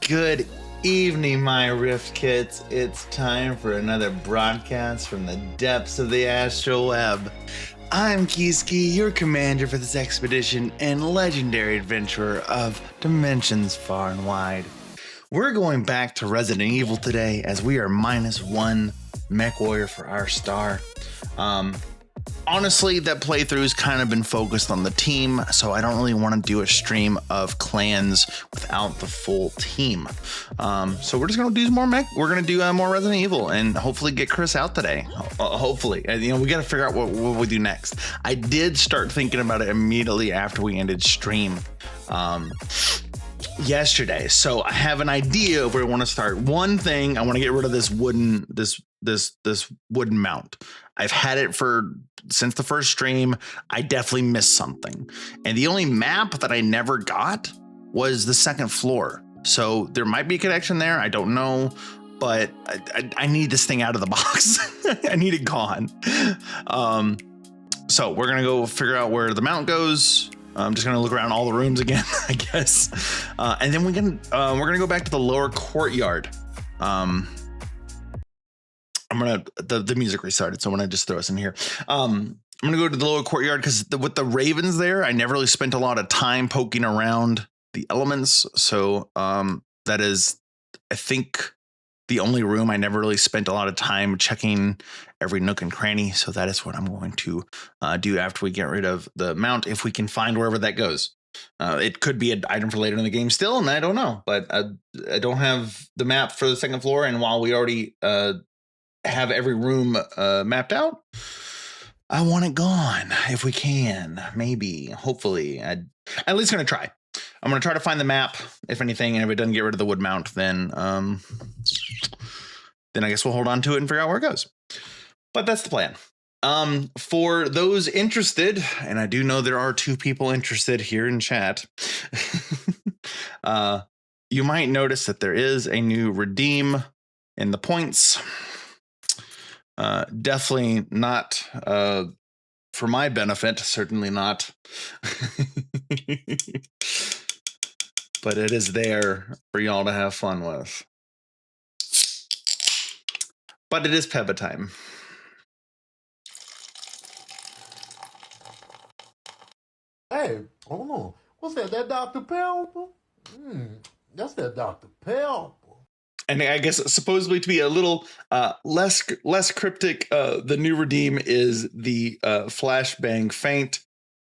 Good evening, my Rift Kits. It's time for another broadcast from the depths of the astral web. I'm Kiski, your commander for this expedition and legendary adventurer of dimensions far and wide. We're going back to Resident Evil today as we are -1 mech warrior for our star. Honestly, that playthrough's kind of been focused on the team, so I don't really want to do a stream of clans without the full team. So we're just gonna do more mech. We're gonna do more Resident Evil and hopefully get Chris out today. Hopefully, we got to figure out what we do next. I did start thinking about it immediately after we ended stream yesterday, so I have an idea of where I want to start. One thing, I want to get rid of this wooden wooden mount. I've had it since the first stream. I definitely missed something, and the only map that I never got was the second floor. So there might be a connection there. I don't know, but I need this thing out of the box. I need it gone. So we're gonna go figure out where the mount goes. I'm just gonna look around all the rooms again, I guess, and then we're gonna go back to the lower courtyard. The music restarted, so I'm gonna just throw us in here. I'm gonna go to the lower courtyard because with the ravens there, I never really spent a lot of time poking around the elements. So that is, I think, the only room I never really spent a lot of time checking every nook and cranny. So that is what I'm going to do after we get rid of the mount, if we can find wherever that goes. It could be an item for later in the game still, and I don't know. But I don't have the map for the second floor, and while we already have every room mapped out, I want it gone if we can. Maybe, hopefully, at least gonna try. I'm gonna try to find the map, if anything, and if it doesn't get rid of the wood mount, then I guess we'll hold on to it and figure out where it goes. But that's the plan. For those interested, and I do know there are 2 people interested here in chat, you might notice that there is a new redeem in the points. Definitely not for my benefit, certainly not. But it is there for y'all to have fun with. But it is Peba time. Hey, hold on. What's that? That Dr. Pepper? That's that Dr. Pepper. And I guess supposedly to be a little less cryptic, the new redeem is the flashbang feint,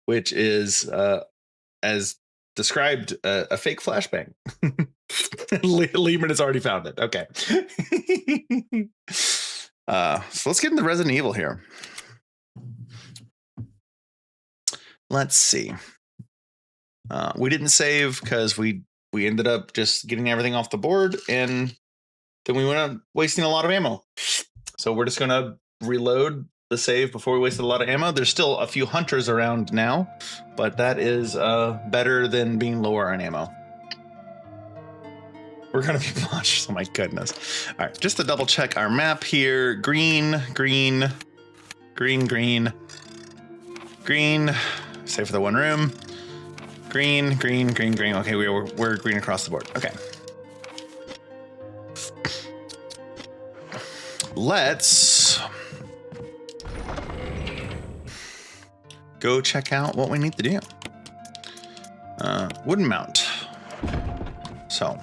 which is as described a fake flashbang. Lehman has already found it. Okay. So let's get into Resident Evil here. Let's see. We didn't save because we ended up just getting everything off the board, and then we went on wasting a lot of ammo. So we're just gonna reload the save before we wasted a lot of ammo. There's still a few hunters around now, but that is better than being lower on ammo. We're gonna be punched. Oh my goodness. All right, just to double check our map here. Green, green, green, green, green. Save for the one room. Green, green, green, green. Okay, we're green across the board. Okay. Let's go check out what we need to do. Wooden mount. So,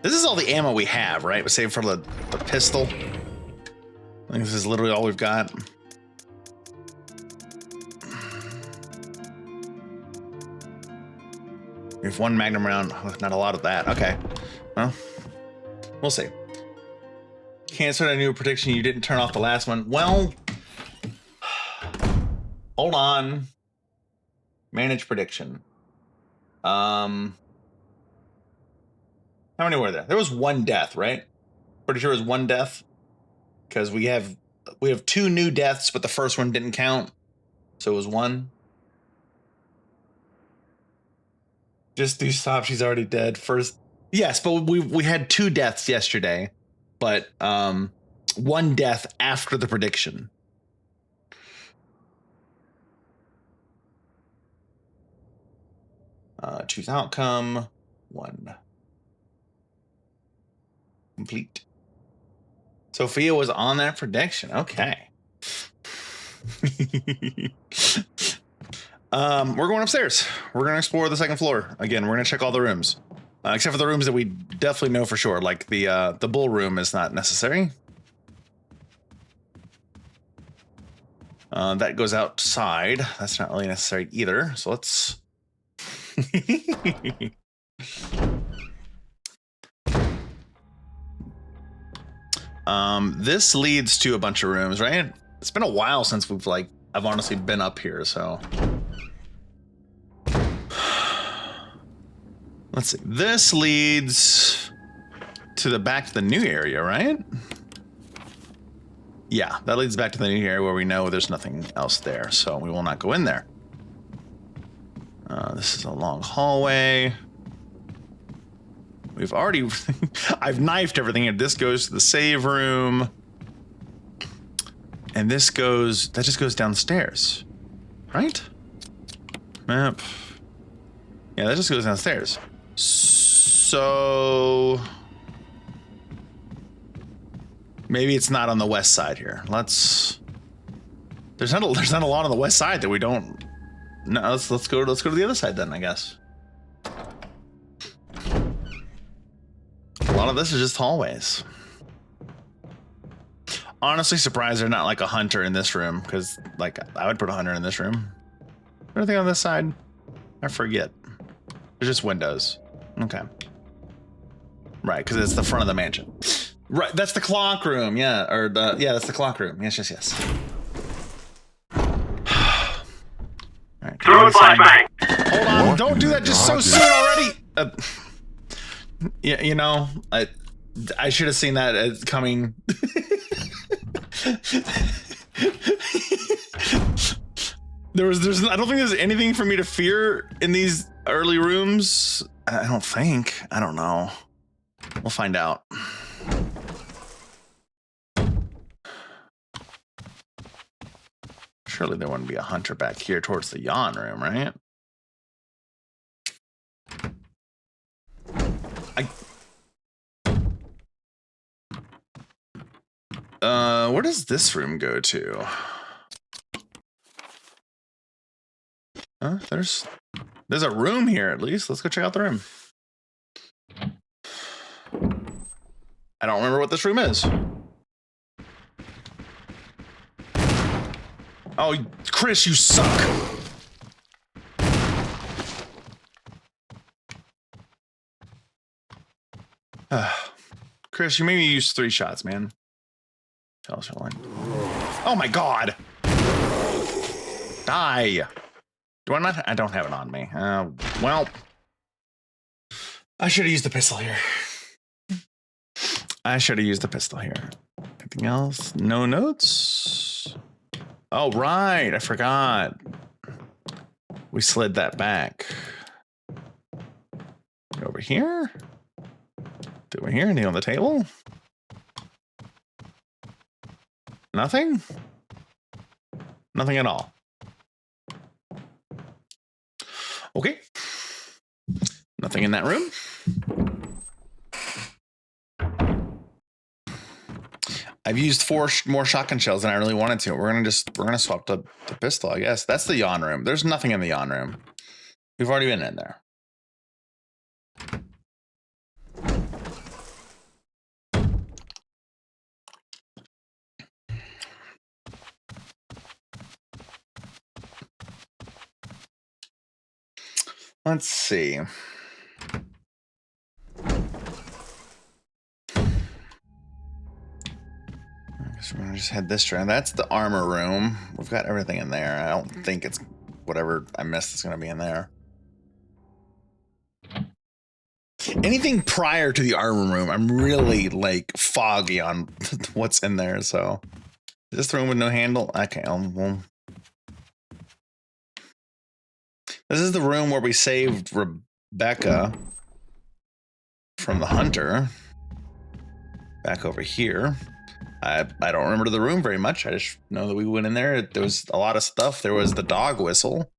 this is all the ammo we have, right? Save for the pistol. I think this is literally all we've got. We have 1 magnum round. Oh, not a lot of that. Okay. Well, we'll see. Can't start a new prediction. You didn't turn off the last one. Well, hold on. Manage prediction. How many were there? There was one death, right? Pretty sure it was one death. Because we have 2 new deaths, but the first one didn't count. So it was 1. Just do stop. She's already dead. First, yes, but we had 2 deaths yesterday, but 1 death after the prediction. Choose outcome. 1. Complete. Sophia was on that prediction. Okay. We're going upstairs. We're going to explore the 2nd floor. Again, we're going to check all the rooms. Except for the rooms that we definitely know for sure. Like the bull room is not necessary. That goes outside. That's not really necessary either. So let's... This leads to a bunch of rooms, right? It's been a while since I've honestly been up here, so... Let's see. This leads to the back to the new area, right? Yeah, that leads back to the new area where we know there's nothing else there, so we will not go in there. This is a long hallway. We've already... I've knifed everything, and this goes to the save room. And this goes... That just goes downstairs. Right? Map. Yeah, that just goes downstairs. So... Maybe it's not on the west side here. Let's... There's not a lot on the west side that we don't... No, let's go to the other side then, I guess. A lot of this is just hallways. Honestly, surprised there's not like a hunter in this room, because like I would put a hunter in this room. Anything on this side? I forget. There's just windows. Okay. Right, because it's the front of the mansion. Right, that's the clock room. Yeah, or that's the clock room. Yes. Right, Throw a flashbang. Hold on, What don't do that just so God. soon already. Yeah, you know, I should have seen that coming. There's I don't think there's anything for me to fear in these early rooms. I don't think. I don't know. We'll find out. Surely there wouldn't be a hunter back here towards the yawn room, right? Where does this room go to? There's a room here at least. Let's go check out the room. I don't remember what this room is. Oh, Chris, you suck. Chris, you made me use 3 shots, man. Oh my god! Die! Do I not? I don't have it on me. Well, I should have used the pistol here. Anything else? No notes? Oh, right. I forgot. We slid that back. Over here? Do we hear anything on the table? Nothing? Nothing at all. Okay. Nothing in that room. I've used 4 more shotgun shells than I really wanted to. We're gonna swap the pistol, I guess. That's the yawn room. There's nothing in the yawn room. We've already been in there. Let's see. I guess we're gonna just head this direction. That's the armor room. We've got everything in there. I don't think it's whatever I missed is going to be in there. Anything prior to the armor room, I'm really like foggy on what's in there. So is this the room with no handle? Okay. Well, this is the room where we saved Rebecca from the hunter. Back over here. I don't remember the room very much. I just know that we went in there. There was a lot of stuff. There was the dog whistle.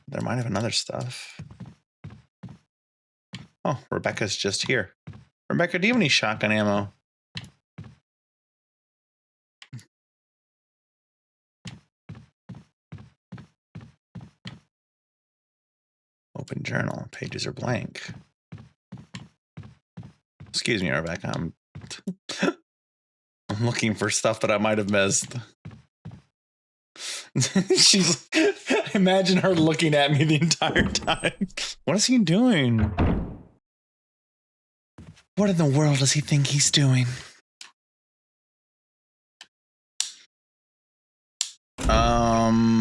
There might have been other stuff. Oh, Rebecca's just here. Rebecca, do you have any shotgun ammo? Open journal. Pages are blank. Excuse me, Rebecca. I'm looking for stuff that I might have missed. She's. Imagine her looking at me the entire time. What is he doing? What in the world does he think he's doing?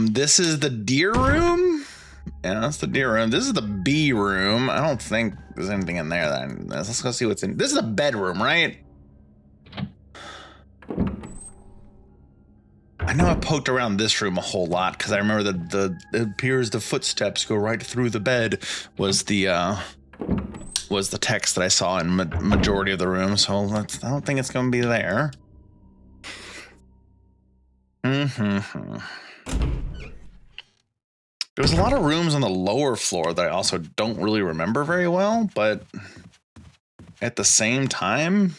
This is the deer room? Yeah, that's the deer room. This is the bee room. I don't think there's anything in there then. Let's go see what's in. This is the bedroom, right? I know I poked around this room a whole lot because I remember that it appears the footsteps go right through the bed was the text that I saw in majority of the room. So I don't think it's going to be there. There's a lot of rooms on the lower floor that I also don't really remember very well, but at the same time,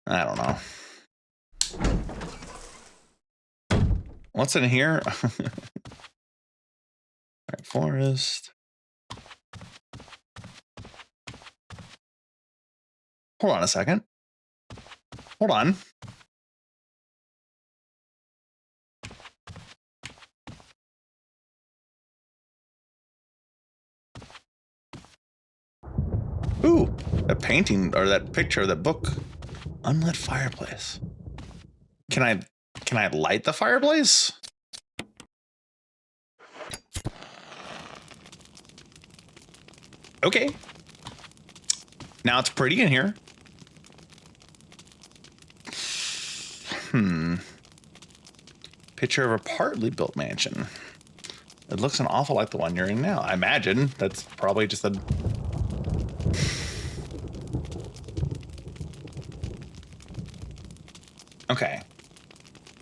I don't know. What's in here? Right, forest. Hold on a second. Hold on. Ooh, that painting or that picture, that book. Unlit fireplace. Can I light the fireplace? Okay. Now it's pretty in here. Picture of a partly built mansion. It looks an awful like the one you're in now. I imagine that's probably just a... Okay.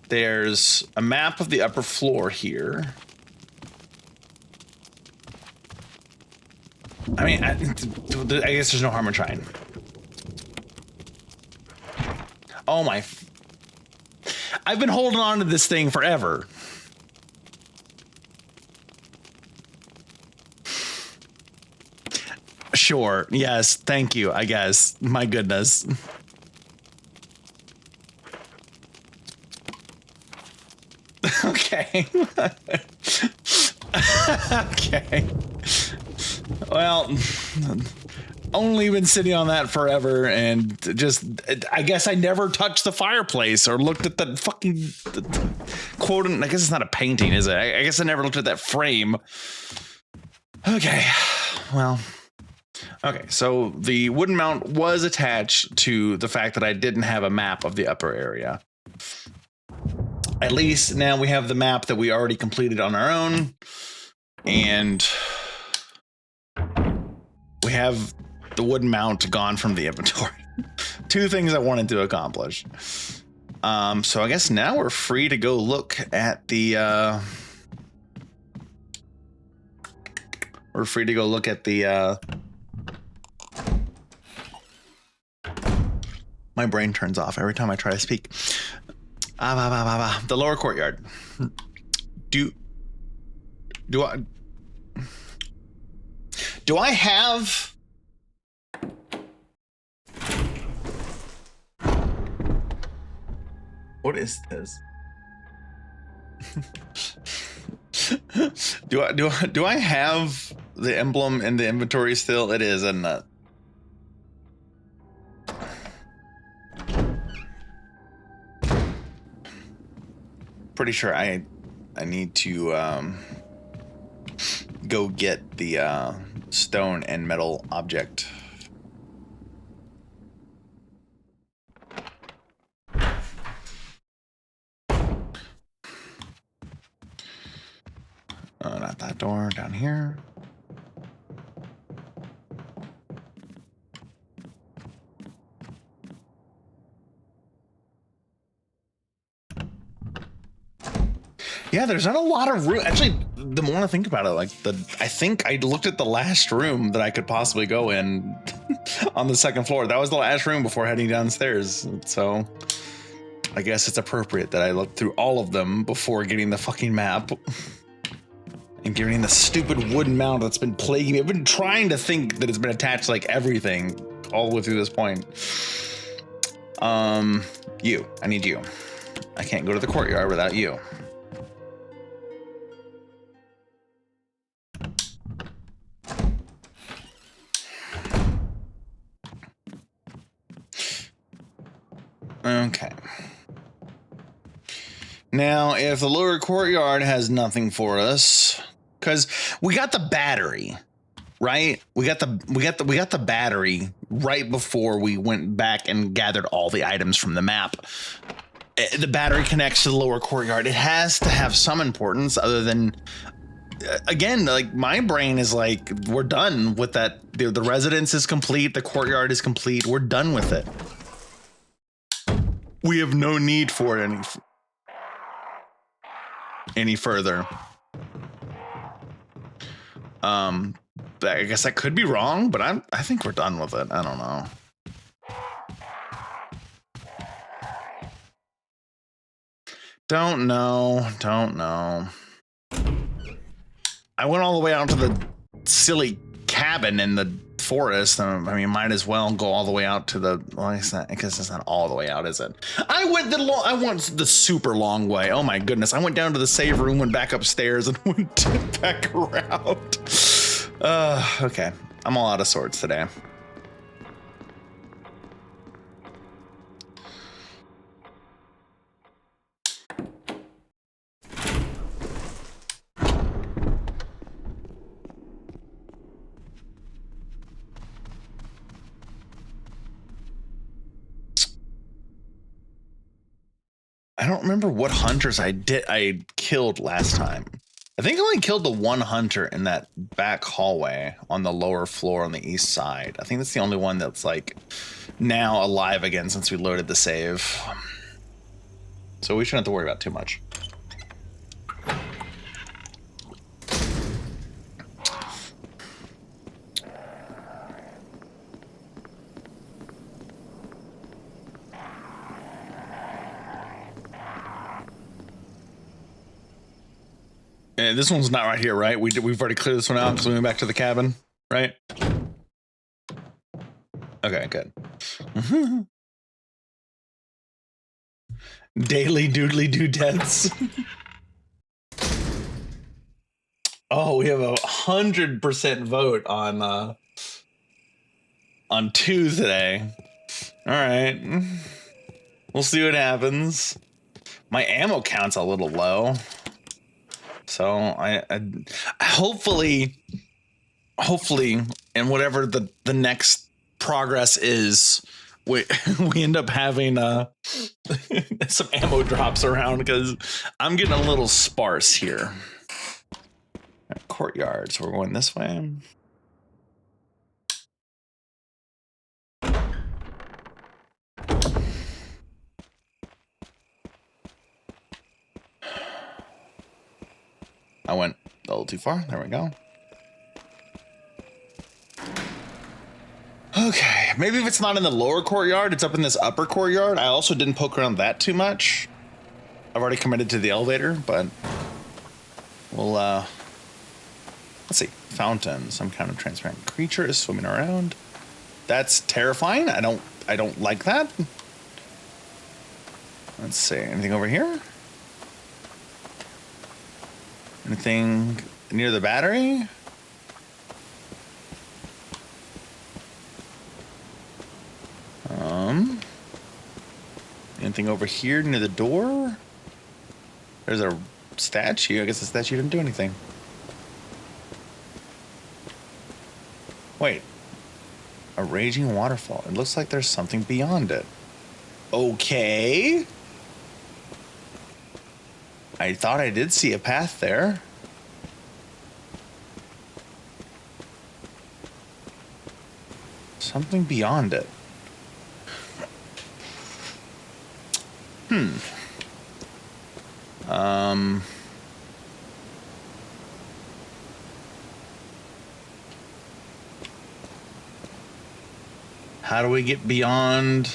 There's a map of the upper floor here. I mean, I guess there's no harm in trying. Oh my... I've been holding on to this thing forever. Sure. Yes. Thank you, I guess. My goodness. Okay. Okay. Well, only been sitting on that forever, and just, I guess I never touched the fireplace or looked at the fucking quote. I guess it's not a painting, is it? I guess I never looked at that frame. Okay. Well, okay. So the wooden mount was attached to the fact that I didn't have a map of the upper area. At least now we have the map that we already completed on our own, and we have the wooden mount gone from the inventory. Two things I wanted to accomplish. So I guess now we're free to go look at the my brain turns off every time I try to speak. The lower courtyard. Do I have... What is this? Do I have the emblem in the inventory still? It is, isn't it? pretty sure I need to go get the stone and metal object. Not that door, down here. Yeah, there's not a lot of room. Actually, the more I think about it, like I think I looked at the last room that I could possibly go in on the second floor. That was the last room before heading downstairs. So I guess it's appropriate that I look through all of them before getting the fucking map and getting the stupid wooden mount that's been plaguing me. I've been trying to think that it's been attached to like everything all the way through this point. You, I need you. I can't go to the courtyard without you. Okay. Now, if the lower courtyard has nothing for us, because we got the battery, right? We got the battery right before we went back and gathered all the items from the map. The battery connects to the lower courtyard. It has to have some importance other than, again, like my brain is like, we're done with that. The residence is complete. The courtyard is complete. We're done with it. We have no need for it any further. I guess I could be wrong, but I think we're done with it. I don't know. Don't know. I went all the way out to the silly cabin in the forest. I mean, might as well go all the way out to the. Well, I guess it's not all the way out, is it? I went the super long way. Oh my goodness! I went down to the save room, went back upstairs, and went back around. Okay. I'm all out of swords today. I don't remember what hunters I killed last time. I think I only killed the one hunter in that back hallway on the lower floor on the east side. I think that's the only one that's like now alive again since we loaded the save. So we shouldn't have to worry about too much. This one's not right here, right? We've already cleared this one out because we went back to the cabin, right? Okay, good. Daily doodly doo deaths. Oh, we have 100% vote on 2 today. All right, we'll see what happens. My ammo count's a little low. So I hopefully, and whatever the next progress is, we end up having some ammo drops around because I'm getting a little sparse here. Courtyard, so we're going this way. I went a little too far. There we go. Okay, maybe if it's not in the lower courtyard, it's up in this upper courtyard. I also didn't poke around that too much. I've already committed to the elevator, but we'll, let's see. Fountain, some kind of transparent creature is swimming around. That's terrifying. I don't like that. Let's see, anything over here? Anything near the battery? Anything over here near the door? There's a statue. I guess the statue didn't do anything. Wait. A raging waterfall. It looks like there's something beyond it. Okay. I thought I did see a path there. Something beyond it. How do we get beyond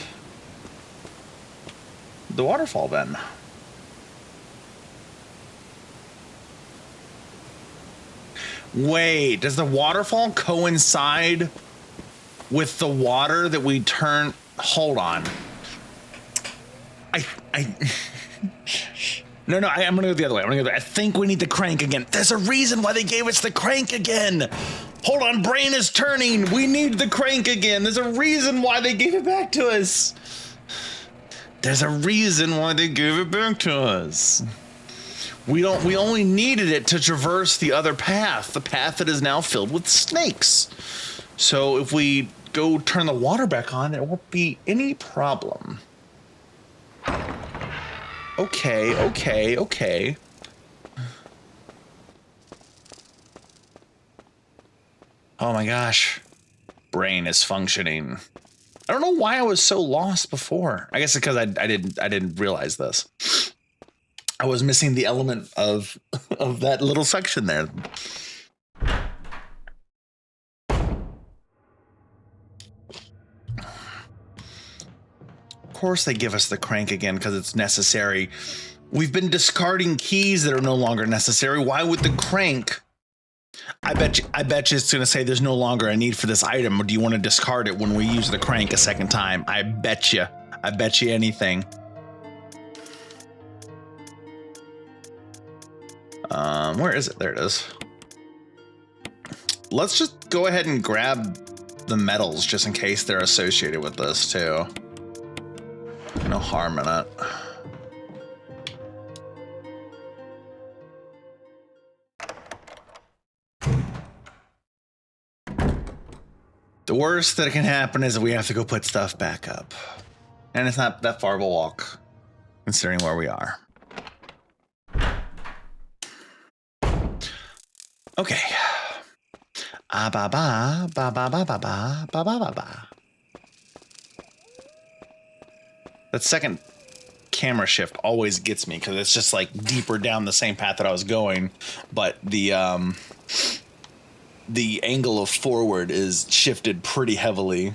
the waterfall then? Wait, does the waterfall coincide with the water that we turn? Hold on. No, I'm gonna go the other way. I think we need the crank again. There's a reason why they gave us the crank again. Hold on, brain is turning. We need the crank again. There's a reason why they gave it back to us. There's a reason why they gave it back to us. We only needed it to traverse the other path, the path that is now filled with snakes. So if we go turn the water back on, there won't be any problem. Okay. Oh my gosh. Brain is functioning. I don't know why I was so lost before. I guess because I didn't realize this. I was missing the element of that little section there. Of course they give us the crank again because it's necessary. We've been discarding keys that are no longer necessary. Why would the crank? I bet you it's going to say there's no longer a need for this item. Or do you want to discard it when we use the crank a second time? I bet you anything. Where is it? There it is. Let's just go ahead and grab the medals just in case they're associated with this too. No harm in it. The worst that can happen is we have to go put stuff back up. And it's not that far of a walk, considering where we are. Okay. That second camera shift always gets me because it's just like deeper down the same path that I was going, but the angle of forward is shifted pretty heavily.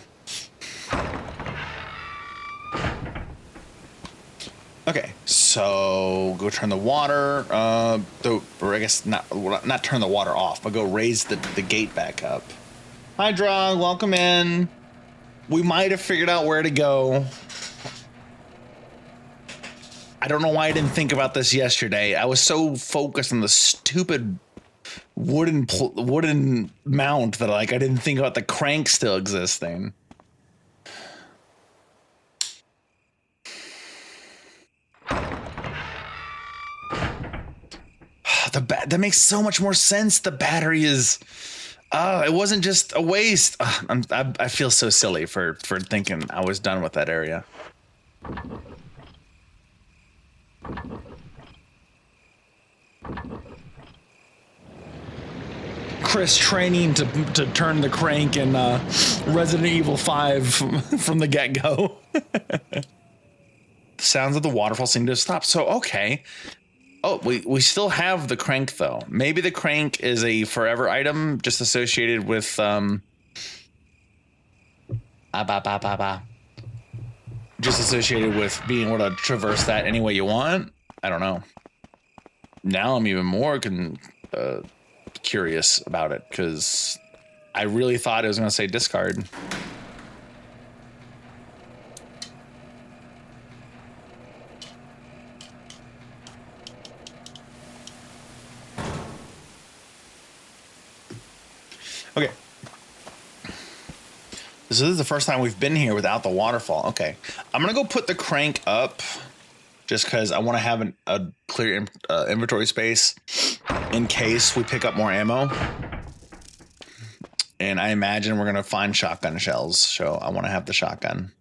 Okay, so go turn the water, or I guess not turn the water off, but go raise the gate back up. Hi, Drog, welcome in. We might have figured out where to go. I don't know why I didn't think about this yesterday. I was so focused on the stupid wooden mount that I didn't think about the crank still existing. That makes so much more sense. The battery is it wasn't just a waste. I feel so silly for thinking I was done with that area. Chris training to turn the crank in Resident Evil 5 from the get-go. The sounds of the waterfall seem to have stopped. So, okay. Oh, we still have the crank, though. Maybe the crank is a forever item just associated with... just associated with being able to traverse that any way you want. I don't know. Now I'm even more curious about it because I really thought it was going to say discard. Okay. So this is the first time we've been here without the waterfall. Okay. I'm going to go put the crank up just because I want to have a clear inventory space in case we pick up more ammo. And I imagine we're going to find shotgun shells, so I want to have the shotgun.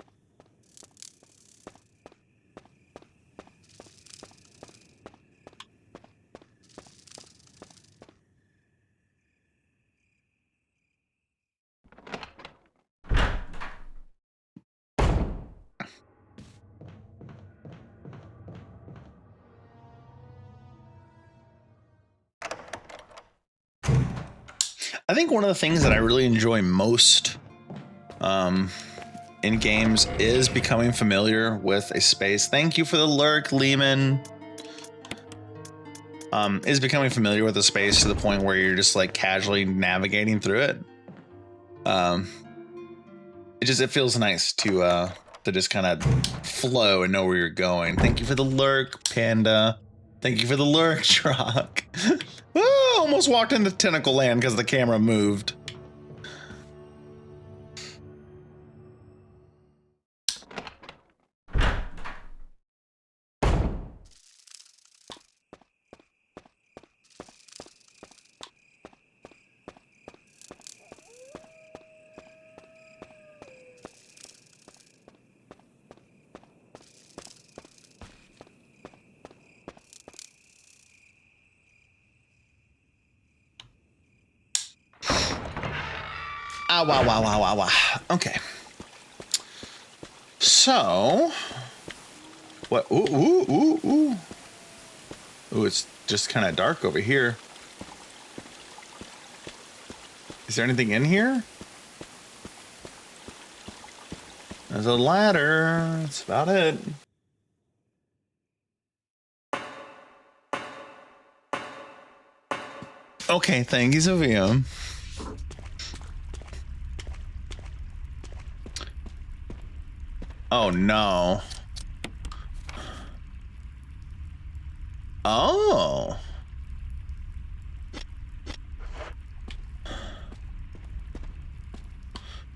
I think one of the things that I really enjoy most in games is becoming familiar with a space. Thank you for the lurk, Lehman. Is becoming familiar with a space to the point where you're just like casually navigating through it. It feels nice to just kind of flow and know where you're going. Thank you for the lurk, Panda. Thank you for the lurk, Truck. Oh, almost walked into tentacle land because the camera moved. Wow. Okay. So, what? Ooh. Ooh, it's just kind of dark over here. Is there anything in here? There's a ladder. That's about it. Okay, thank you, Sophia. Oh, no. Oh.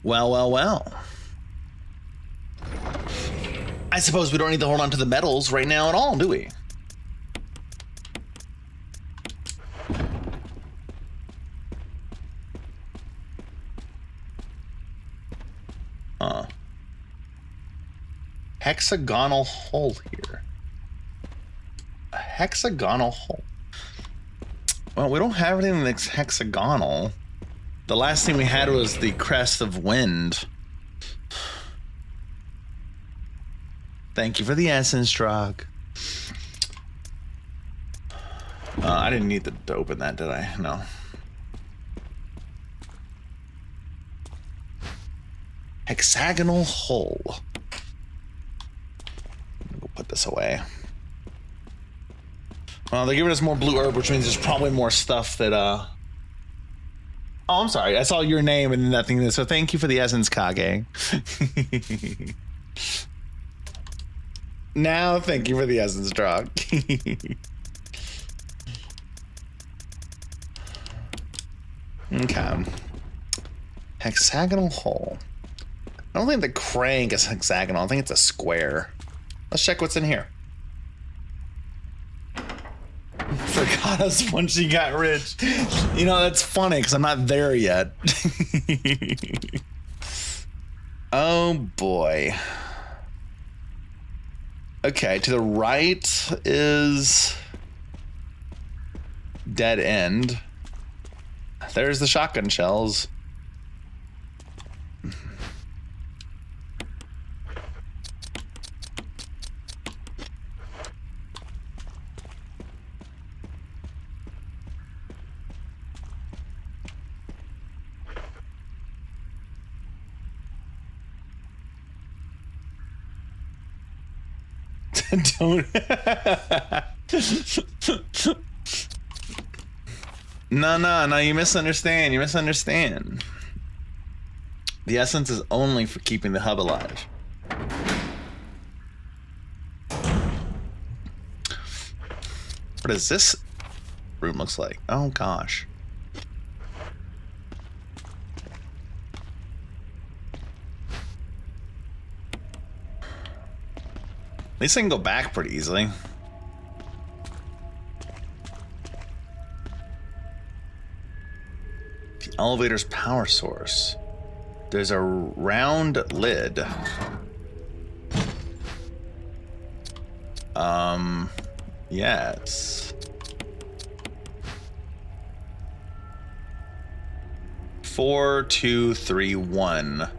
Well. I suppose we don't need to hold on to the medals right now at all, do we? Hexagonal hole here. A hexagonal hole. Well, we don't have anything that's hexagonal. The last thing we had was the crest of wind. Thank you for the essence, Drog. I didn't need to open that, did I? No. Hexagonal hole. We'll put this away. Well, they're giving us more blue herb, which means there's probably more stuff that, Oh, I'm sorry. I saw your name and nothing. So thank you for the essence, Kage. Now, thank you for the essence, Drog. Okay. Hexagonal hole. I don't think the crank is hexagonal. I think it's a square. Let's check what's in here. Forgot us once she got rich. You know, that's funny because I'm not there yet. Oh boy. Okay, to the right is dead end. There's the shotgun shells. Don't. No, you misunderstand. You misunderstand. The essence is only for keeping the hub alive. What does this room looks like? Oh gosh. At least I can go back pretty easily. The elevator's power source. There's a round lid. Yes. 4, 2, 3, 1.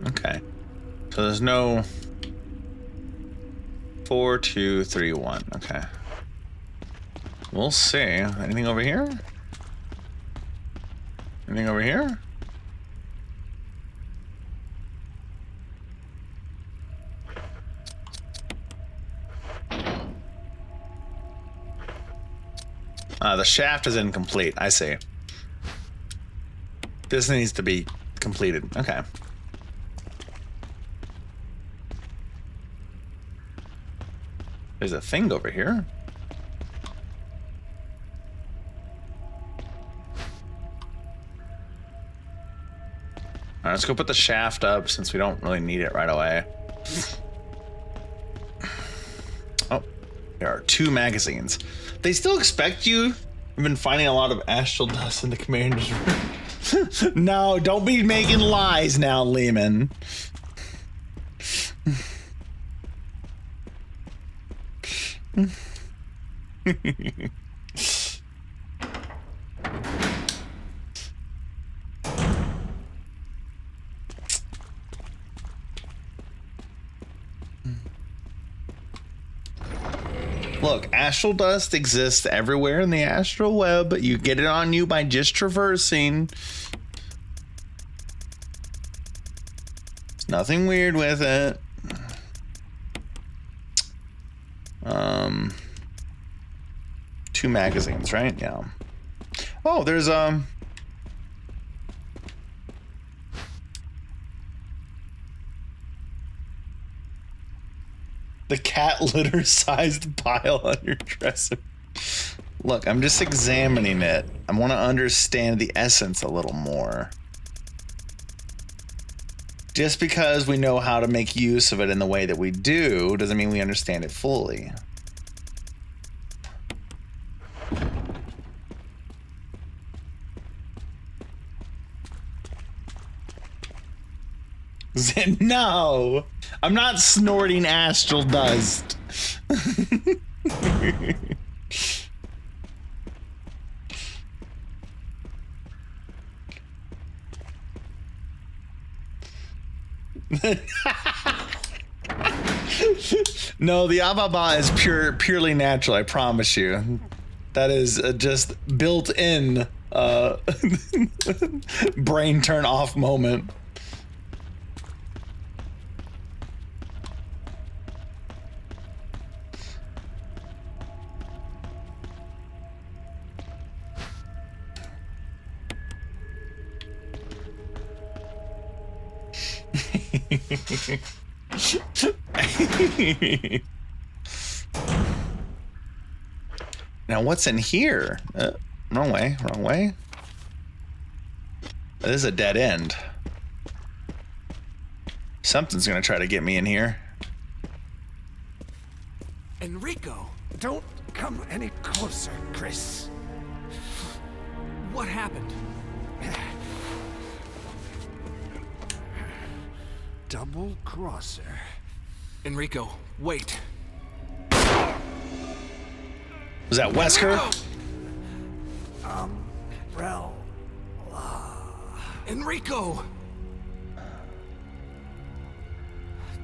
Okay. So there's no 4, 2, 3, 1. Okay. We'll see. Anything over here? Anything over here? The shaft is incomplete. I see. This needs to be completed. Okay. There's a thing over here. All right, let's go put the shaft up since we don't really need it right away. Oh, there are 2 magazines. They still expect you. I've been finding a lot of astral dust in the commander's room. No, don't be making lies now, Lehman. Look, astral dust exists everywhere in the astral web. You get it on you by just traversing. There's nothing weird with it. 2 magazines, right? Yeah. Oh, there's the cat litter sized pile on your dresser. Look, I'm just examining it. I want to understand the essence a little more. Just because we know how to make use of it in the way that we do doesn't mean we understand it fully. No, I'm not snorting astral dust. No, the Ababa is purely natural, I promise you. That is just built in brain turn off moment. Now what's in here? Wrong way, wrong way. This is a dead end. Something's gonna try to get me in here. Enrico, don't come any closer, Chris. What happened? Double crosser. Enrico, wait. Was that Wesker? Rel. Enrico!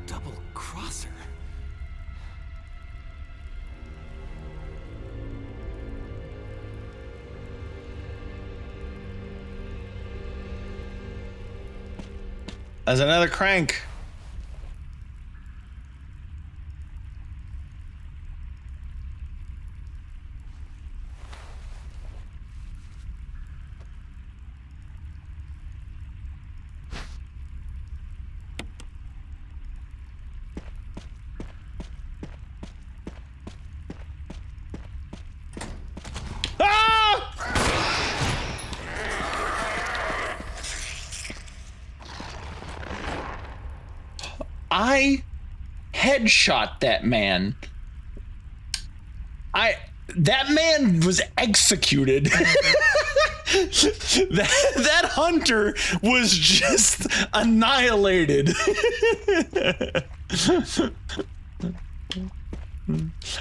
Double crosser. As another crank. I headshot that man. That man was executed. that hunter was just annihilated.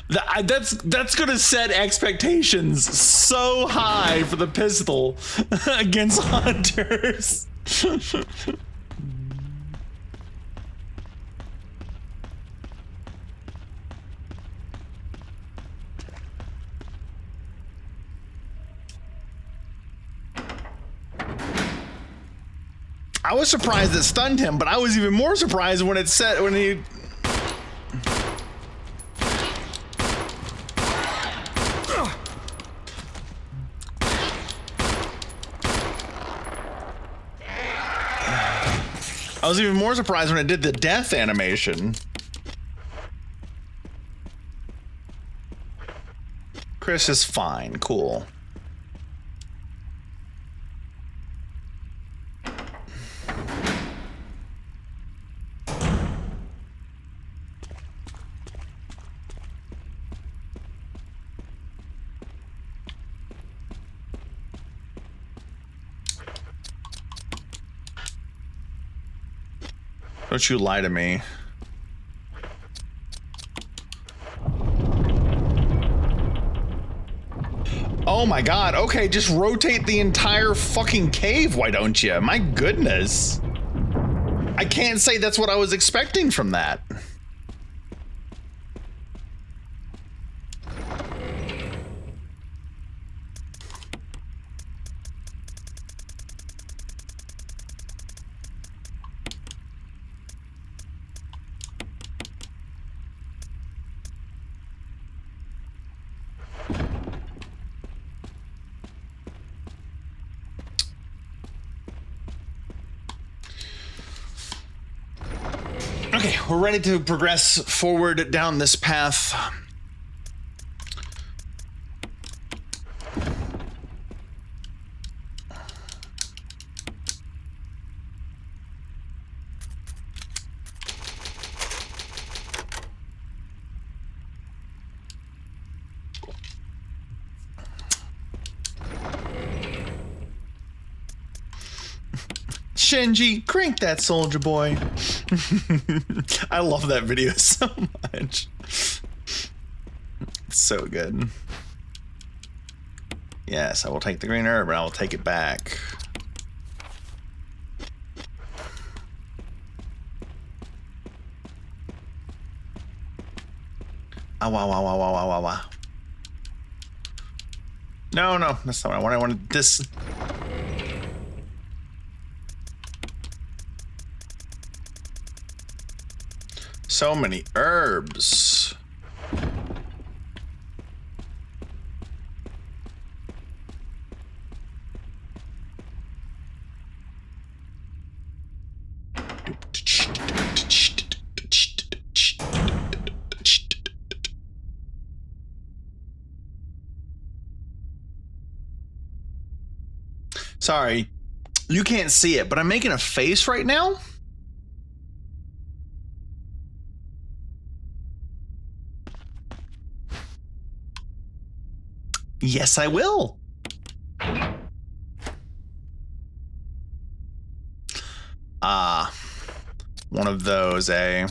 That's gonna set expectations so high for the pistol against hunters. I was surprised it stunned him, but I was even more surprised when it said when he. I was even more surprised when it did the death animation. Chris is fine, cool. Don't you lie to me. Oh my god, okay, just rotate the entire fucking cave, why don't you? My goodness. I can't say that's what I was expecting from that. Okay, we're ready to progress forward down this path. Shinji, crank that soldier boy. I love that video so much. It's so good. Yes, I will take the green herb and I will take it back. Ah, wow, wow, wow, wow, wow, wow, wow. No, no, that's not what I want. I wanted this. So many herbs. Sorry, you can't see it, but I'm making a face right now. Yes, I will. Ah, one of those, eh?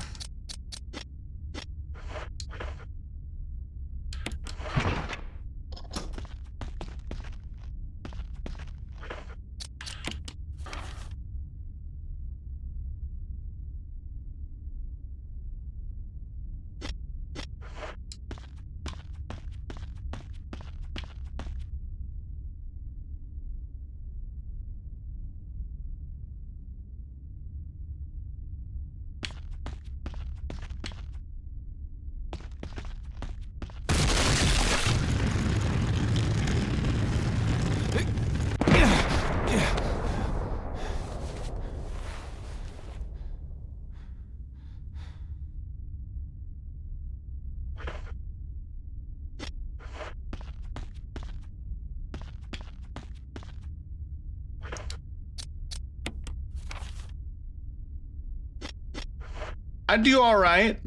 I do all right.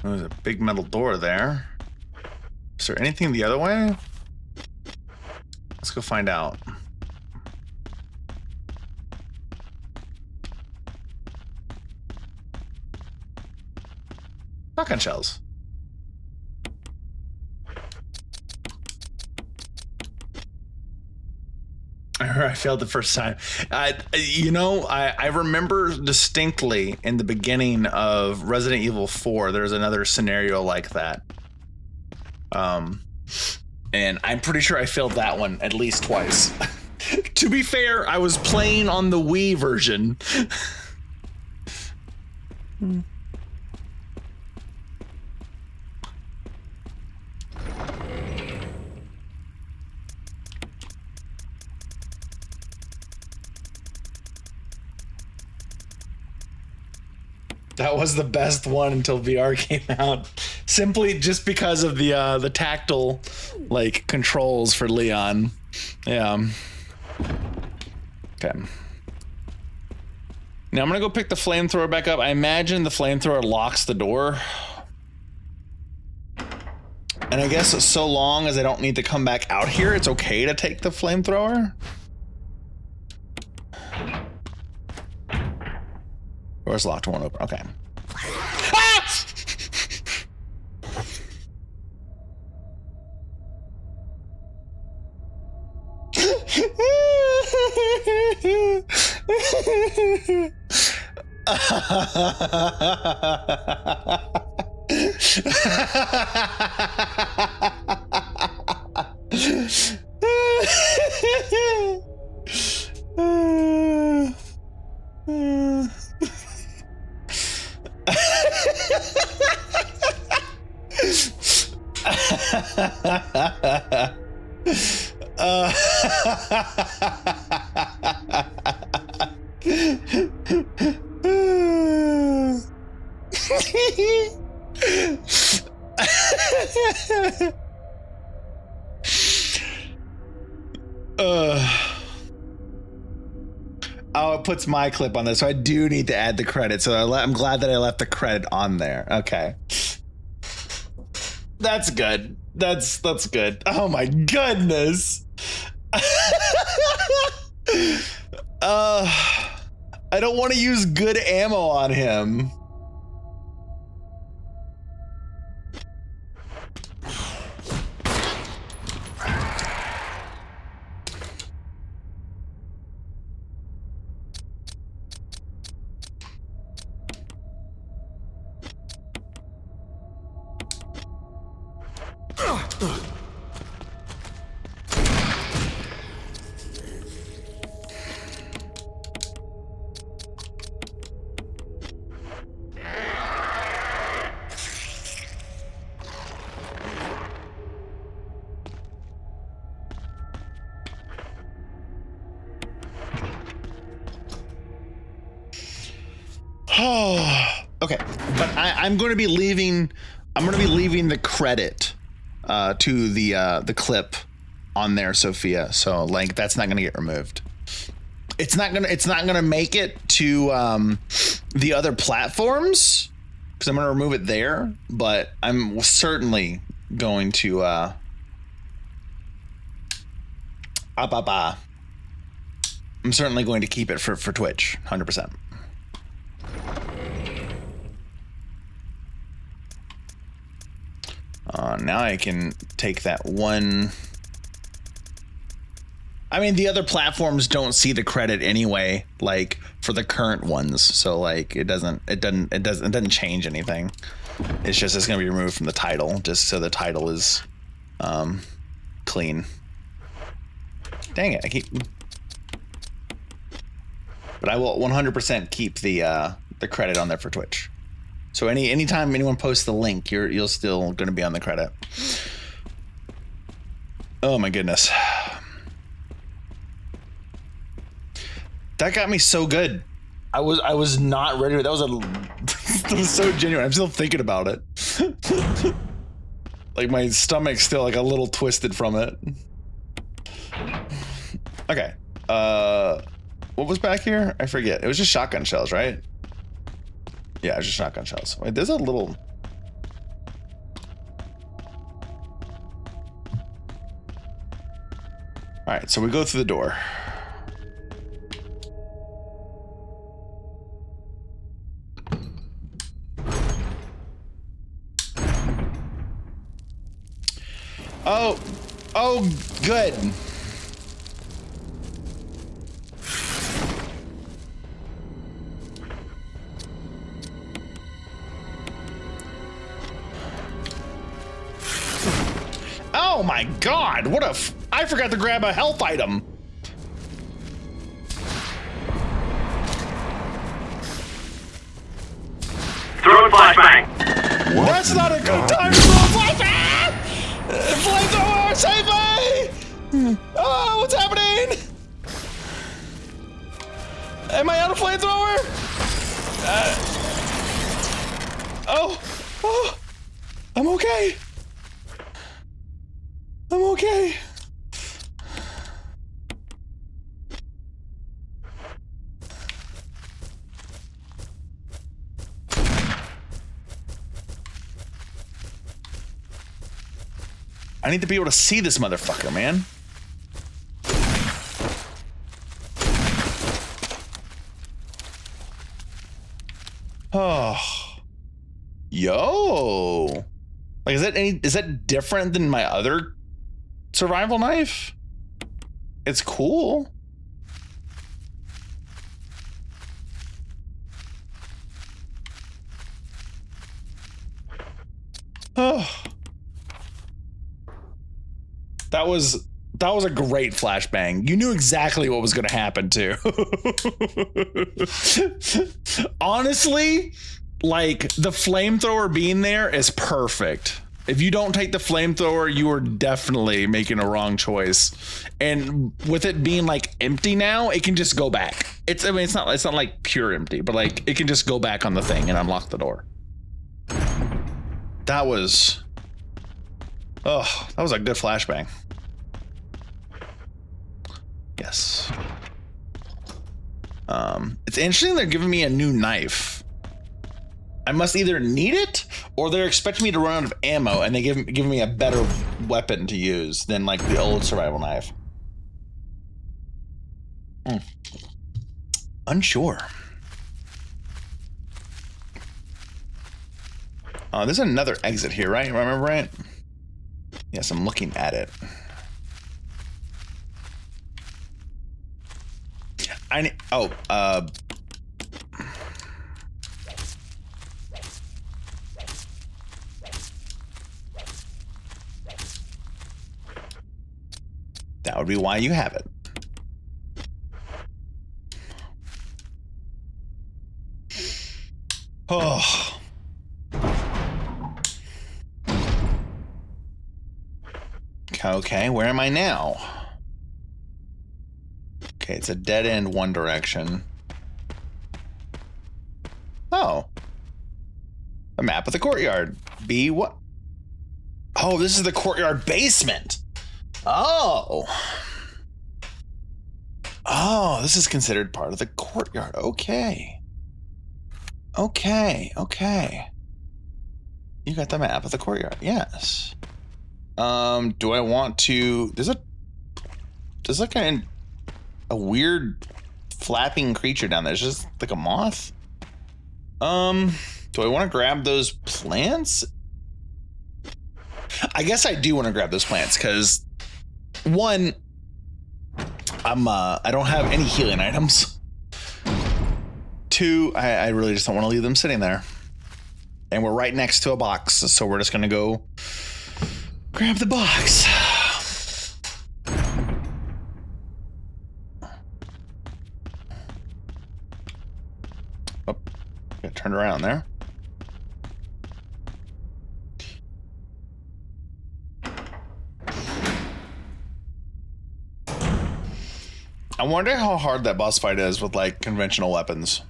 There's a big metal door there. Is there anything the other way? Let's go find out. Shotgun shells. I failed the first time. I remember distinctly in the beginning of Resident Evil 4, there's another scenario like that. And I'm pretty sure I failed that one at least twice. To be fair, I was playing on the Wii version. That was the best one until VR came out. Simply just because of the tactile like controls for Leon. Yeah. Okay. Now I'm gonna go pick the flamethrower back up. I imagine the flamethrower locks the door. And I guess so long as I don't need to come back out here, it's okay to take the flamethrower. Door's locked, won't open. Okay. Ah! Oh, it puts my clip on there, so I do need to add the credit. So I'm glad that I left the credit on there. Okay, that's good. That's good. Oh my goodness. I don't want to use good ammo on him. Okay, but I'm going to be leaving. I'm going to be leaving the credit to the clip on there, Sophia. So like that's not going to get removed. It's not gonna make it to the other platforms because I'm going to remove it there. But I'm certainly going to I'm certainly going to keep it for Twitch, 100%. Now I can take that one. I mean, the other platforms don't see the credit anyway, like for the current ones. So like it doesn't change anything. It's just it's gonna be removed from the title, just so the title is clean. Dang it, but I will 100% keep the credit on there for Twitch. So anytime anyone posts the link, you're still going to be on the credit. Oh my goodness. That got me so good. I was not ready. That was so genuine. I'm still thinking about it. Like my stomach's still like a little twisted from it. Okay. what was back here? I forget. It was just shotgun shells, right? Yeah, it was just shotgun shells. Wait, there's a little... All right, so we go through the door. Oh, good. Oh my God, what a I forgot to grab a health item. Throw a flashbang. That's not a good time to throw a flashbang! Flamethrower, save me! Oh, what's happening? Am I out of flamethrower? Oh, I'm okay. I'm okay. I need to be able to see this motherfucker, man. Oh. Yo. Like, is that different than my other survival knife? It's cool. Oh. That was a great flashbang. You knew exactly what was going to happen too. Honestly, like the flamethrower being there is perfect. If you don't take the flamethrower, you are definitely making a wrong choice. And with it being like empty now, it can just go back. It's not like pure empty, but like it can just go back on the thing and unlock the door. That was a good flashbang. Yes. It's interesting they're giving me a new knife. I must either need it or they're expecting me to run out of ammo and they give me a better weapon to use than like the old survival knife. Unsure. There's another exit here, right? Remember, right? Yes, I'm looking at it. That would be why you have it. Oh. Okay, where am I now? Okay, it's a dead end one direction. Oh. A map of the courtyard. B what? Oh, this is the courtyard basement. Oh. Oh, this is considered part of the courtyard. Okay. Okay. You got the map of the courtyard. Yes. Do I want to... There's like a weird flapping creature down there. It's just like a moth. Do I want to grab those plants? I guess I do want to grab those plants because one, I don't have any healing items. Two, I really just don't want to leave them sitting there. And we're right next to a box, so we're just gonna go grab the box. Oh, got turned around there. I wonder how hard that boss fight is with like conventional weapons.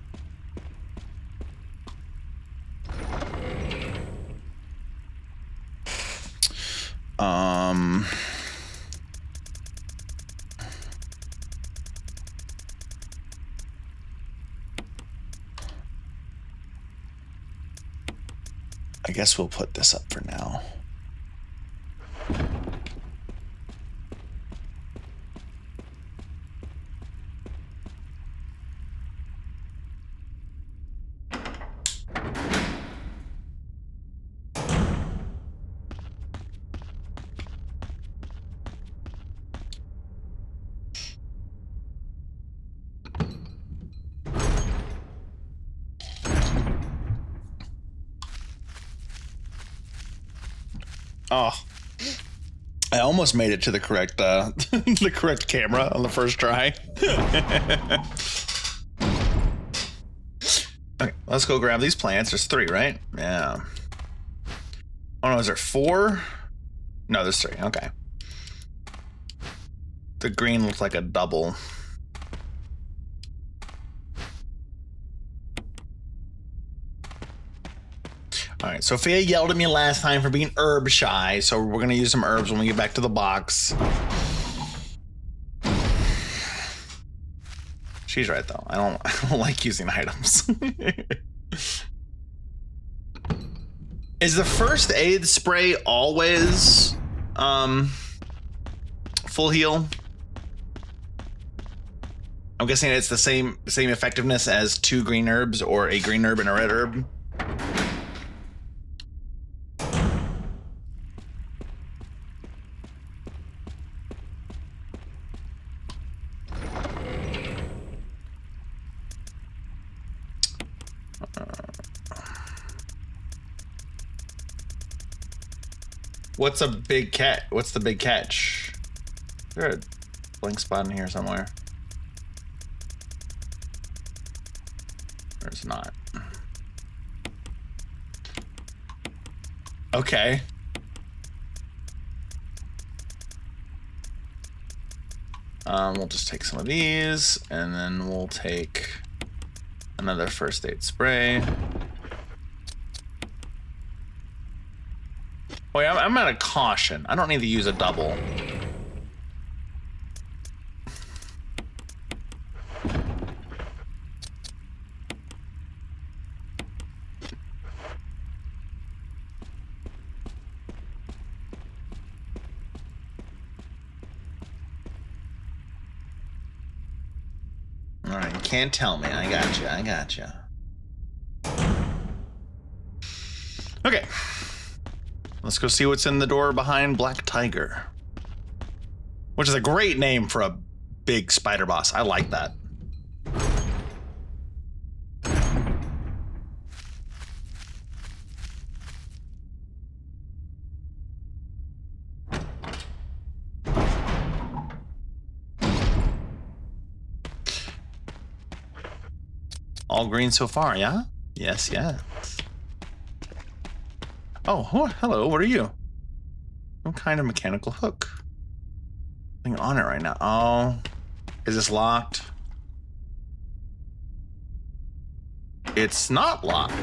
I guess we'll put this up for now. Oh, I almost made it to the correct the correct camera on the first try. Okay, let's go grab these plants. There's 3, right? Yeah. Oh no, is there 4? No, there's 3. Okay. The green looks like a double. All right, Sophia yelled at me last time for being herb shy, so we're gonna use some herbs when we get back to the box. She's right though. I don't like using items. Is the first aid spray always full heal? I'm guessing it's the same effectiveness as 2 green herbs or a green herb and a red herb. What's a big cat? What's the big catch? Is there a blank spot in here somewhere? There's not. Okay. We'll just take some of these, and then we'll take another first aid spray. Wait, I'm out of caution. I don't need to use a double. All right, you can't tell me. I gotcha. Okay. Let's go see what's in the door behind Black Tiger. Which is a great name for a big spider boss. I like that. All green so far, yeah? Yes. Oh, hello, what are you? Some kind of mechanical hook. Nothing on it right now. Oh, is this locked? It's not locked.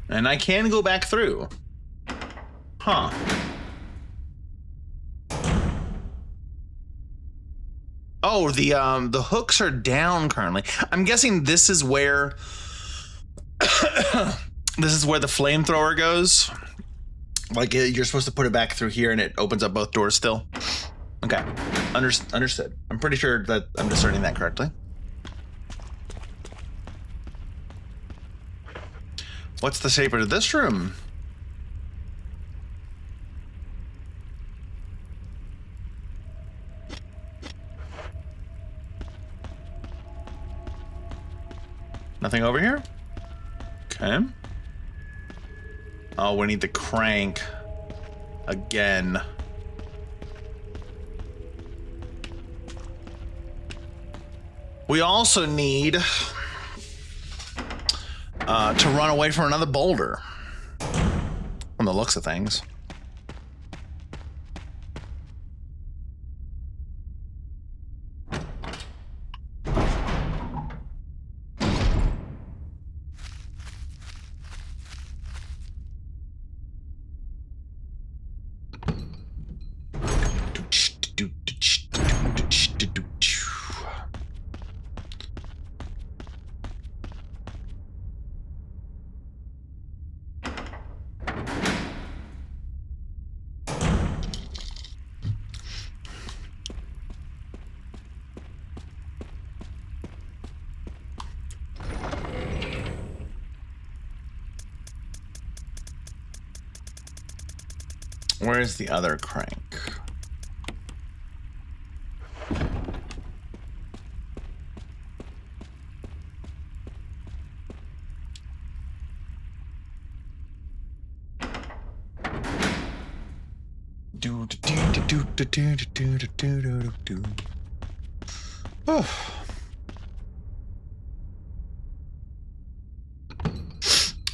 And I can go back through. Huh. Oh, the hooks are down currently. I'm guessing this is where this is where the flamethrower goes. Like you're supposed to put it back through here and it opens up both doors still. Okay, understood. I'm pretty sure that I'm discerning that correctly. What's the shape of this room? Nothing over here? Okay. Oh, we need the crank again. We also need to run away from another boulder from the looks of things. Where's the other crank?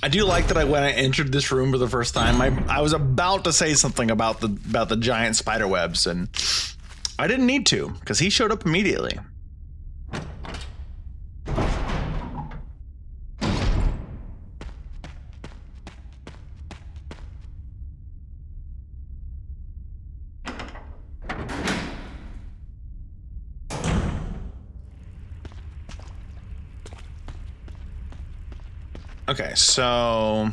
I do like that when I entered this room for the first time, I was about to say something about the giant spider webs, and I didn't need to because he showed up immediately. Okay, so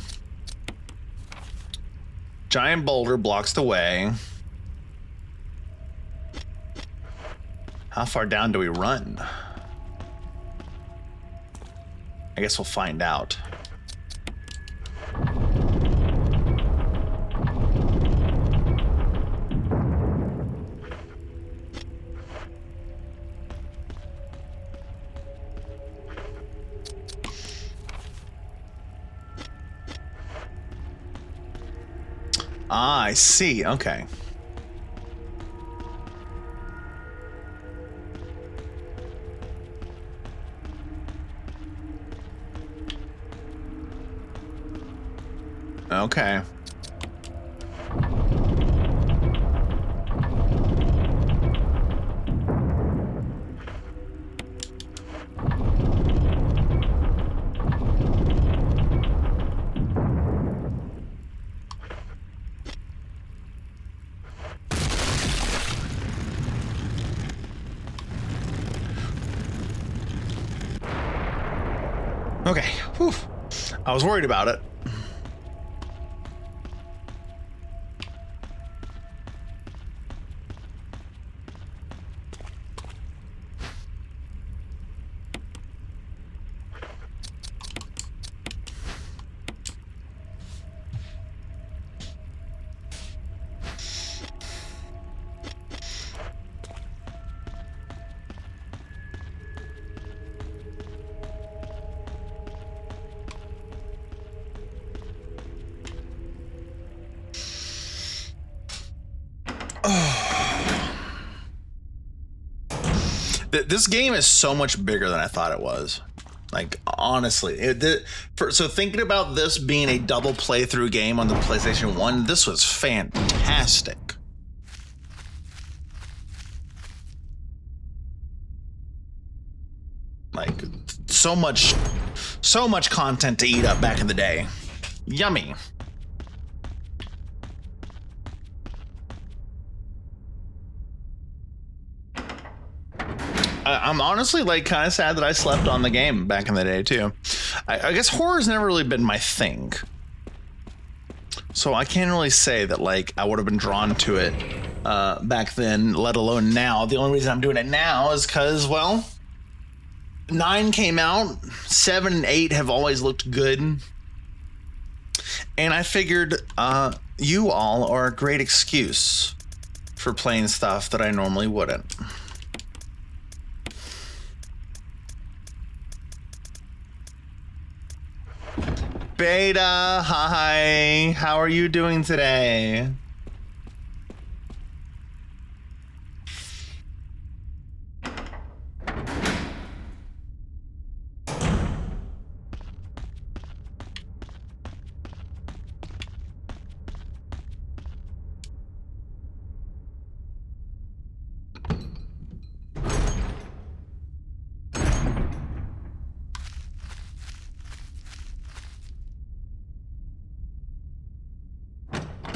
giant boulder blocks the way. How far down do we run? I guess we'll find out. Ah, I see. Okay. Okay. Okay. Whew. I was worried about it. This game is so much bigger than I thought it was. Like, honestly, so thinking about this being a double playthrough game on the PlayStation 1, this was fantastic. Like, so much content to eat up back in the day. Yummy. I'm honestly like kind of sad that I slept on the game back in the day too. I guess horror's never really been my thing, so I can't really say that like I would have been drawn to it back then, let alone now. The only reason I'm doing it now is because, well, 9 came out, 7 and 8 have always looked good, and I figured you all are a great excuse for playing stuff that I normally wouldn't. Beta, hi, how are you doing today?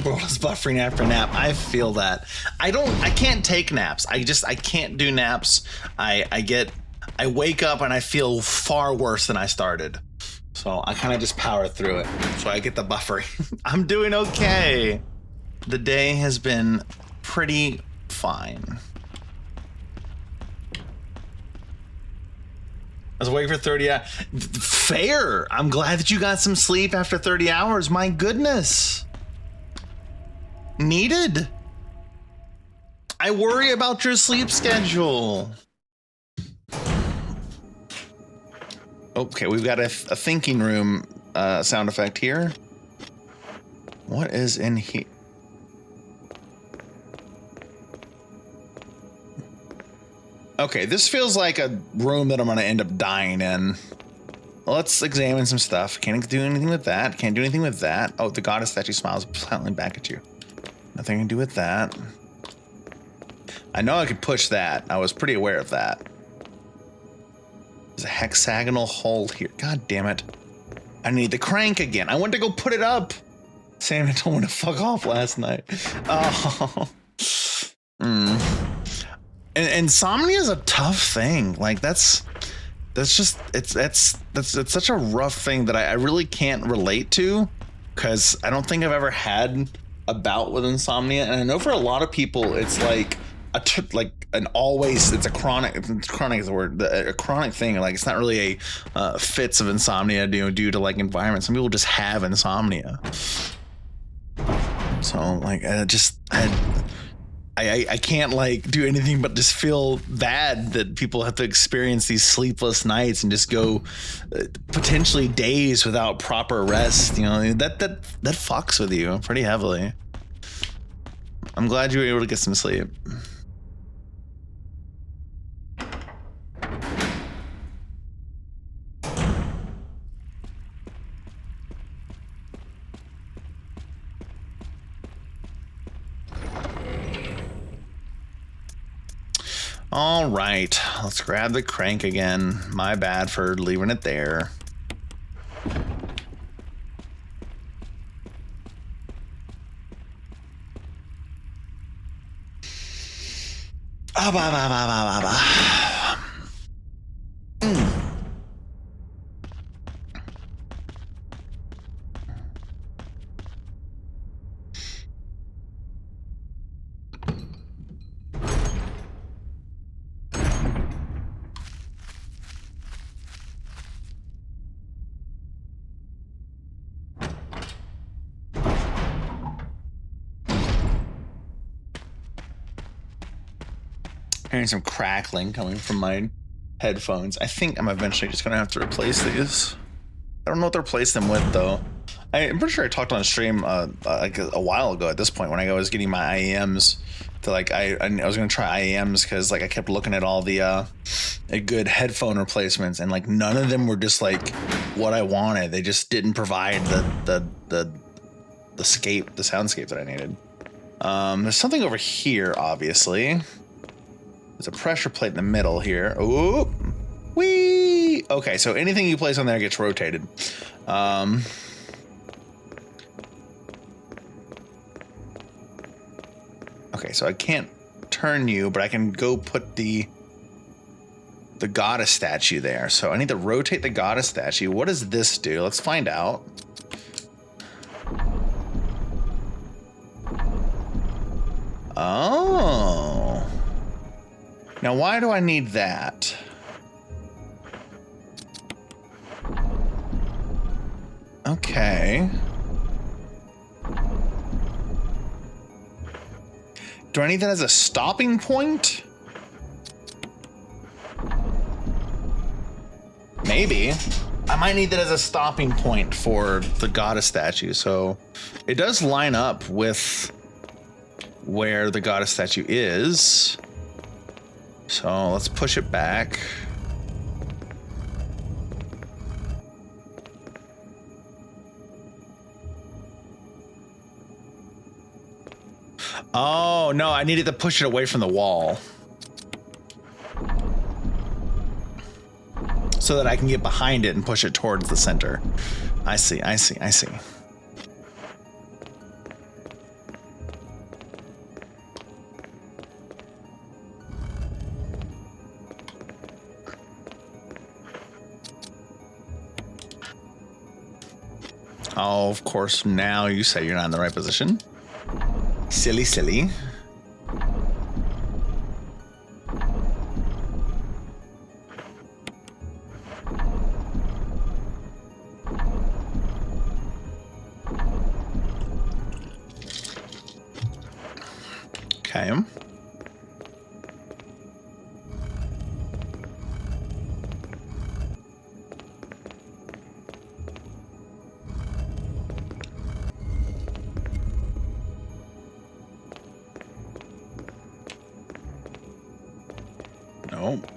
World is buffering after a nap. I feel that. I can't take naps. I can't do naps. I wake up and I feel far worse than I started. So I kind of just power through it. So I get the buffering. I'm doing okay. The day has been pretty fine. I was awake for 30 hours. Fair. I'm glad that you got some sleep after 30 hours. My goodness. needed. I worry about your sleep schedule. Okay, we've got a thinking room sound effect here. What is in here? Okay, this feels like a room that I'm going to end up dying in. Let's examine some stuff. Can't do anything with that. Can't do anything with that. Oh, the goddess statue smiles silently back at you. Nothing I can do with that. I know I could push that. I was pretty aware of that. There's a hexagonal hole here. God damn it. I need the crank again. I went to go put it up. Sam told me to fuck off last night. Oh. Insomnia is a tough thing. Like that's just it's such a rough thing that I really can't relate to, because I don't think I've ever had a bout with insomnia, and I know for a lot of people it's like it's a chronic is the word, a chronic thing. Like it's not really a fits of insomnia due to like environment. Some people just have insomnia. So like I can't like do anything but just feel bad that people have to experience these sleepless nights and just go potentially days without proper rest. You know, that fucks with you pretty heavily. I'm glad you were able to get some sleep. All right, let's grab the crank again. My bad for leaving it there. Hearing some crackling coming from my headphones. I think I'm eventually just gonna have to replace these. I don't know what to replace them with though. I'm pretty sure I talked on a stream like a while ago at this point when I was getting my IEMs to like I was gonna try IEMs because like I kept looking at all the good headphone replacements and like none of them were just like what I wanted. They just didn't provide the soundscape that I needed. There's something over here, obviously. There's a pressure plate in the middle here. Ooh, whee! Okay, so anything you place on there gets rotated. Okay, so I can't turn you, but I can go put the goddess statue there. So I need to rotate the goddess statue. What does this do? Let's find out. Oh. Now, why do I need that? Okay. Do I need that as a stopping point? Maybe. I might need that as a stopping point for the goddess statue. So it does line up with where the goddess statue is. So let's push it back. Oh, no, I needed to push it away from the wall. So that I can get behind it and push it towards the center. I see. Oh, of course, now you say you're not in the right position. Silly. Okay. Nope.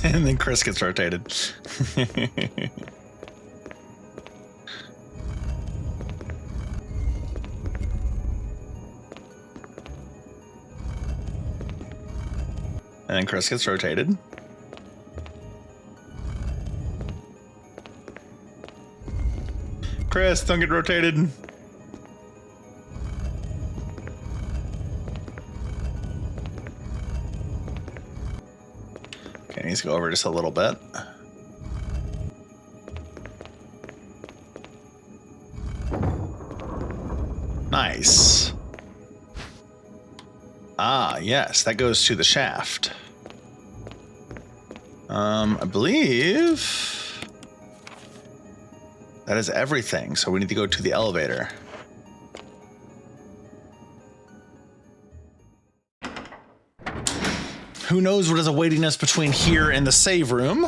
And then Chris gets rotated. And then Chris gets rotated. Chris, don't get rotated. Okay, needs to go over just a little bit. Nice. Ah, yes, that goes to the shaft. I believe that is everything. So we need to go to the elevator. Who knows what is awaiting us between here and the save room?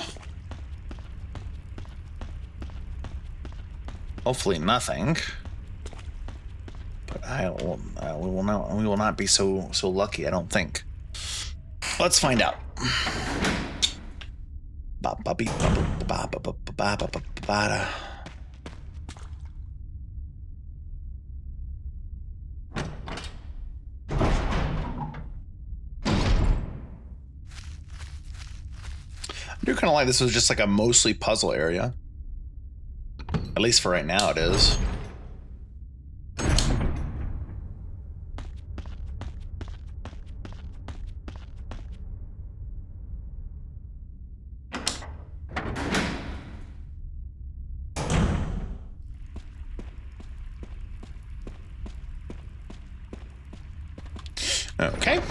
Hopefully nothing. But we will not be so lucky, I don't think. Let's find out. I do kind of like this was just like a mostly puzzle area. At least for right now it is. Okay.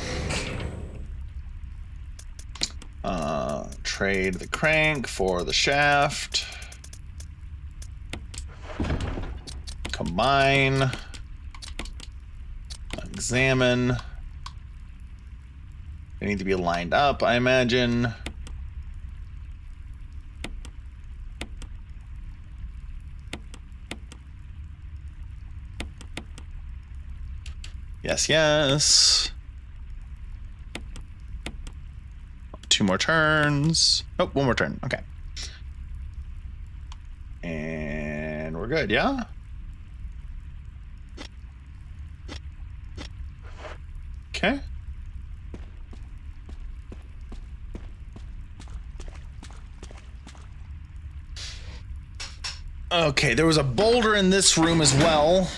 Trade the crank for the shaft. Combine. Examine. They need to be lined up, I imagine. Yes, yes. 2 more turns. Oh, 1 more turn. Okay. And we're good, yeah? Okay. Okay, there was a boulder in this room as well.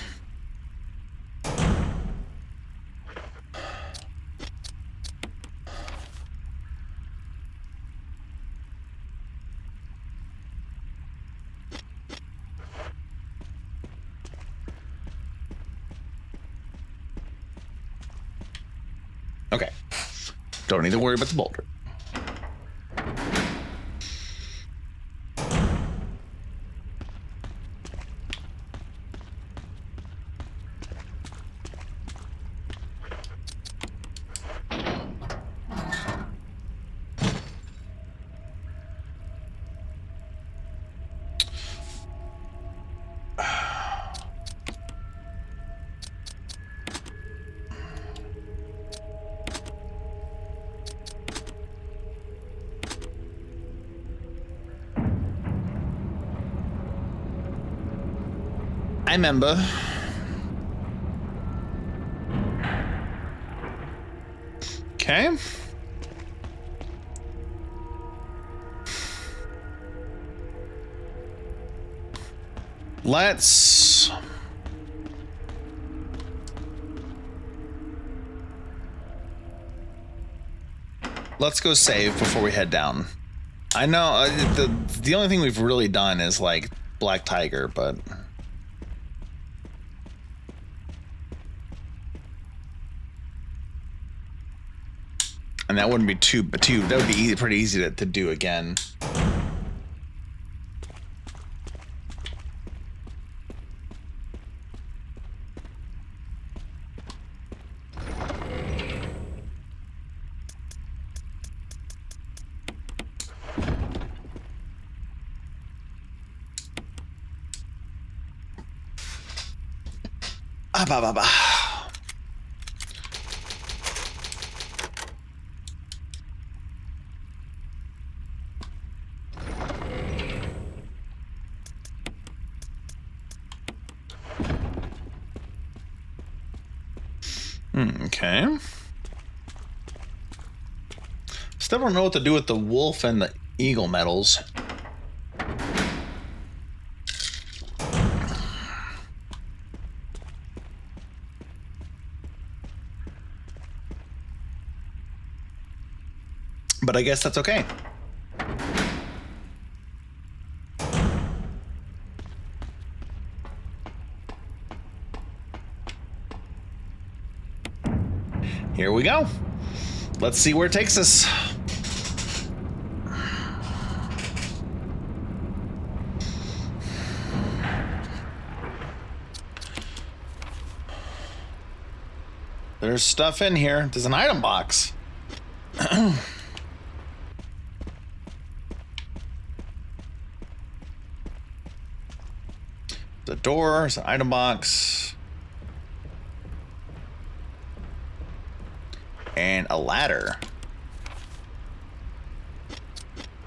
Okay. Don't need to worry about the boulder. I remember. Okay. Let's go save before we head down. I know the only thing we've really done is like Black Tiger, but and that wouldn't be that would be pretty easy to do again. Ah, bah, bah, bah. Okay. Still don't know what to do with the wolf and the eagle medals. But I guess that's okay. Here we go. Let's see where it takes us. There's stuff in here. There's an item box. The door, there's an item box. And a ladder.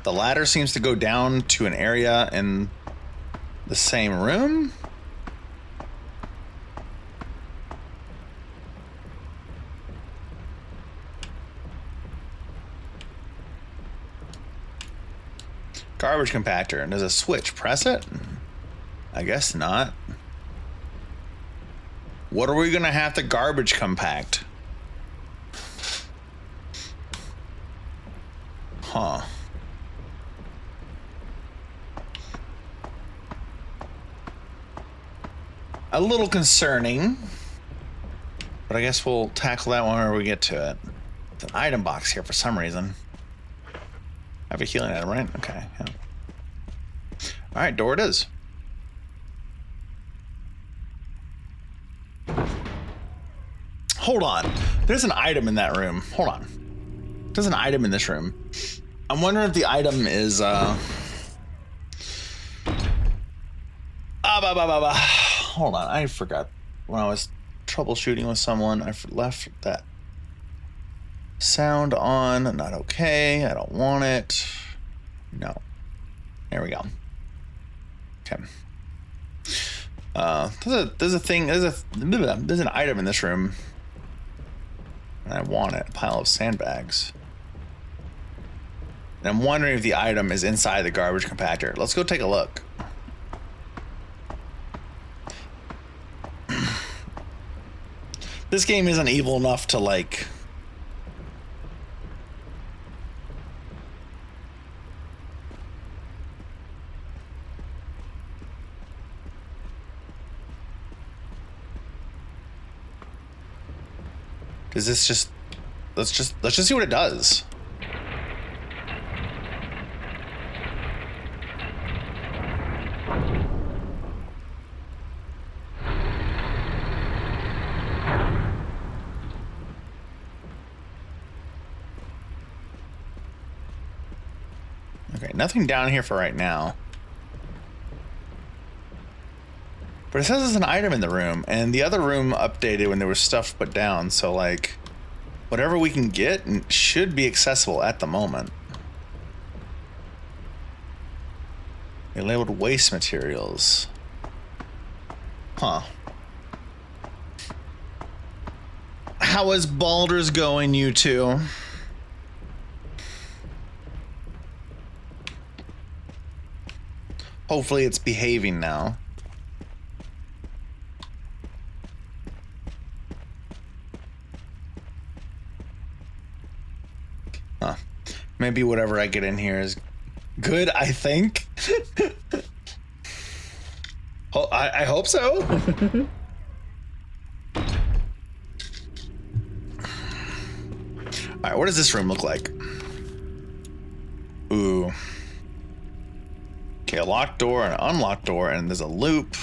The ladder seems to go down to an area in the same room. Garbage compactor, and there's a switch. Press it? I guess not. What are we gonna have to garbage compact? Huh. A little concerning, but I guess we'll tackle that one whenever we get to it. It's an item box here for some reason. I have a healing item, right? Okay. Yeah. All right, door it is. Hold on. There's an item in that room. Hold on. There's an item in this room. I'm wondering if the item is hold on, I forgot when I was troubleshooting with someone. I left that sound on. Not okay. I don't want it. No. There we go. Okay. There's an item in this room, and I want it. A pile of sandbags. And I'm wondering if the item is inside the garbage compactor. Let's go take a look. This game isn't evil enough to like... Is this just... Let's just see what it does. Okay, nothing down here for right now. But it says there's an item in the room, and the other room updated when there was stuff put down, so like, whatever we can get should be accessible at the moment. They labeled waste materials. Huh. How is Baldur's going, you two? Hopefully it's behaving now. Huh. Maybe whatever I get in here is good, I think. I hope so. Alright, what does this room look like? Ooh. Okay, a locked door and an unlocked door, and there's a loop.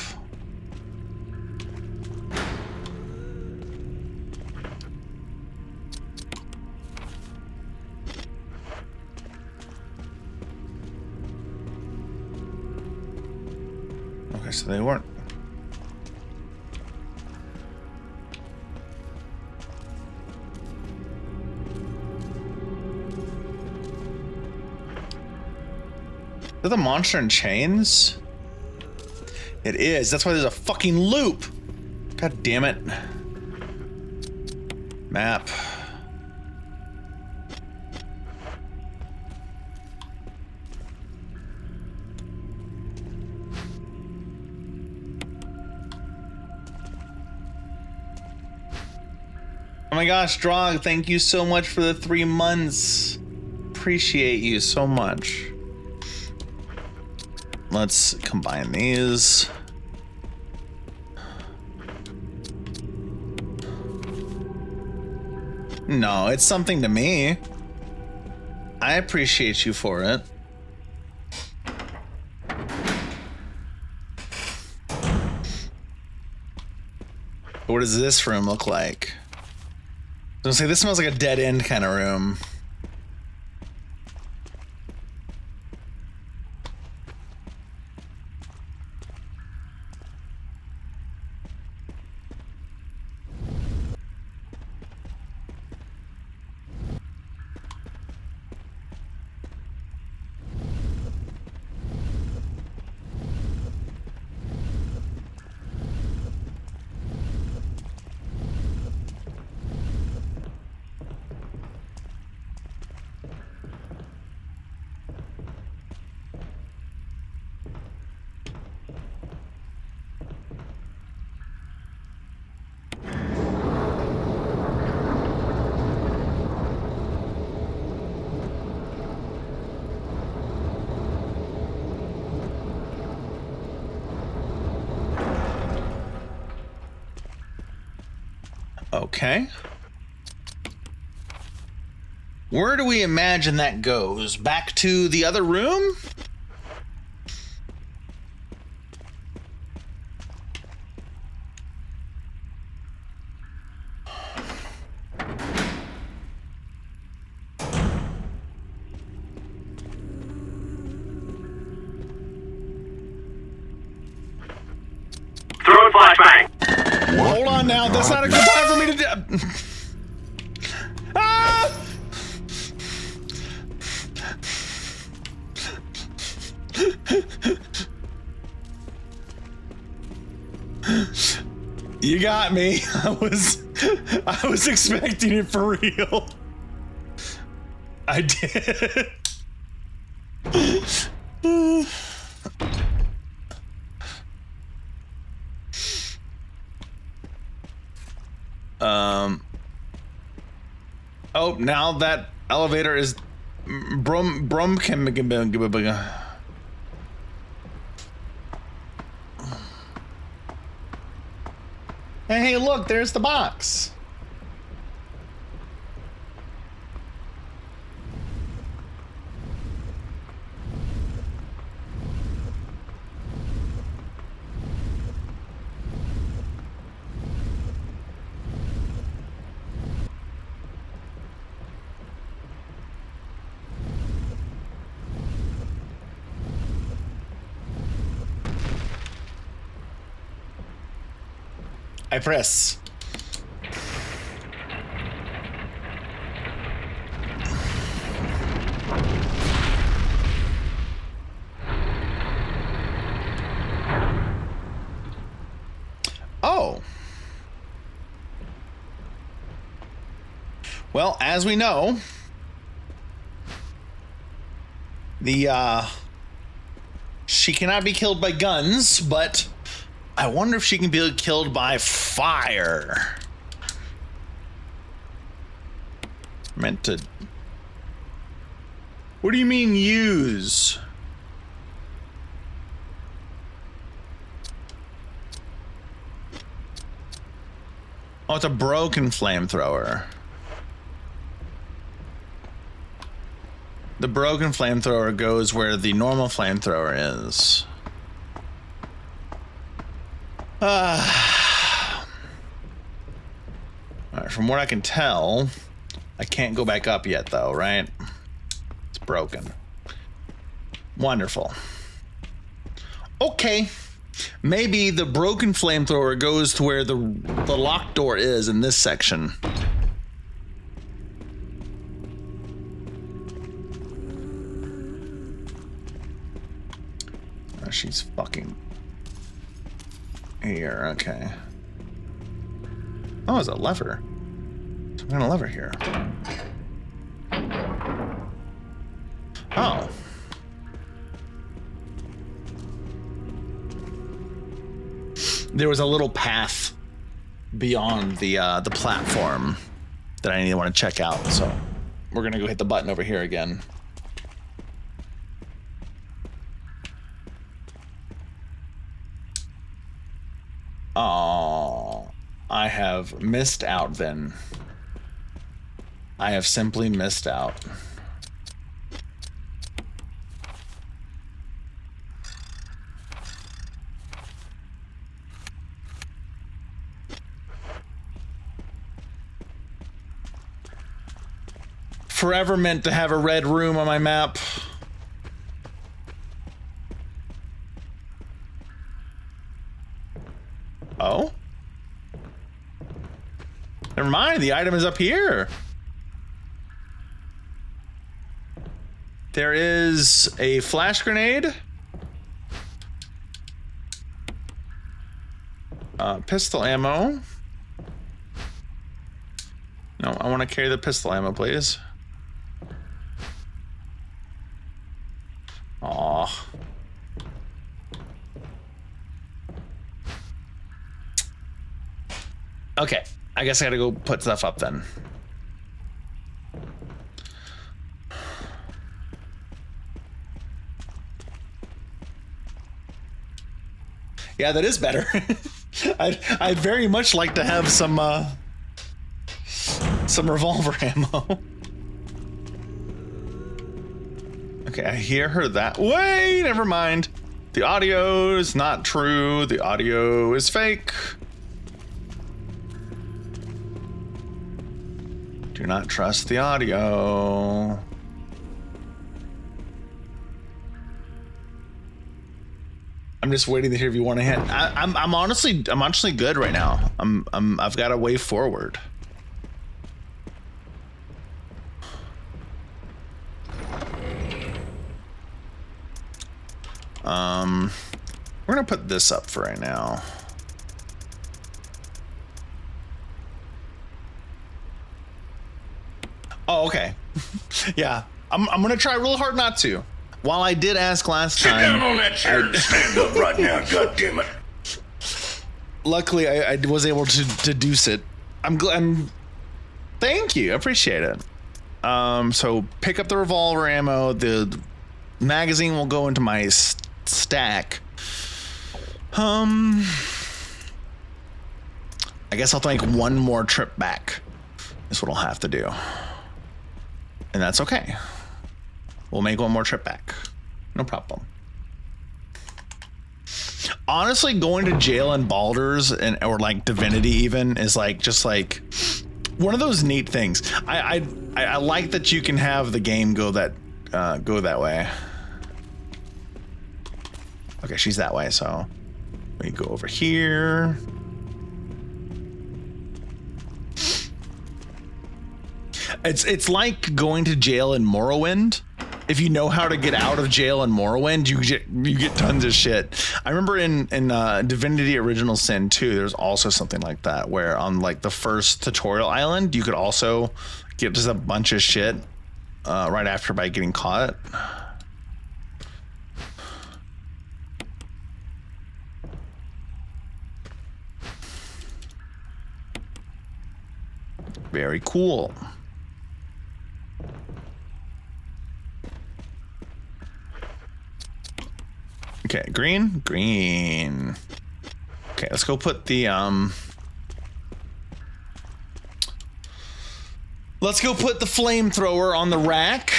Okay, so they weren't... that the monster in chains? It is. That's why there's a fucking loop. God damn it. Map. Oh my gosh, Drog, thank you so much for the 3 months. Appreciate you so much. Let's combine these. No, it's something to me. I appreciate you for it. What does this room look like? I was gonna say, this smells like a dead end kind of room. Okay. Where do we imagine that goes? Back to the other room? Throwing flashbang. Hold on now, that's not a good time for me to do. Ah! You got me. I was expecting it for real. I did. Oh, now that elevator is Hey, look, there's the box. I press. Oh. Well, as we know, she cannot be killed by guns, but I wonder if she can be killed by fire. Meant to... What do you mean use? Oh, it's a broken flamethrower. The broken flamethrower goes where the normal flamethrower is. All right, from what I can tell, I can't go back up yet, though, right? It's broken. Wonderful. Okay. Maybe the broken flamethrower goes to where the locked door is in this section. she's fucking here. Okay. Oh, it's a lever. Some kind of lever here. Oh. There was a little path beyond the platform that I need to want to check out. So we're gonna go hit the button over here again. Oh, I have missed out then. I have simply missed out. Forever meant to have a red room on my map. Oh? Never mind, the item is up here. There is a flash grenade. Pistol ammo. No, I want to carry the pistol ammo, please. Aw. Okay, I guess I gotta go put stuff up then. Yeah, that is better. I'd very much like to have some revolver ammo. Okay, I hear her that way. Never mind. The audio is not true. The audio is fake. Do not trust the audio. I'm just waiting to hear if you want to hit. I'm honestly good right now. I've got a way forward. We're gonna put this up for right now. Oh, okay. Yeah, I'm gonna try real hard not to. While I did ask last time. Sit down on that chair and stand up right now, goddammit. Luckily, I was able to deduce it. I'm thank you, I appreciate it. So pick up the revolver ammo. The magazine will go into my stack. I guess I'll make one more trip back. That's what I'll have to do. And that's okay. We'll make one more trip back. No problem. Honestly, going to jail in Baldur's or like Divinity even is like just like one of those neat things. I like that you can have the game go that way. Okay, she's that way, so let me go over here. It's like going to jail in Morrowind. If you know how to get out of jail in Morrowind, you get tons of shit. I remember in Divinity Original Sin 2, there's also something like that, where on like the first tutorial island, you could also get just a bunch of shit right after by getting caught. Very cool. Okay, green. Okay, let's go put the let's go put the flamethrower on the rack.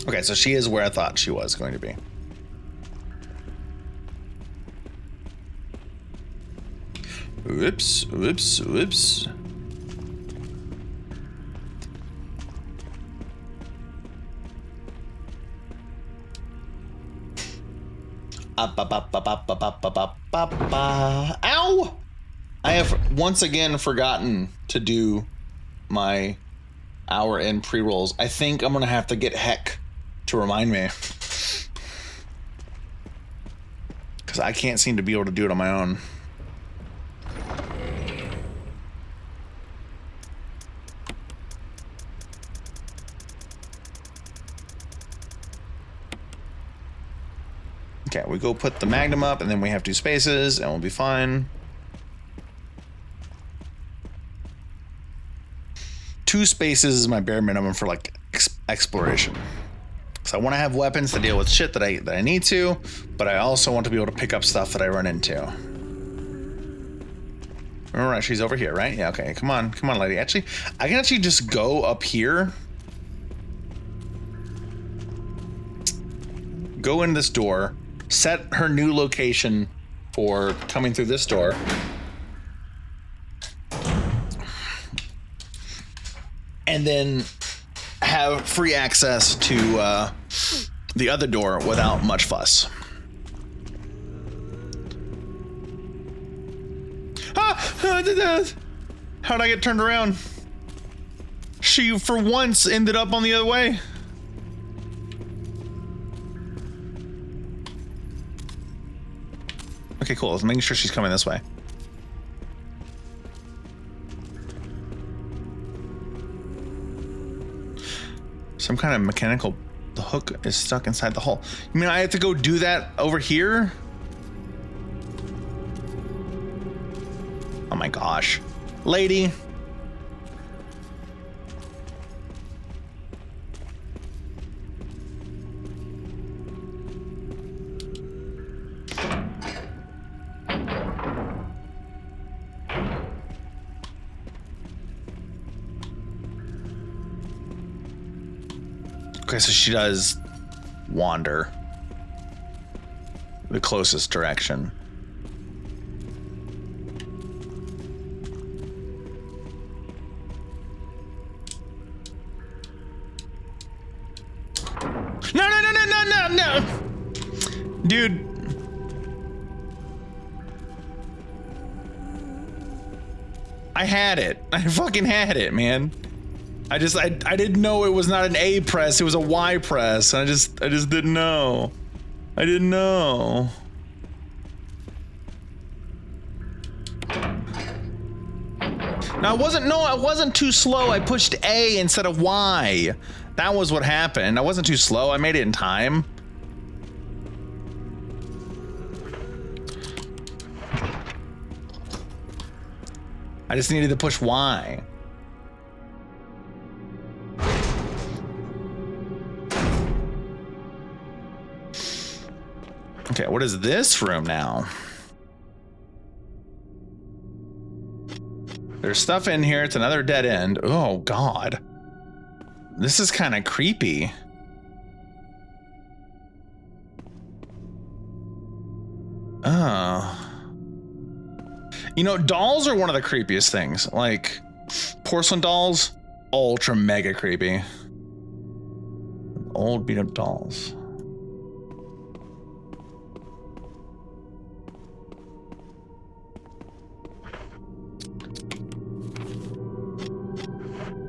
Okay, so she is where I thought she was going to be. Whoops. Ow! I have once again forgotten to do my hour in pre-rolls. I think I'm gonna have to get Heck to remind me, because I can't seem to be able to do it on my own. Okay, we go put the Magnum up, and then we have 2 spaces, and we'll be fine. 2 spaces is my bare minimum for like exploration. So I want to have weapons to deal with shit that I need to, but I also want to be able to pick up stuff that I run into. Remember, she's over here, right? Yeah. Okay. Come on, lady. Actually, I can actually just go up here. Go in this door. Set her new location for coming through this door. And then have free access to the other door without much fuss. How'd I get turned around? She, for once, ended up on the other way. Okay, cool. Let's making sure she's coming this way. Some kind of mechanical... The hook is stuck inside the hole. You mean I have to go do that over here? Oh my gosh. Lady. Okay, so she does wander the closest direction. No. Dude. I had it. I fucking had it, man. I didn't know it was not an A press, it was a Y press. I just didn't know. I didn't know. Now I wasn't too slow. I pushed A instead of Y. That was what happened. I wasn't too slow. I made it in time. I just needed to push Y. Okay, what is this room now? There's stuff in here. It's another dead end. Oh, God. This is kind of creepy. Oh. You know, dolls are one of the creepiest things. Like, porcelain dolls, ultra mega creepy. Old beat up dolls.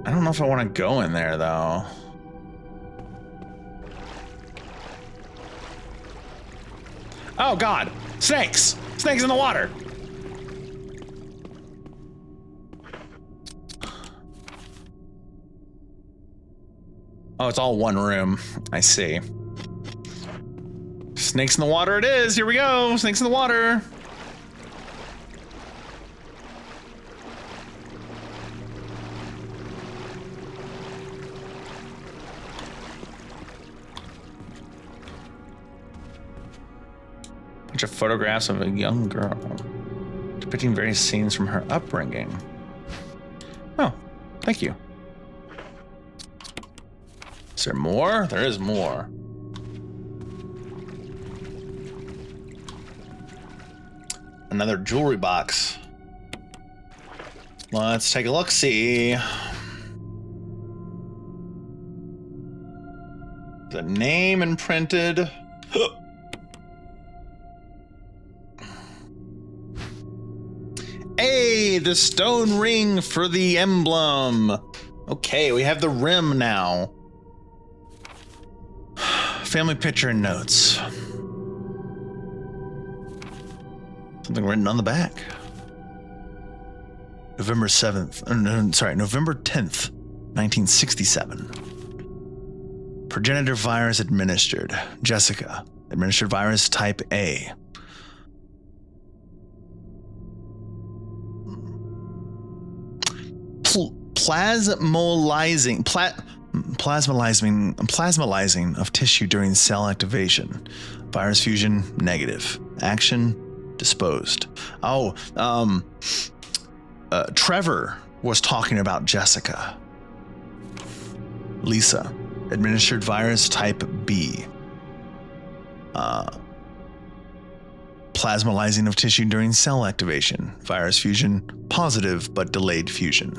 I don't know if I want to go in there, though. Oh, God. Snakes! Snakes in the water! Oh, it's all one room. I see. Snakes in the water it is. Here we go. Snakes in the water. Bunch of photographs of a young girl depicting various scenes from her upbringing. Oh, thank you. Is there more? There is more. Another jewelry box. Let's take a look-see. The name imprinted. Hey, the stone ring for the emblem. Okay, we have the rim now. Family picture and notes. Something written on the back. November 10th, 1967. Progenitor virus administered. Jessica. Administered virus type A. Plasmalizing of tissue during cell activation. Virus fusion negative. Action disposed. Trevor was talking about Jessica. Lisa, administered virus type B. Plasmalizing of tissue during cell activation. Virus fusion positive but delayed fusion.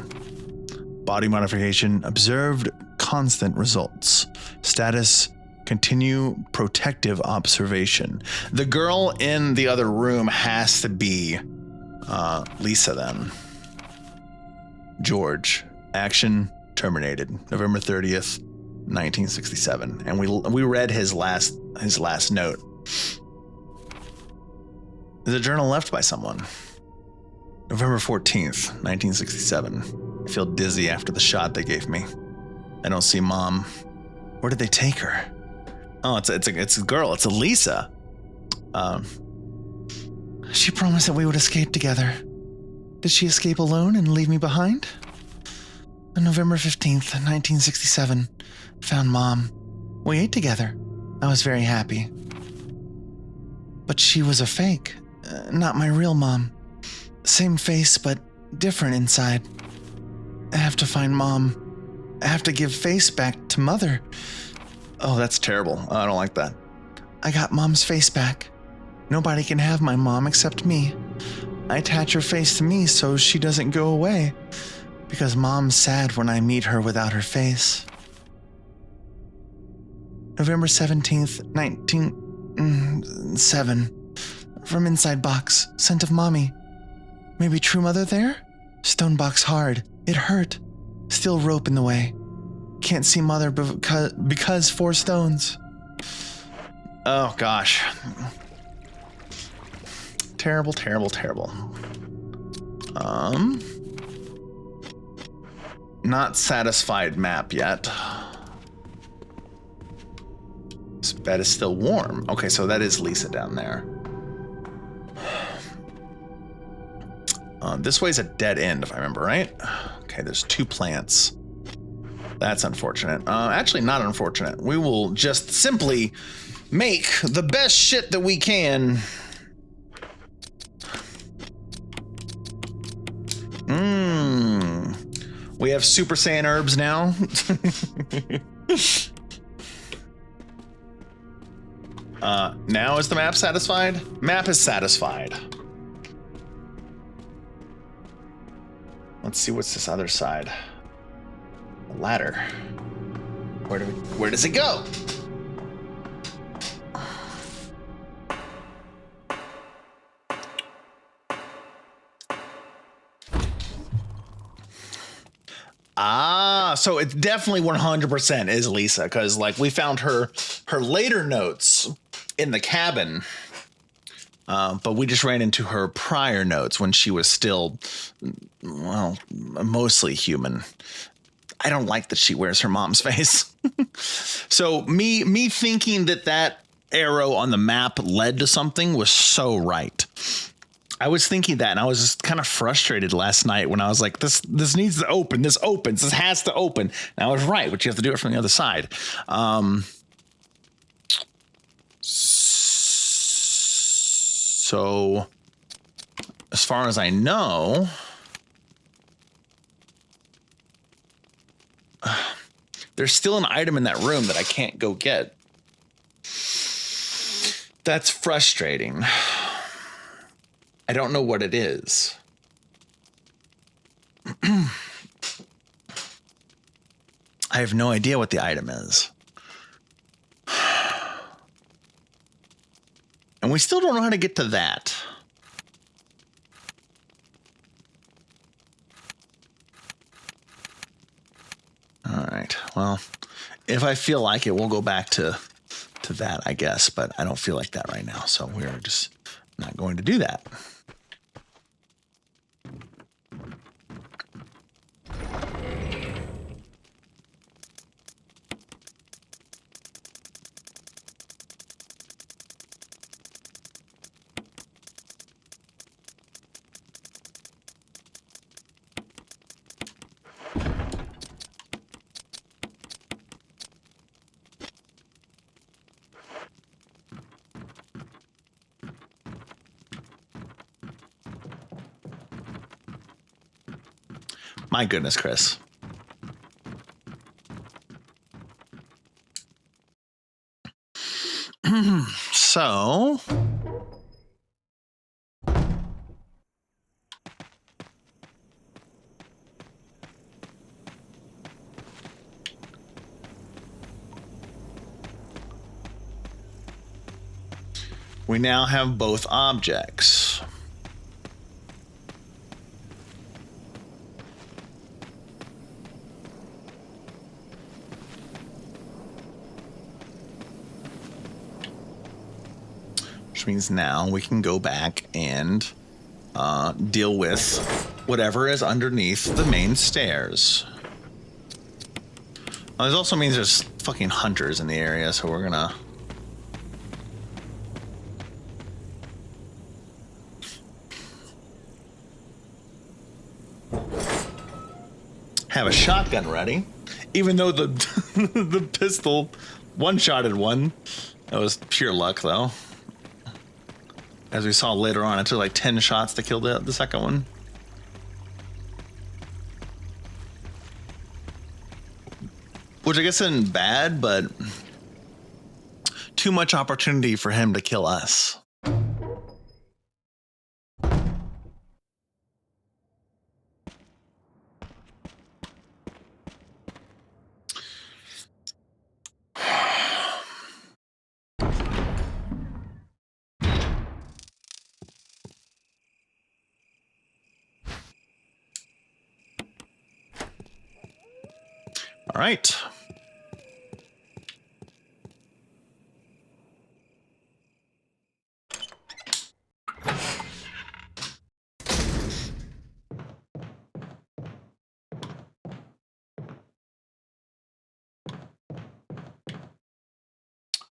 Body modification observed constant results. Status continue protective observation. The girl in the other room has to be Lisa then. George, action terminated. November 30th, 1967. And we read his last note. There's a journal left by someone. November 14th, 1967. I feel dizzy after the shot they gave me. I don't see Mom. Where did they take her? Oh, it's a girl. It's Elisa. She promised that we would escape together. Did she escape alone and leave me behind? On November 15th, 1967, found Mom. We ate together. I was very happy. But she was a fake, not my real mom. Same face, but different inside. I have to find Mom. I have to give face back to Mother. Oh, that's terrible. I don't like that. I got Mom's face back. Nobody can have my mom except me. I attach her face to me so she doesn't go away. Because Mom's sad when I meet her without her face. November 17th, 1907. From inside box, scent of Mommy. Maybe True Mother there? Stone box hard. It hurt. Still rope in the way. Can't see Mother because 4 stones. Oh gosh. Terrible, terrible, terrible. Not satisfied map yet. This bed is still warm. Okay, so that is Lisa down there. This way's a dead end, if I remember right. Okay, there's 2 plants. That's unfortunate. Actually, not unfortunate. We will just simply make the best shit that we can. We have Super Saiyan herbs now. Now is the map satisfied? Map is satisfied. Let's see what's this other side. The ladder. Where does it go? So it's definitely 100% is Lisa, because like we found her later notes in the cabin, but we just ran into her prior notes when she was still, well, mostly human. I don't like that she wears her mom's face. So me thinking that arrow on the map led to something was so right. I was thinking that, and I was just kind of frustrated last night when I was like, this needs to open. This opens. This has to open. And I was right, but you have to do it from the other side. So, as far as I know, there's still an item in that room that I can't go get. That's frustrating. I don't know what it is. I have no idea what the item is. And we still don't know how to get to that. Well, if I feel like it, we'll go back to that, I guess. But I don't feel like that right now, so we're just not going to do that. My goodness, Chris. So we now have both objects. Which means now we can go back and deal with whatever is underneath the main stairs. This also means there's fucking hunters in the area, so we're gonna... have a shotgun ready, even though the the pistol one-shotted one. That was pure luck, though. As we saw later on, it took like 10 shots to kill the second one. Which I guess isn't bad, but too much opportunity for him to kill us. All right.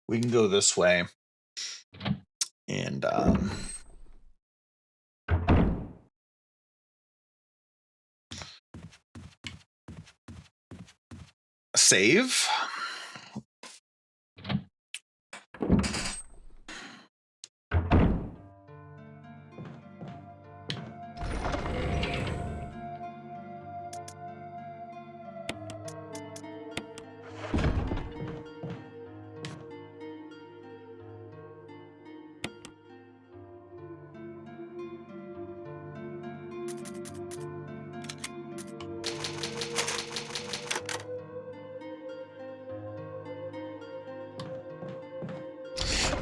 We can go this way. And save.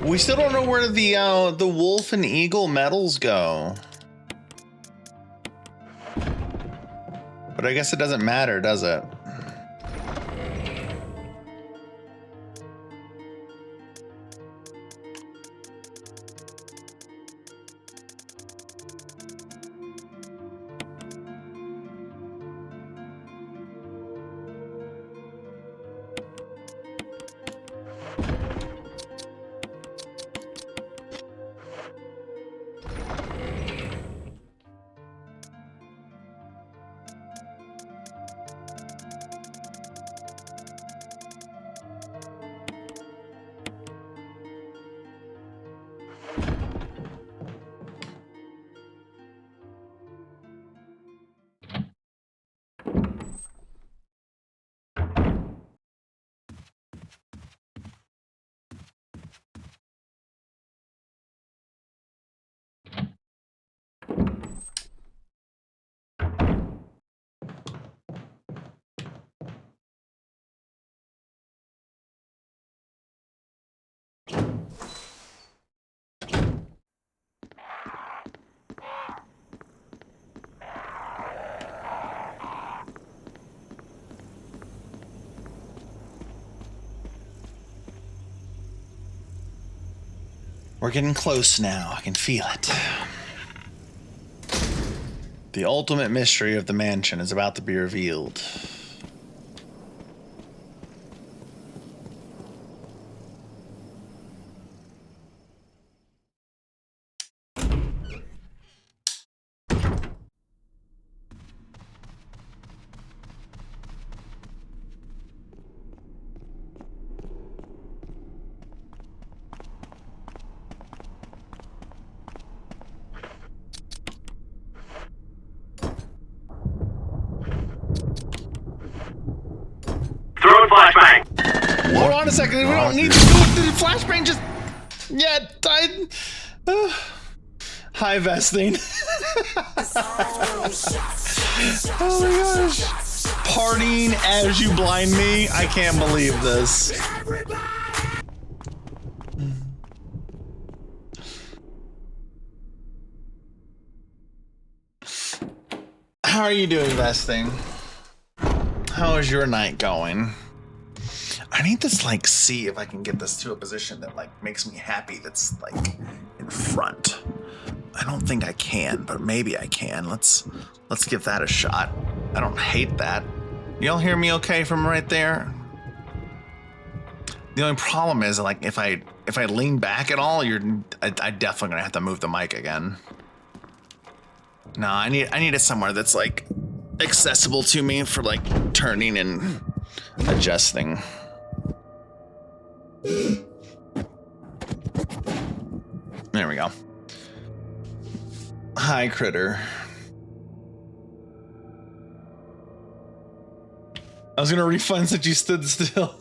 We still don't know where the wolf and eagle medals go. But I guess it doesn't matter, does it? We're getting close now. I can feel it. The ultimate mystery of the mansion is about to be revealed. Throwing flashbang. Hold on a second. We don't need to do it. The flashbang just yet. Hi, Vestine. Oh my gosh. Partying as you blind me. I can't believe this. How are you doing, Vestine? How is your night going? I need to like see if I can get this to a position that like makes me happy. That's like in front. I don't think I can, but maybe I can. Let's give that a shot. I don't hate that. Y'all hear me okay from right there? The only problem is like if I lean back at all, I definitely gonna have to move the mic again. No, I need it somewhere that's like accessible to me for like turning and adjusting. There we go. Hi, Critter. I was gonna refund since you stood still.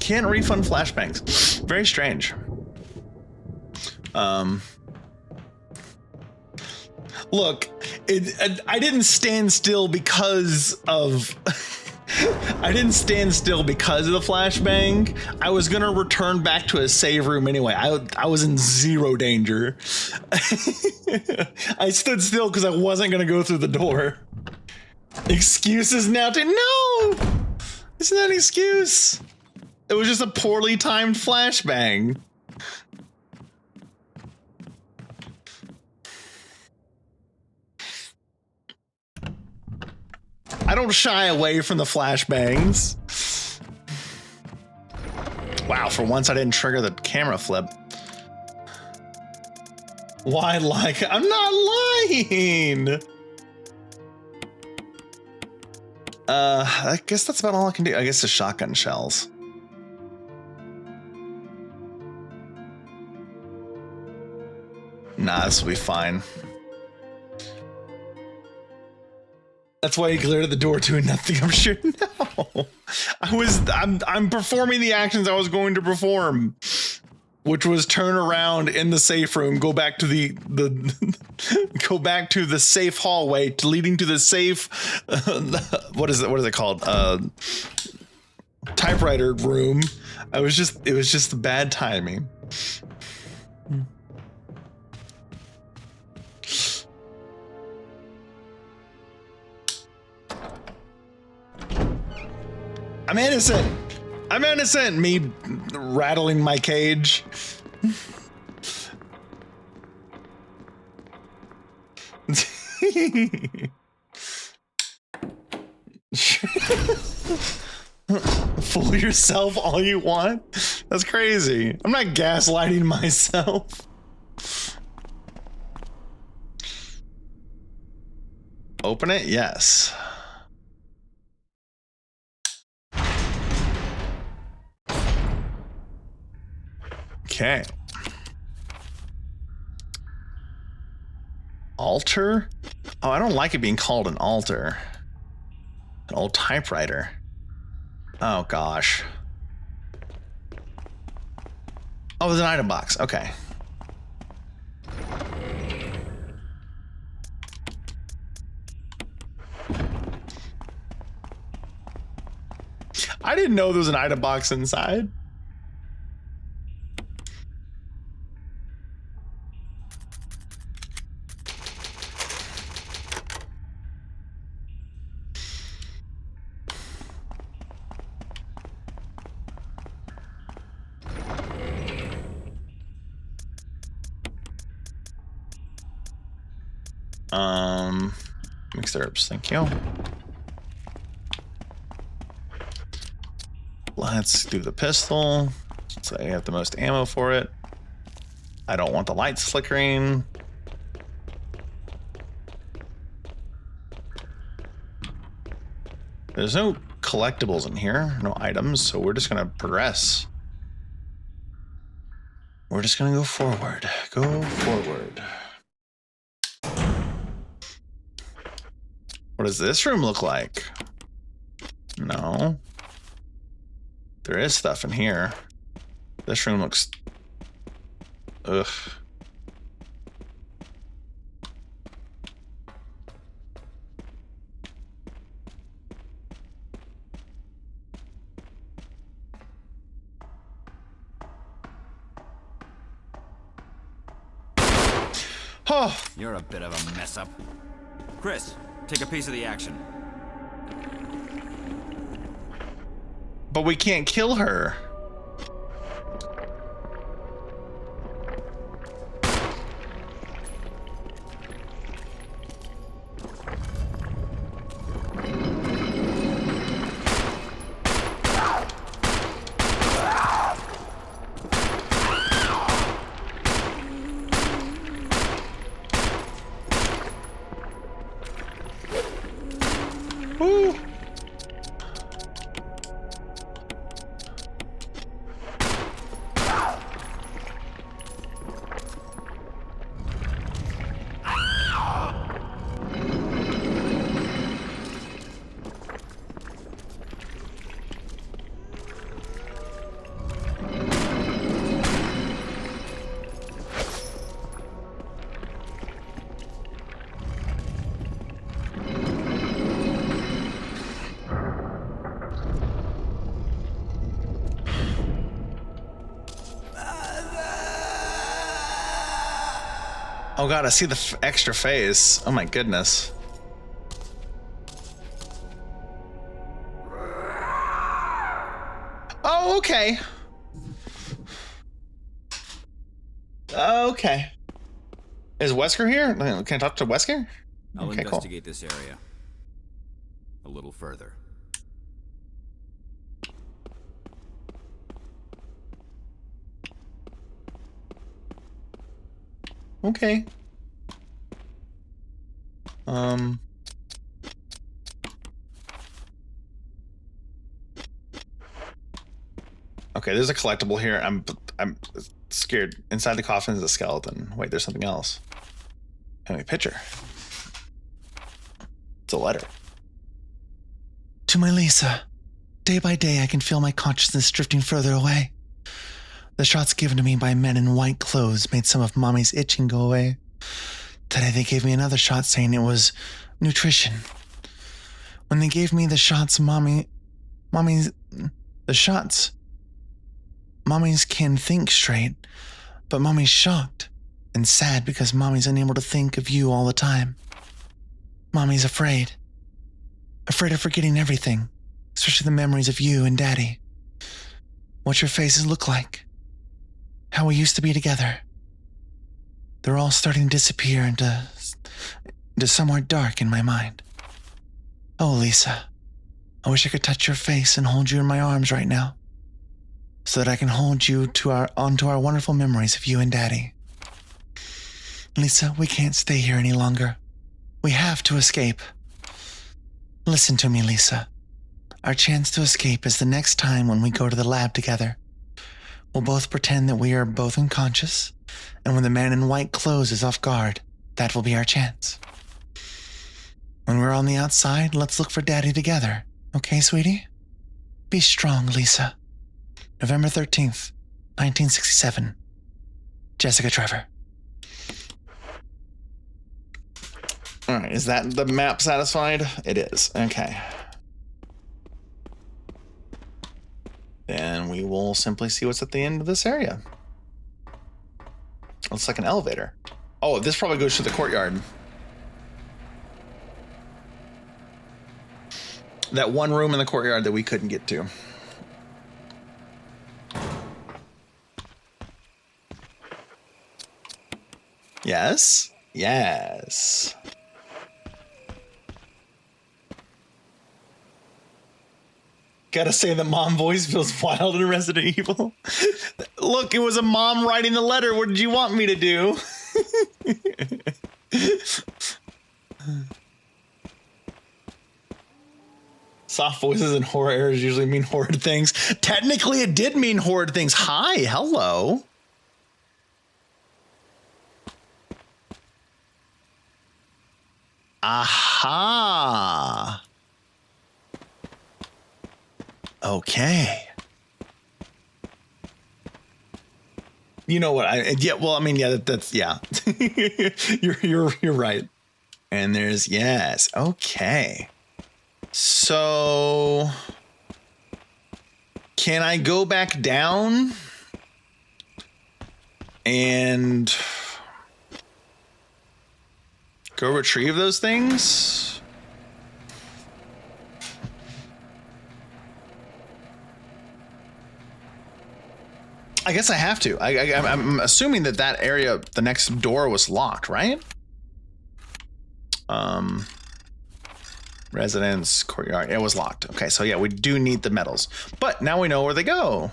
Can't refund flashbangs. Very strange. Look, I didn't stand still because of I didn't stand still because of the flashbang. I was gonna return back to a save room anyway. I was in zero danger. I stood still because I wasn't gonna go through the door. Excuses now to no! It's not an excuse. It was just a poorly timed flashbang. I don't shy away from the flashbangs. Wow, for once I didn't trigger the camera flip. Why lie? I'm not lying! I guess that's about all I can do. I guess the shotgun shells. Nah, this will be fine. That's why he glared at the door doing nothing. I'm sure. No, I'm performing the actions I was going to perform, which was turn around in the safe room, go back to the go back to the safe hallway leading to the safe. What is it called? Typewriter room. It was just bad timing. I'm innocent. I'm innocent. Me rattling my cage. Fool yourself all you want. That's crazy. I'm not gaslighting myself. Open it? Yes. Okay. Altar? Oh, I don't like it being called an altar. An old typewriter. Oh, gosh. Oh, there's an item box. Okay. I didn't know there was an item box inside. Mixed herbs, thank you. Let's do the pistol. So I have the most ammo for it. I don't want the lights flickering. There's no collectibles in here, no items, so we're just gonna progress. We're just gonna go forward. Go forward. What does this room look like? No. There is stuff in here. This room looks... Ugh. Oh, You're a bit of a mess up. Chris, take a piece of the action. but we can't kill her. Woo. Oh god, I see the extra face. Oh my goodness. Oh, okay. Okay. Is Wesker here? Can I talk to Wesker? I'll Okay, cool. investigate this area a little further. Okay. Okay, there's a collectible here. I'm scared. Inside the coffin is a skeleton. Wait, there's something else. A picture. It's a letter. To my Lisa. Day by day, I can feel my consciousness drifting further away. The shots given to me by men in white clothes made some of Mommy's itching go away. Today they gave me another shot saying it was nutrition. When they gave me the shots, Mommy's can think straight, but Mommy's shocked and sad because Mommy's unable to think of you all the time. Mommy's afraid. Afraid of forgetting everything, especially the memories of you and Daddy. What your faces look like. How we used to be together. They're all starting to disappear into somewhere dark in my mind. Oh, Lisa, I wish I could touch your face and hold you in my arms right now, so that I can hold you onto our wonderful memories of you and Daddy. Lisa, we can't stay here any longer. We have to escape. Listen to me, Lisa. Our chance to escape is the next time when we go to the lab together. We'll both pretend that we are both unconscious, and when the man in white clothes is off guard, that will be our chance. When we're on the outside, let's look for Daddy together. Okay, sweetie? Be strong, Lisa. November 13th, 1967. Jessica Trevor. All right, is that the map satisfied? It is. Okay. Then we will simply see what's at the end of this area. Looks like an elevator. Oh, this probably goes to the courtyard. That one room in the courtyard that we couldn't get to. Yes. Yes. Gotta say the mom voice feels wild in Resident Evil. Look, it was a mom writing the letter. What did you want me to do? Soft voices and horror errors usually mean horrid things. Technically, it did mean horrid things. Hi, hello. Aha. Okay. You know what? That's yeah. You're right. And there's yes. Okay. So can I go back down and go retrieve those things? I guess I have to. I'm assuming that area, the next door was locked, right? Residence, courtyard, it was locked. Okay, so yeah, we do need the metals. But now we know where they go.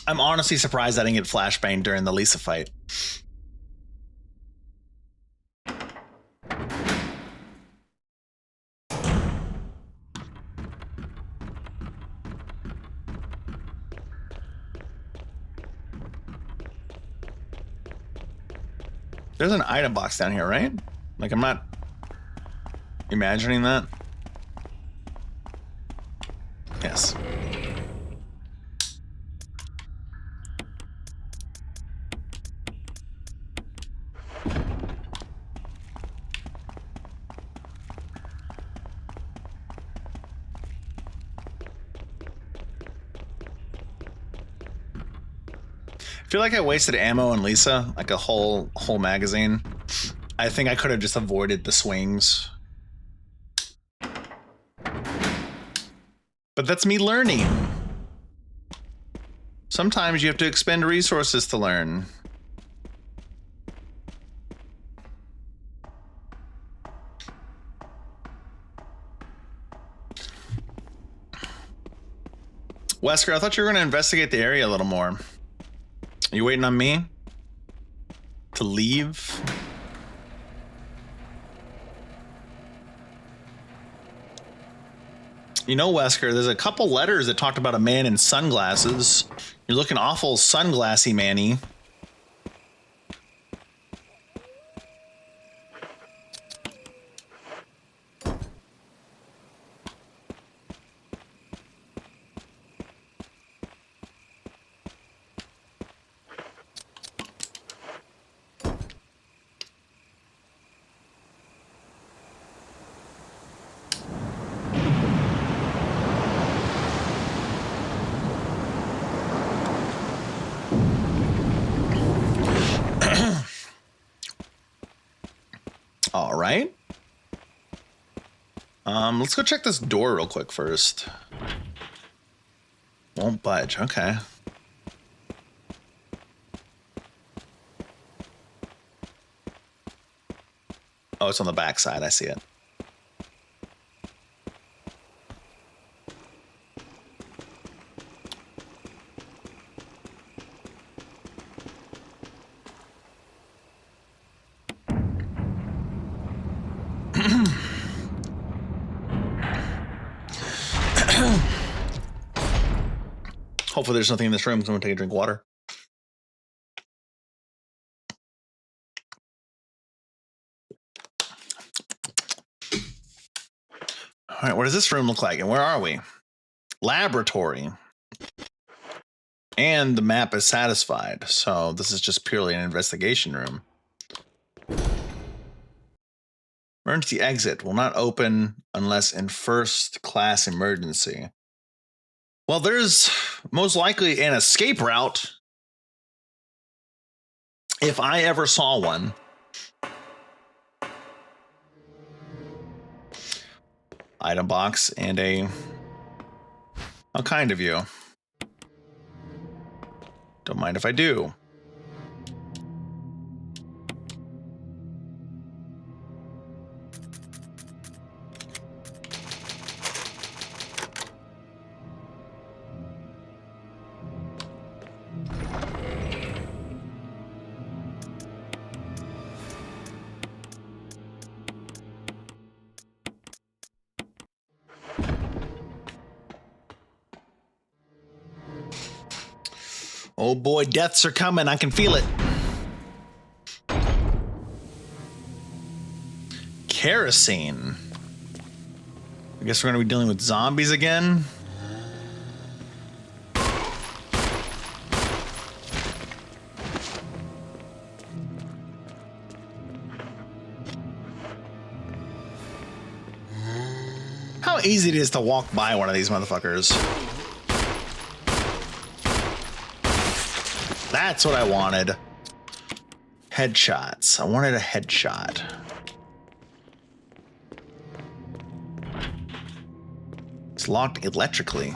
I'm honestly surprised I didn't get flashbanged during the Lisa fight. There's an item box down here, right? Like, I'm not imagining that. Yes. I feel like I wasted ammo on Lisa, like a whole magazine. I think I could have just avoided the swings. But that's me learning. Sometimes you have to expend resources to learn. Wesker, I thought you were going to investigate the area a little more. Are you waiting on me to leave? You know, Wesker, there's a couple letters that talked about a man in sunglasses. You're looking awful sunglassy, Manny. All right. Let's go check this door real quick first. Won't budge. Okay. Oh, it's on the back side. I see it. Hopefully there's nothing in this room, so I'm gonna take a drink of water. All right, what does this room look like? And where are we? Laboratory. And the map is satisfied. So this is just purely an investigation room. Emergency exit will not open unless in first class emergency. Well, there's most likely an escape route if I ever saw one. Item box and a... How kind of you. Don't mind if I do. Oh boy, deaths are coming. I can feel it. Kerosene. I guess we're going to be dealing with zombies again. How easy it is to walk by one of these motherfuckers. That's what I wanted. Headshots. I wanted a headshot. It's locked electrically.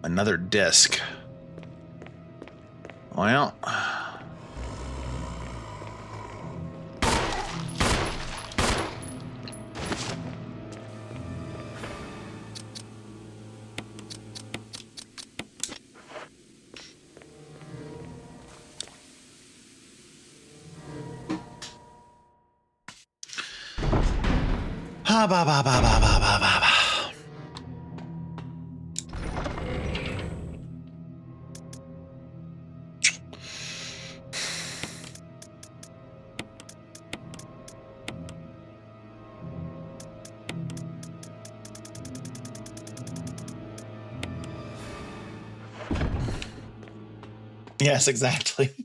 Another disc. Well. Ba ba ba ba ba ba ba ba. Yes, exactly.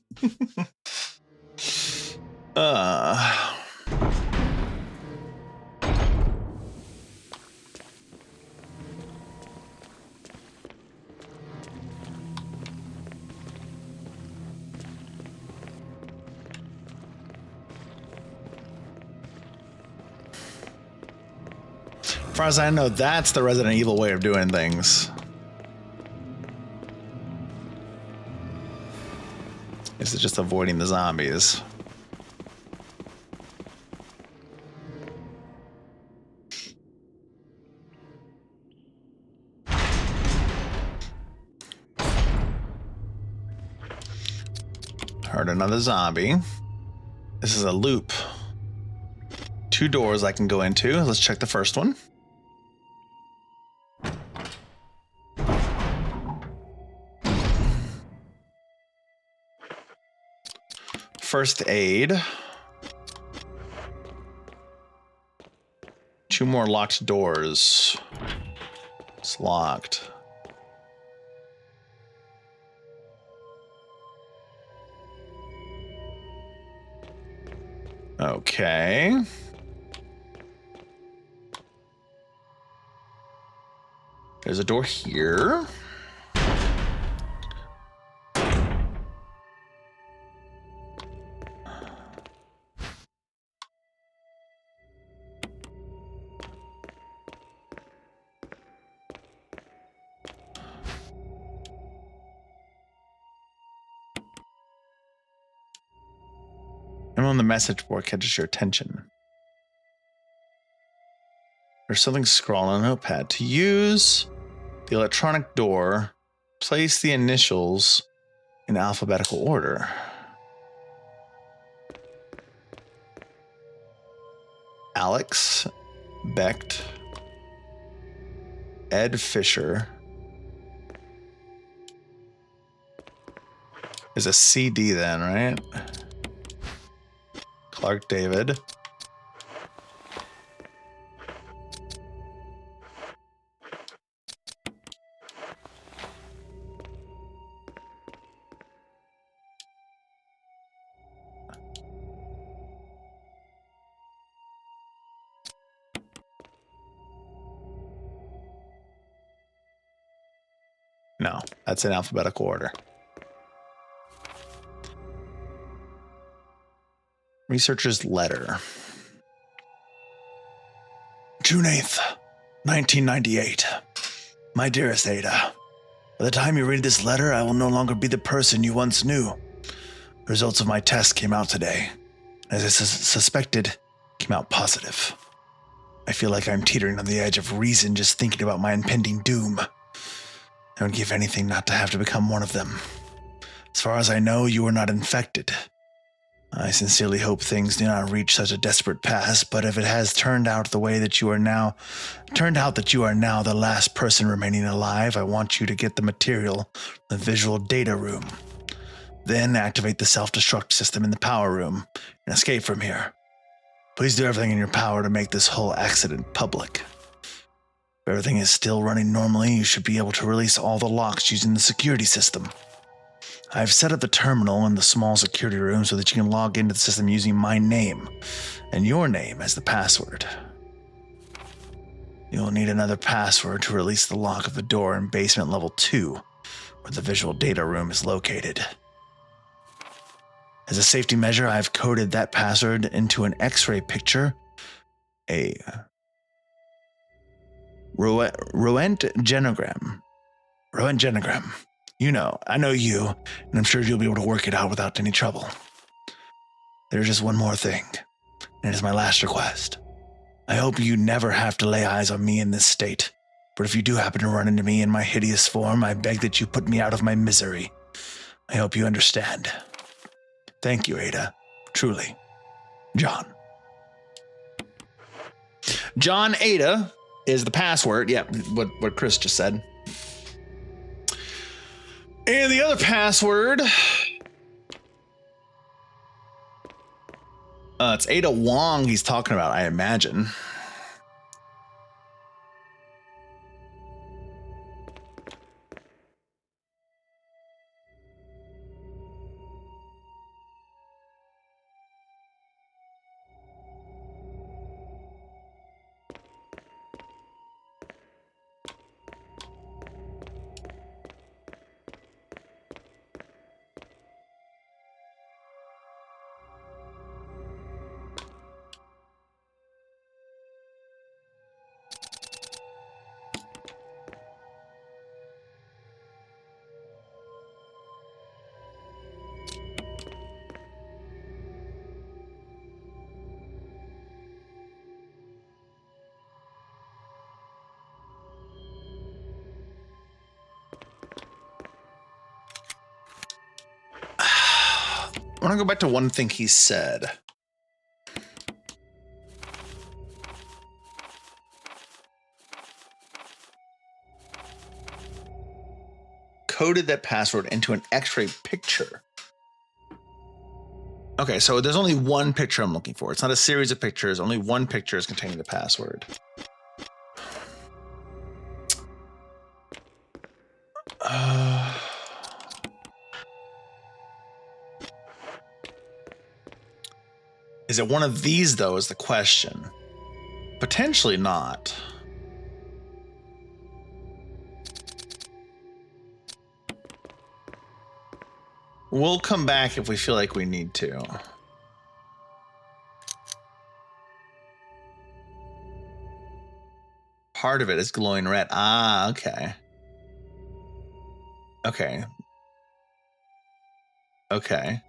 As far as I know, that's the Resident Evil way of doing things. Is it just avoiding the zombies? Heard another zombie. This is a loop. 2 doors I can go into. Let's check the first one. First aid. 2 more locked doors. It's locked. Okay. There's a door here. And on the message board catches your attention. There's something scrawled on a notepad. To use the electronic door, place the initials in alphabetical order. Alex, Becht, Ed Fisher. Is a CD then, right? Clark David. No, that's in alphabetical order. Researcher's letter. June 8th, 1998. My dearest Ada, By the time you read this letter, I will no longer be the person you once knew. The results of my test came out today. As I suspected, came out positive. I feel like I'm teetering on the edge of reason just thinking about my impending doom. I would give anything not to have to become one of them. As far as I know, you are not infected. I sincerely hope things do not reach such a desperate pass, but if it has turned out that you are now the last person remaining alive, I want you to get the material from the visual data room. Then activate the self-destruct system in the power room and escape from here. Please do everything in your power to make this whole accident public. If everything is still running normally, you should be able to release all the locks using the security system. I've set up the terminal in the small security room so that you can log into the system using my name and your name as the password. You'll need another password to release the lock of the door in basement level 2, where the visual data room is located. As a safety measure, I've coded that password into an X-ray picture, a Röntgenogram. You know, I know you, and I'm sure you'll be able to work it out without any trouble. There's just one more thing, and it is my last request. I hope you never have to lay eyes on me in this state, but if you do happen to run into me in my hideous form, I beg that you put me out of my misery. I hope you understand. Thank you, Ada. Truly. John. John Ada is the password. Yeah, what Chris just said. And the other password, it's Ada Wong he's talking about, I imagine. I want to go back to one thing he said. Coded that password into an X-ray picture. Okay, so there's only one picture I'm looking for. It's not a series of pictures. Only one picture is containing the password. Is it one of these, though, is the question. Potentially not. We'll come back if we feel like we need to. Part of it is glowing red. Ah, okay. Okay. Okay.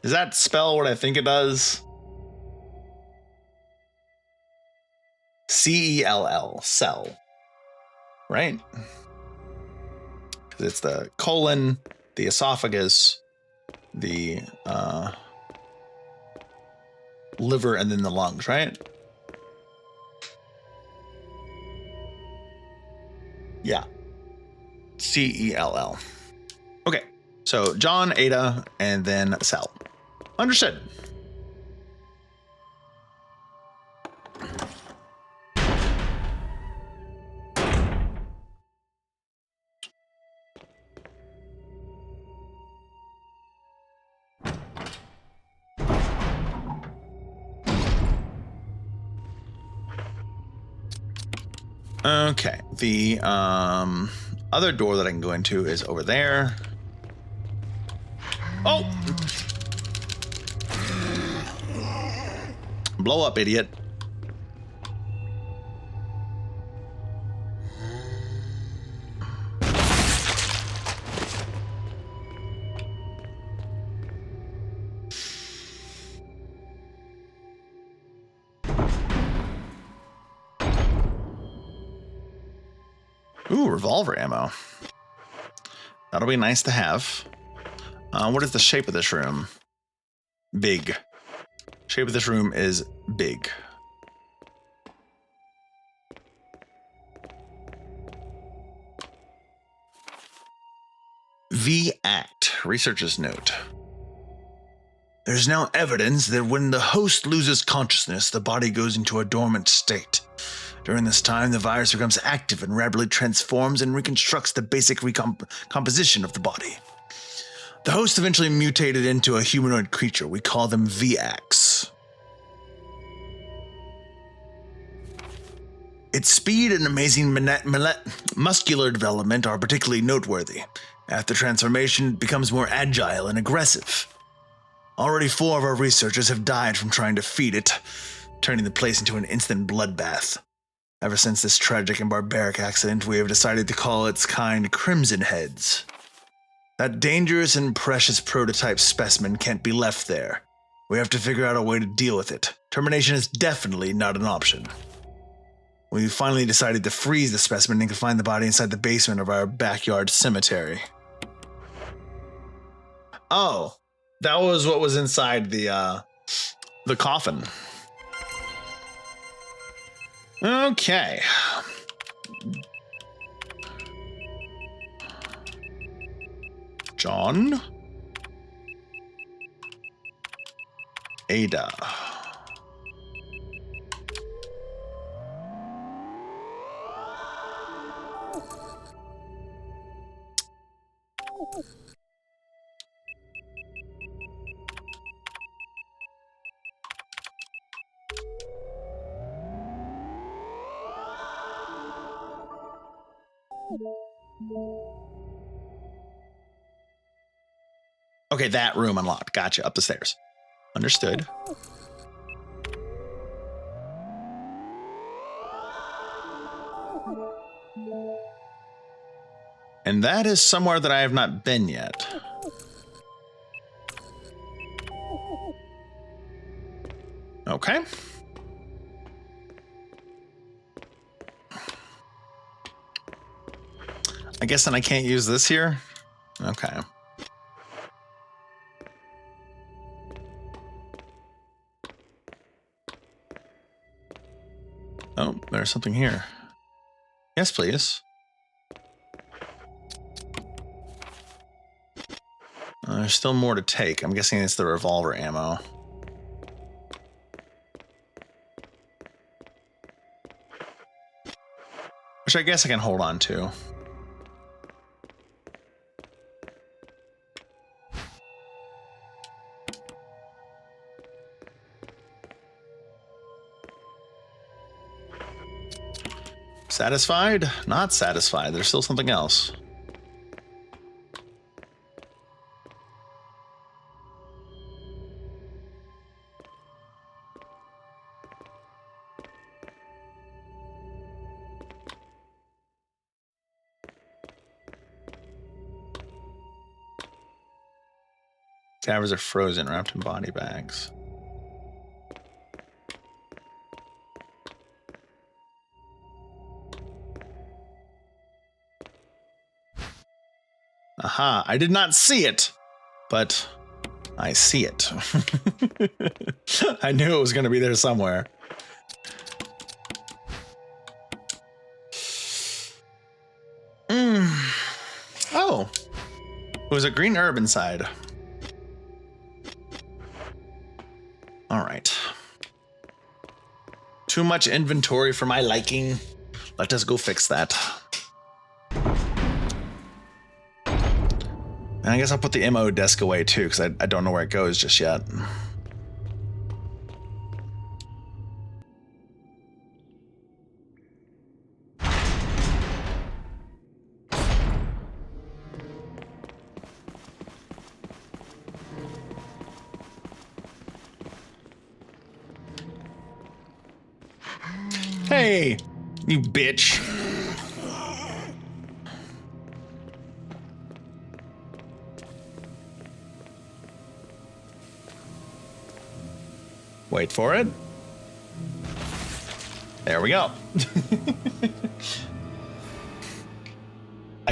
Does that spell what I think it does? C-E-L-L, cell. Right? Because it's the colon, the esophagus, the liver, and then the lungs, right? Yeah. C-E-L-L. Okay. So John, Ada, and then cell. Understood. Okay, the other door that I can go into is over there. Oh! Blow up, idiot. Ooh, revolver ammo. That'll be nice to have. What is the shape of this room? Big. Shape of this room is big. V-Act. Researcher's note. There's now evidence that when the host loses consciousness, the body goes into a dormant state. During this time, the virus becomes active and rapidly transforms and reconstructs the basic composition of the body. The host eventually mutated into a humanoid creature. We call them V-Acts. Its speed and amazing muscular development are particularly noteworthy. After transformation, it becomes more agile and aggressive. Already 4 of our researchers have died from trying to feed it, turning the place into an instant bloodbath. Ever since this tragic and barbaric accident, we have decided to call its kind Crimson Heads. That dangerous and precious prototype specimen can't be left there. We have to figure out a way to deal with it. Termination is definitely not an option. We finally decided to freeze the specimen and confine the body inside the basement of our backyard cemetery. Oh, that was what was inside the coffin. Okay. John. Ada. Okay, that room unlocked. Gotcha. Up the stairs. Understood. And that is somewhere that I have not been yet. Okay. I guess then I can't use this here? Okay. Oh, there's something here. Yes, please. There's still more to take. I'm guessing it's the revolver ammo. Which I guess I can hold on to. Satisfied? Not satisfied. There's still something else. Cadavers are frozen, wrapped in body bags. Aha, I did not see it, but I see it. I knew it was going to be there somewhere. Oh, it was a green herb inside. All right. Too much inventory for my liking. Let us go fix that. And I guess I'll put the MO desk away too, because I don't know where it goes just yet. Hey, you bitch. Wait for it. There we go.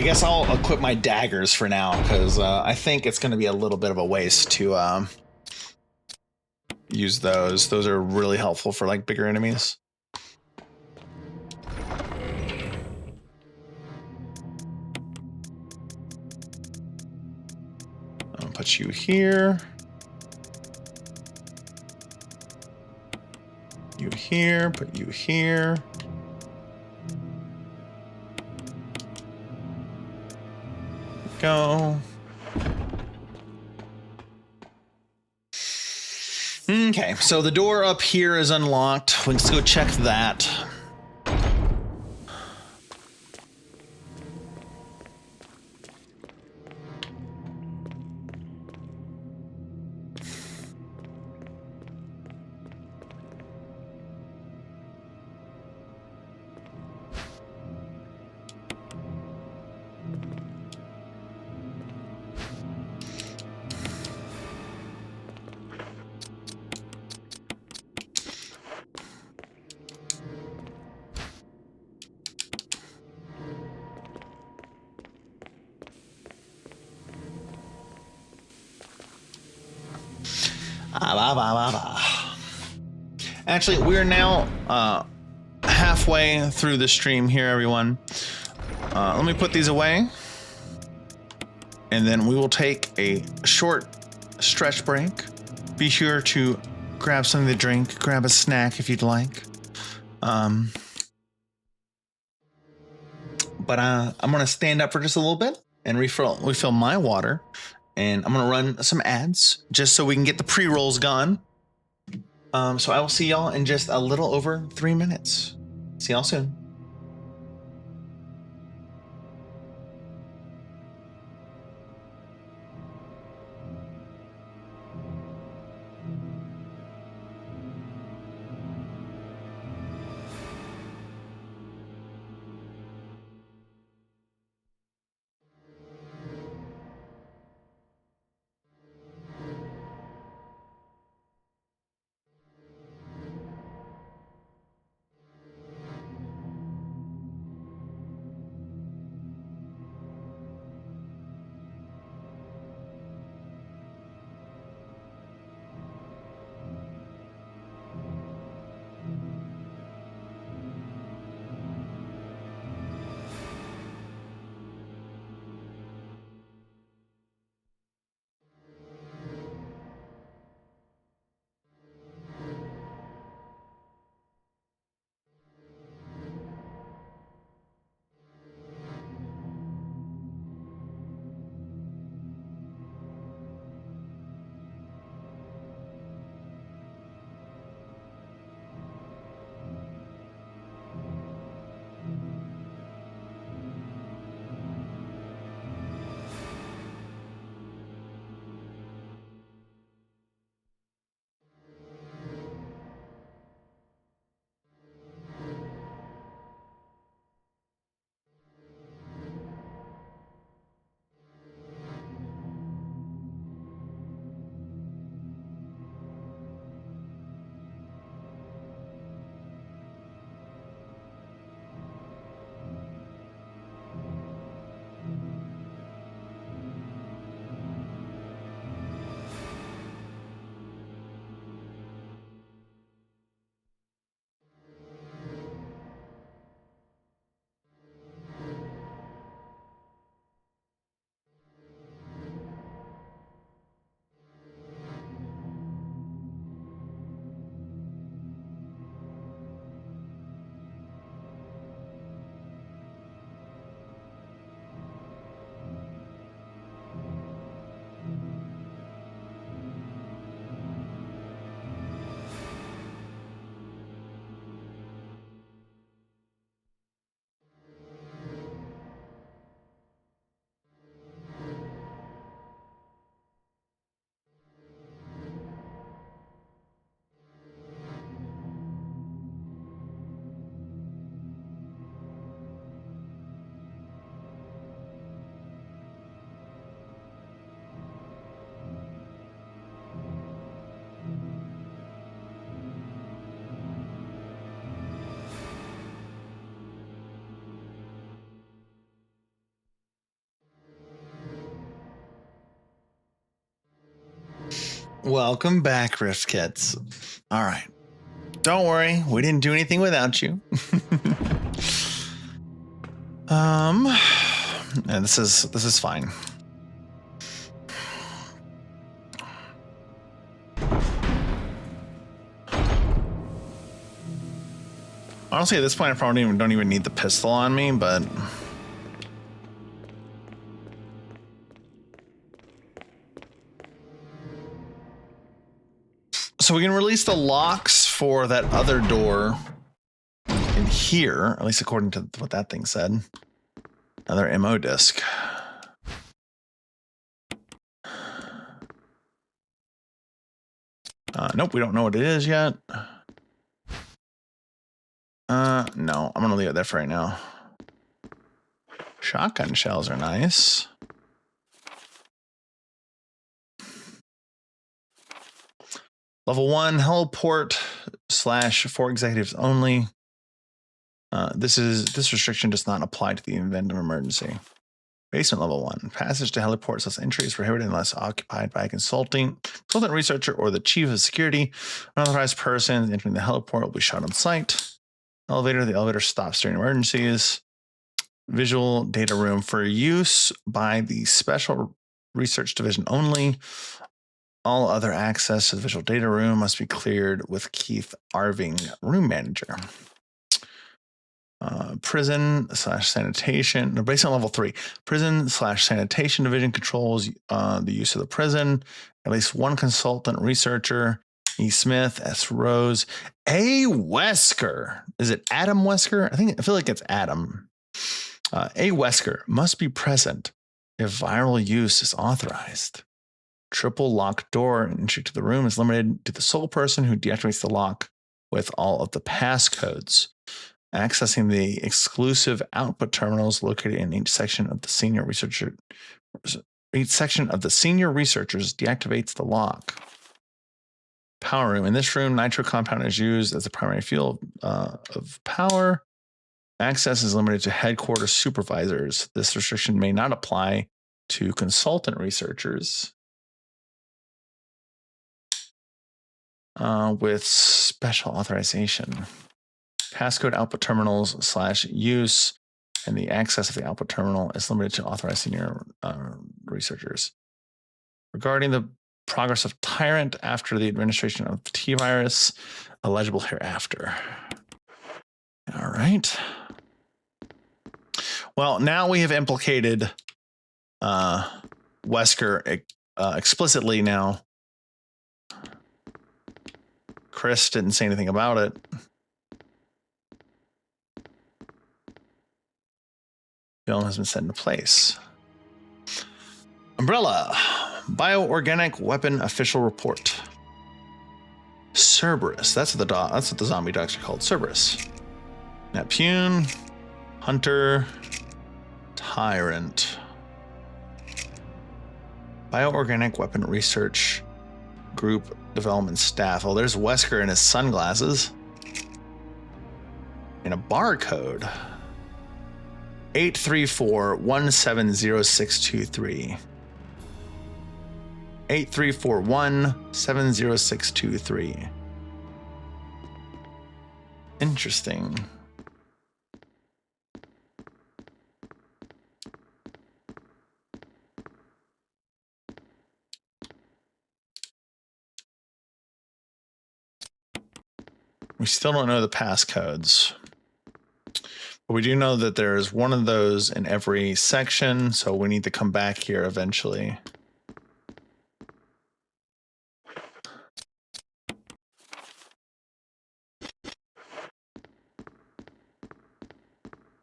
guess I'll equip my daggers for now because I think it's going to be a little bit of a waste to use those. Those are really helpful for like bigger enemies. I'll put you here. You here, put you here. Go. Okay, so the door up here is unlocked. Let's go check that. Actually, we're now halfway through the stream here, everyone. Let me put these away. And then we will take a short stretch break. Be sure to grab something to drink, grab a snack if you'd like. But I'm going to stand up for just a little bit and refill my water. And I'm going to run some ads just so we can get the pre-rolls gone. So I will see y'all in just a little over 3 minutes. See y'all soon. Welcome back, Rift Kits. All right. Don't worry, we didn't do anything without you. And this is fine. Honestly, at this point, I probably don't even need the pistol on me, but so we can release the locks for that other door in here, at least according to what that thing said. Another MO disc. Nope, we don't know what it is yet. No, I'm gonna leave it there for right now. Shotgun shells are nice. Level 1 heliport / for executives only. This restriction does not apply to the event of emergency. Basement level 1. Passage to heliports / entry is prohibited unless occupied by a consultant researcher, or the chief of security. Unauthorized persons entering the heliport will be shot on sight. Elevator. The elevator stops during emergencies. Visual data room for use by the Special Research Division only. All other access to the visual data room must be cleared with Keith Arving, room manager. Prison / sanitation. No, basement level 3. Prison / sanitation division controls the use of the prison. At least one consultant researcher. E. Smith, S. Rose, A. Wesker. Is it Adam Wesker? I feel like it's Adam. A. Wesker must be present if viral use is authorized. Triple lock door entry to the room is limited to the sole person who deactivates the lock with all of the passcodes. Accessing the exclusive output terminals located in each section of the senior researchers deactivates the lock. Power room. In this room, nitro compound is used as the primary fuel of power. Access is limited to headquarters supervisors. This restriction may not apply to consultant researchers with special authorization. Passcode output terminals / use, and the access of the output terminal is limited to authorized senior researchers. Regarding the progress of Tyrant after the administration of T-Virus, illegible hereafter. All right. Well, now we have implicated Wesker explicitly now. Chris didn't say anything about it. Film has been set into place. Umbrella. Bioorganic weapon official report. Cerberus. That's what the zombie dogs are called. Cerberus. Neptune. Hunter. Tyrant. Bioorganic weapon research group development staff. Oh, there's Wesker in his sunglasses. And a barcode. 834-170623. 834-170623. Interesting. We still don't know the passcodes. But we do know that there's one of those in every section, so we need to come back here eventually.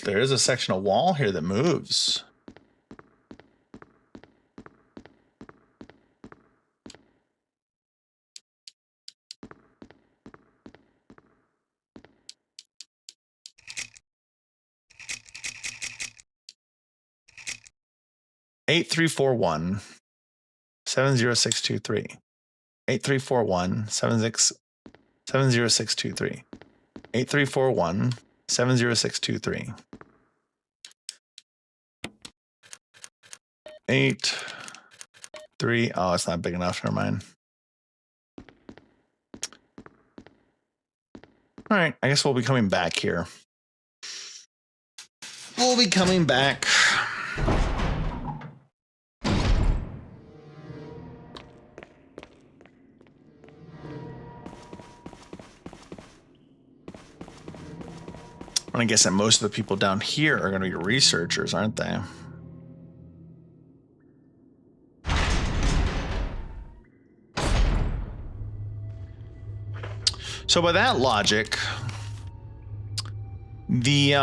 There is a section of wall here that moves. Eight 70623. 70623. 70623. 8 3. Oh, it's not big enough. Never mind. All right, I guess we'll be coming back here. We'll be coming back. I guess that most of the people down here are going to be researchers, aren't they? So by that logic, the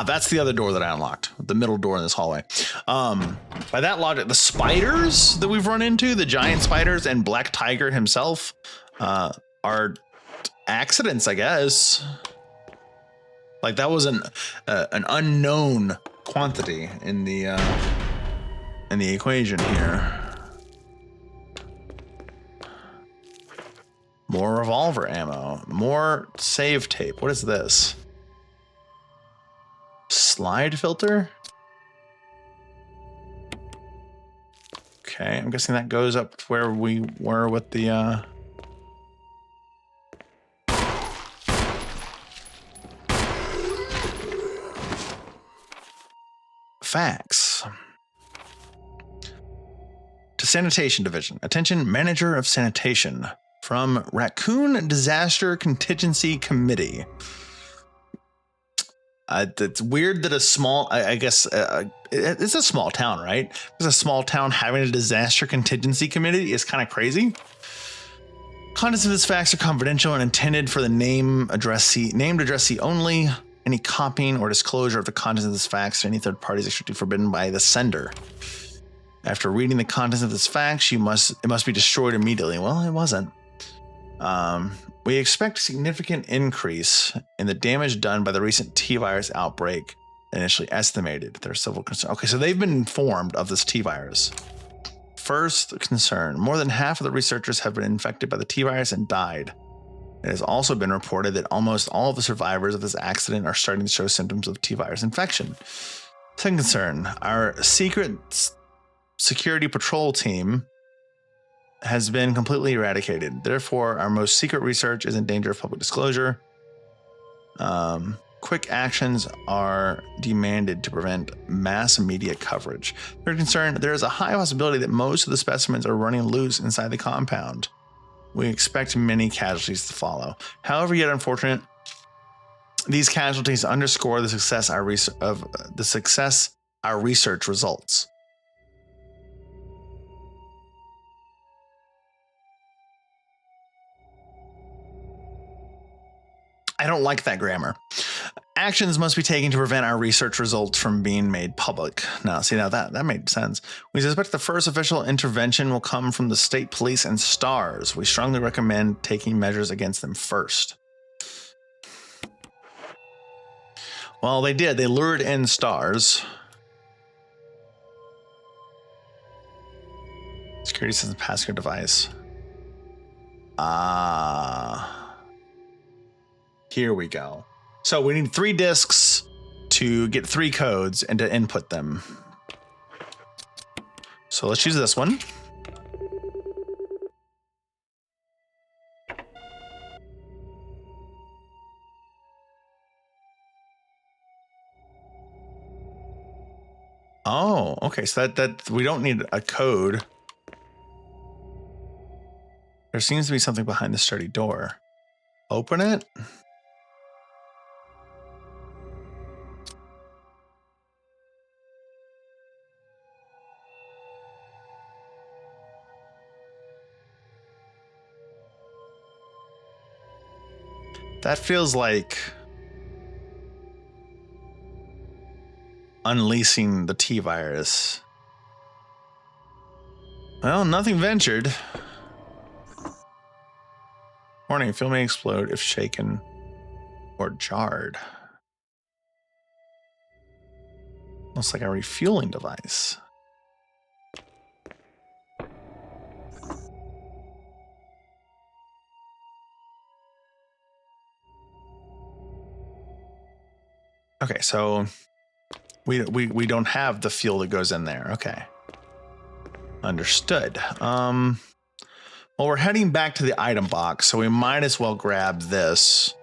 that's the other door that I unlocked, the middle door in this hallway. By that logic, the spiders that we've run into, the giant spiders and Black Tiger himself, are accidents, I guess. Like that was an unknown quantity in the equation here. More revolver ammo, more save tape. What is this? Slide filter? Okay, I'm guessing that goes up where we were with the facts. To Sanitation Division. Attention, Manager of Sanitation. From Raccoon Disaster Contingency Committee. It's weird that a small, I guess, it's a small town, right? It's a small town having a disaster contingency committee is kind of crazy. Contents of this fax are confidential and intended for the named addressee only. Any copying or disclosure of the contents of this fax to any third party is strictly forbidden by the sender. After reading the contents of this fax, it must be destroyed immediately. Well, it wasn't. We expect a significant increase in the damage done by the recent T-virus outbreak than initially estimated. There are several concerns. Okay, so they've been informed of this T-virus. First concern, more than half of the researchers have been infected by the T-virus and died. It has also been reported that almost all of the survivors of this accident are starting to show symptoms of T-virus infection. Second concern, our secret security patrol team has been completely eradicated. Therefore, our most secret research is in danger of public disclosure. Quick actions are demanded to prevent mass media coverage. Third concern, there is a high possibility that most of the specimens are running loose inside the compound. We expect many casualties to follow. However, yet unfortunate, these casualties underscore the success our research results. I don't like that grammar. Actions must be taken to prevent our research results from being made public. Now, see, now that made sense. We suspect the first official intervention will come from the state police and STARS. We strongly recommend taking measures against them first. Well, they did. They lured in STARS. Security system passcode device. Here we go. So we need 3 disks to get 3 codes and to input them. So let's use this one. Oh, okay. So that we don't need a code. There seems to be something behind the sturdy door. Open it. That feels like unleashing the T-virus. Well, nothing ventured. Warning, fuel may explode if shaken or jarred. Looks like a refueling device. Okay, so We don't have the fuel that goes in there. Okay. Understood. Well, we're heading back to the item box, so we might as well grab this.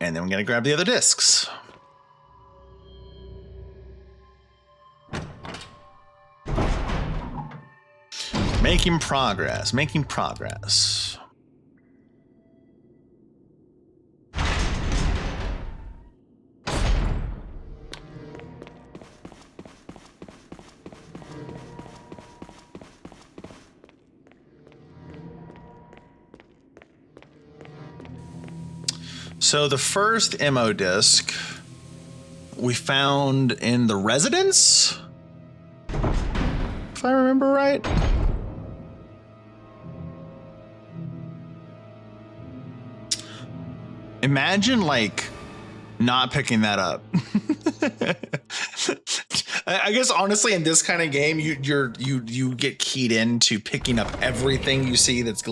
And then we're going to grab the other discs. Making progress, making progress. So the first MO disc we found in the residence, if I remember right. Imagine like not picking that up. I guess honestly, in this kind of game, you get keyed into picking up everything you see that's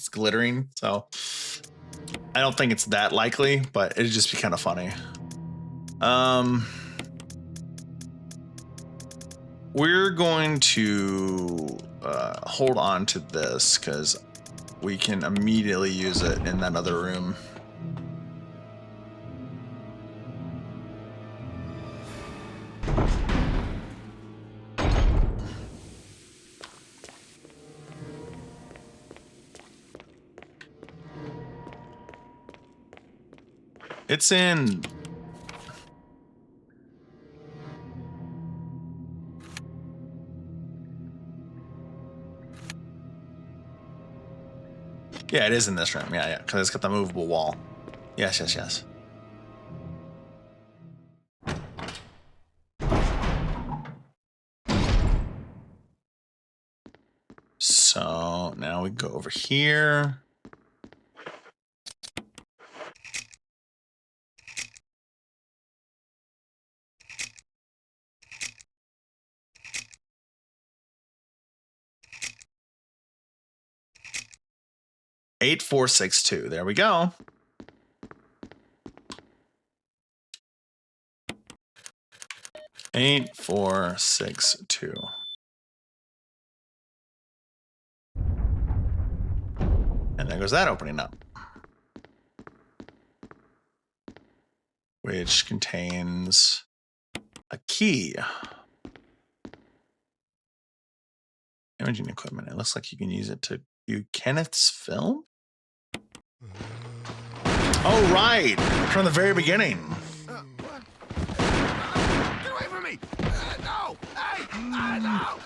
glittering. So I don't think it's that likely, but it'd just be kind of funny. We're going to hold on to this because we can immediately use it in that other room. It's in... Yeah, it is in this room. Yeah, because it's got the movable wall. Yes. So now we go over here. Eight, 4, 6, 2. There we go. Eight, 4, 6, 2. And there goes that opening up, which contains a key. Imaging equipment. It looks like you can use it to view Kenneth's film. Oh, right. From the very beginning. What? Get away from me! No! Hey! No!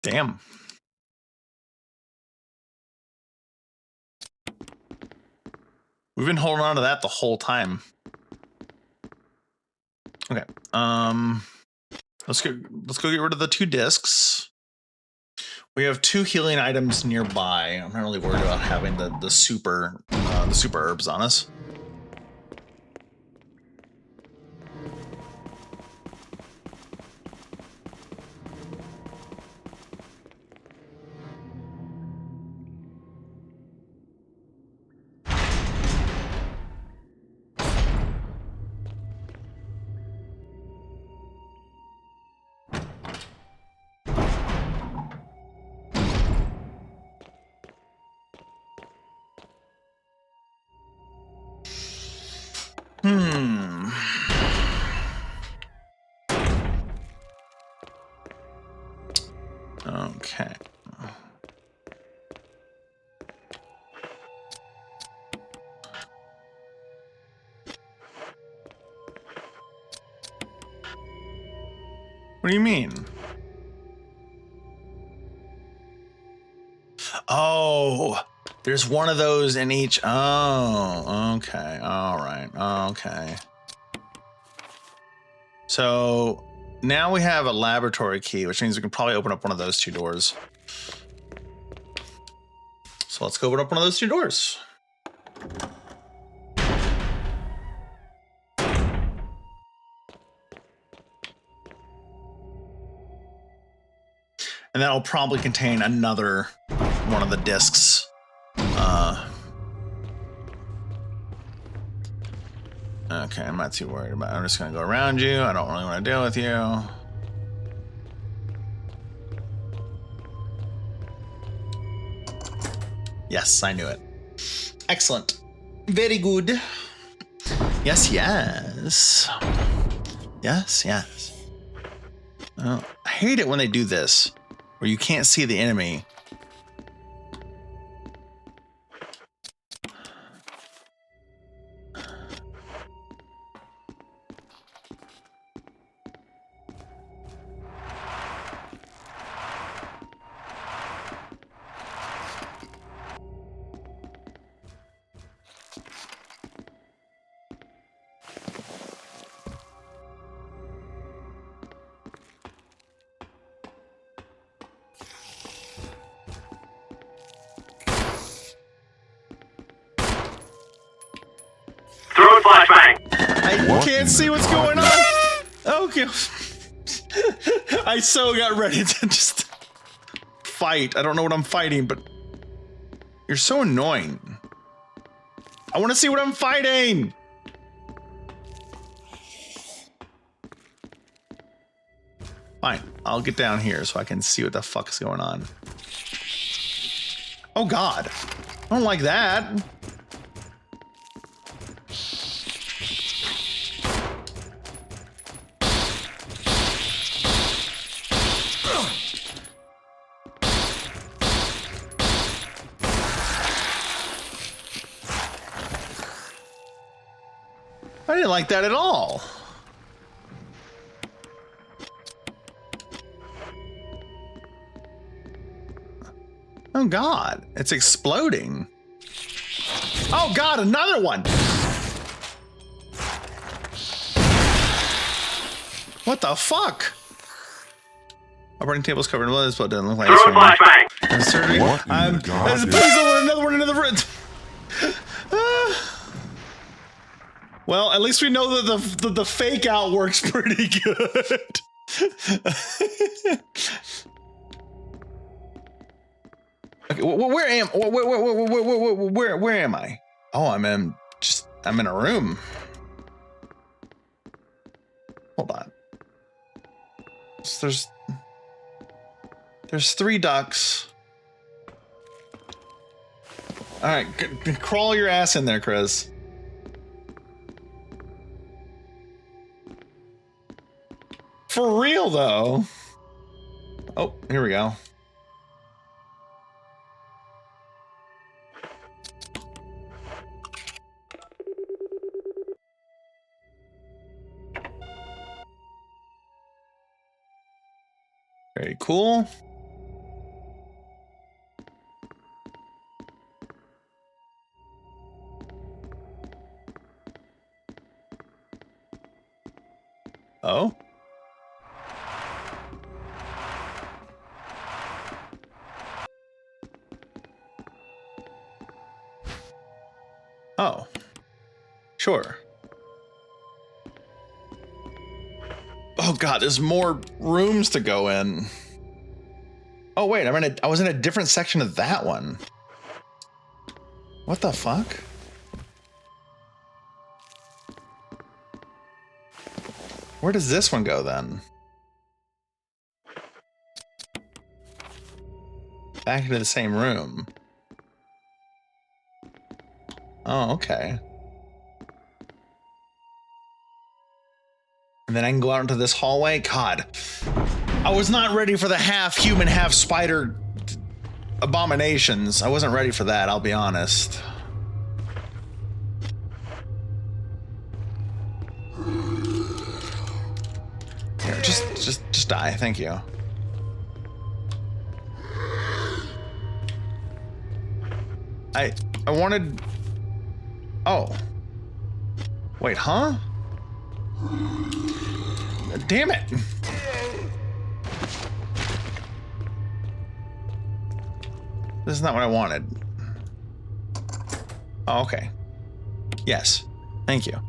Damn. We've been holding on to that the whole time. Okay. Let's go get rid of the 2 discs. We have 2 healing items nearby. I'm not really worried about having the super herbs on us. Okay. What do you mean? Oh, there's one of those in each. Oh, okay. All right. Okay. So now we have a laboratory key, which means we can probably open up one of those 2 doors. So let's go open up one of those 2 doors. And that'll probably contain another one of the discs. Okay, I'm not too worried about it. I'm just gonna go around you. I don't really want to deal with you. Yes, I knew it. Excellent. Very good. Yes, yes. Yes, yes. Oh, I hate it when they do this, where you can't see the enemy. Throwing flashbang. I can't see what's going on. Okay. I so got ready to just fight. I don't know what I'm fighting, but you're so annoying. I want to see what I'm fighting. Fine, I'll get down here so I can see what the fuck's going on. Oh God, I don't like that. I didn't like that at all. Oh God, it's exploding. Oh God, another one. What the fuck? Operating table's covered in blood. This blood doesn't look like this Throwing one. flashbang. Inserting. What in the God There's is- please another one, another one. Well, at least we know that the fake out works pretty good. Okay, where am I? Oh, I'm in a room. Hold on. So there's 3 ducks. All right, crawl your ass in there, Chris. For real, though. Oh, here we go. Very cool. Oh. Oh. Sure. Oh God, there's more rooms to go in. Oh wait, I was in a different section of that one. What the fuck? Where does this one go then? Back into the same room. Oh, okay. And then I can go out into this hallway? God. I was not ready for the half human, half spider abominations. I wasn't ready for that, I'll be honest. Here, just die, thank you. I wanted... Oh. Wait, huh? Damn it. This is not what I wanted. Oh, okay. Yes. Thank you.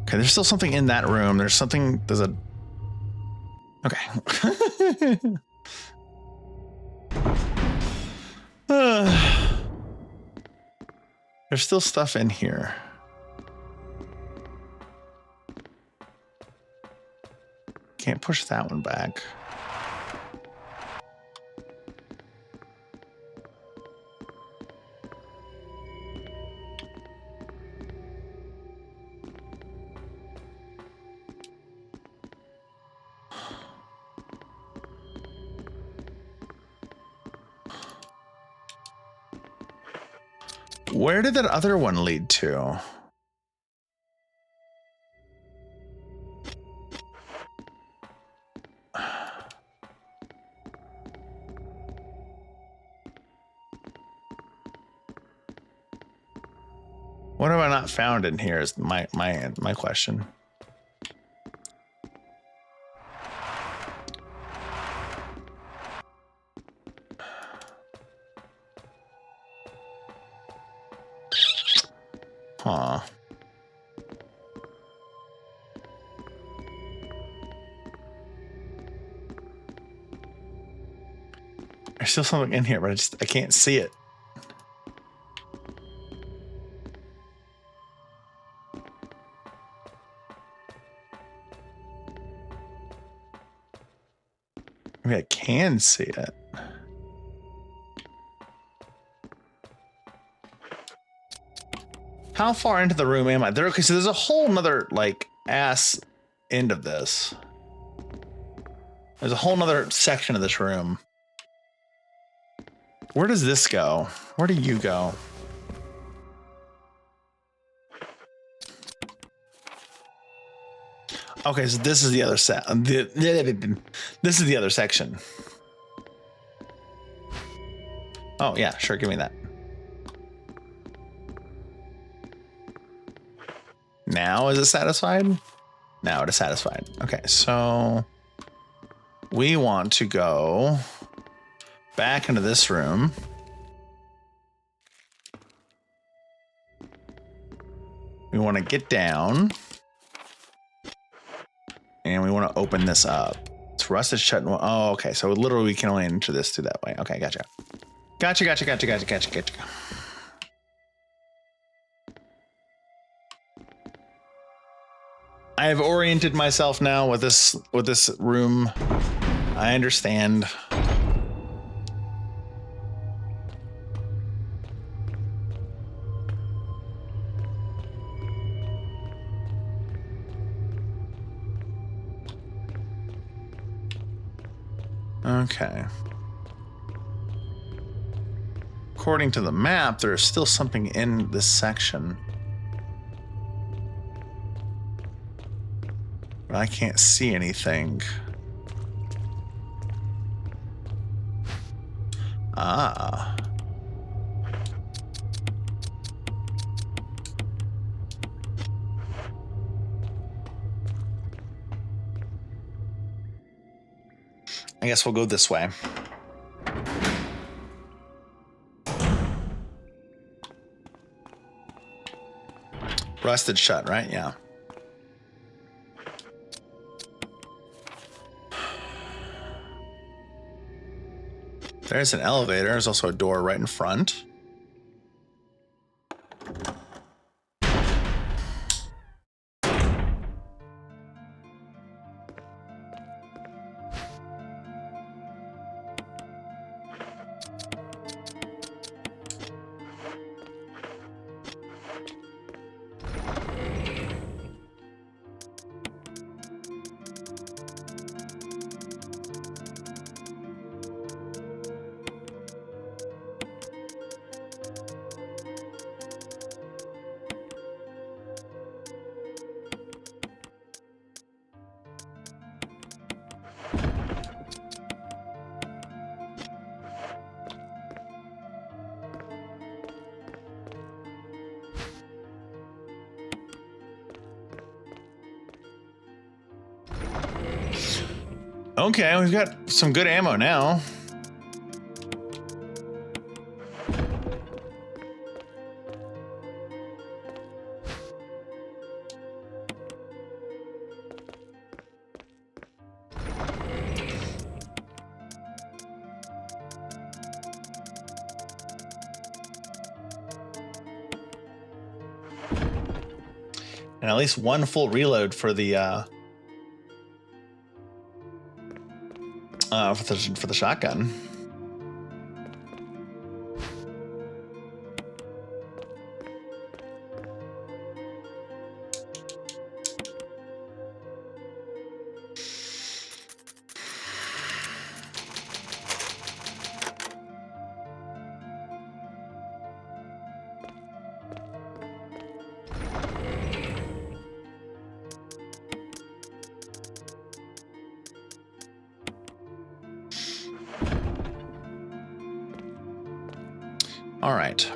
Okay, there's still something in that room. There's a... Okay. There's still stuff in here. Can't push that one back. Where did that other one lead to? What have I not found in here is my question. Huh. There's still something in here, but I can't see it. Maybe I can see it. How far into the room am I? Okay, so there's a whole nother like ass end of this. There's a whole nother section of this room. Where does this go? Where do you go? Okay, so this is the other set. This is the other section. Oh yeah, sure, give me that. Now is it satisfied? Now it is satisfied. Okay, so we want to go back into this room. We want to get down. And we want to open this up. It's rusted shut. Oh, okay. So literally we can only enter this through that way. Okay, gotcha. Gotcha. I have oriented myself now with this room. I understand. Okay. According to the map, there is still something in this section. But I can't see anything. Ah. I guess we'll go this way. Rusted shut, right? Yeah. There's an elevator. There's also a door right in front. Okay, we've got some good ammo now. And at least one full reload for the shotgun. All right.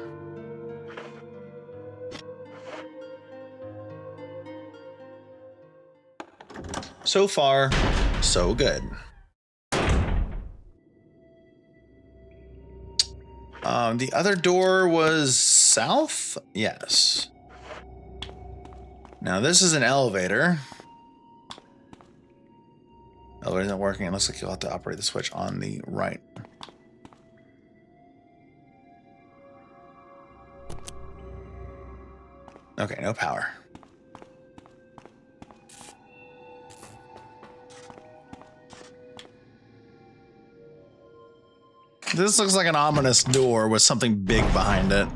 So far, so good. The other door was south? Yes. Now this is an elevator. Elevator isn't working. It looks like you'll have to operate the switch on the right. Okay, no power. This looks like an ominous door with something big behind it.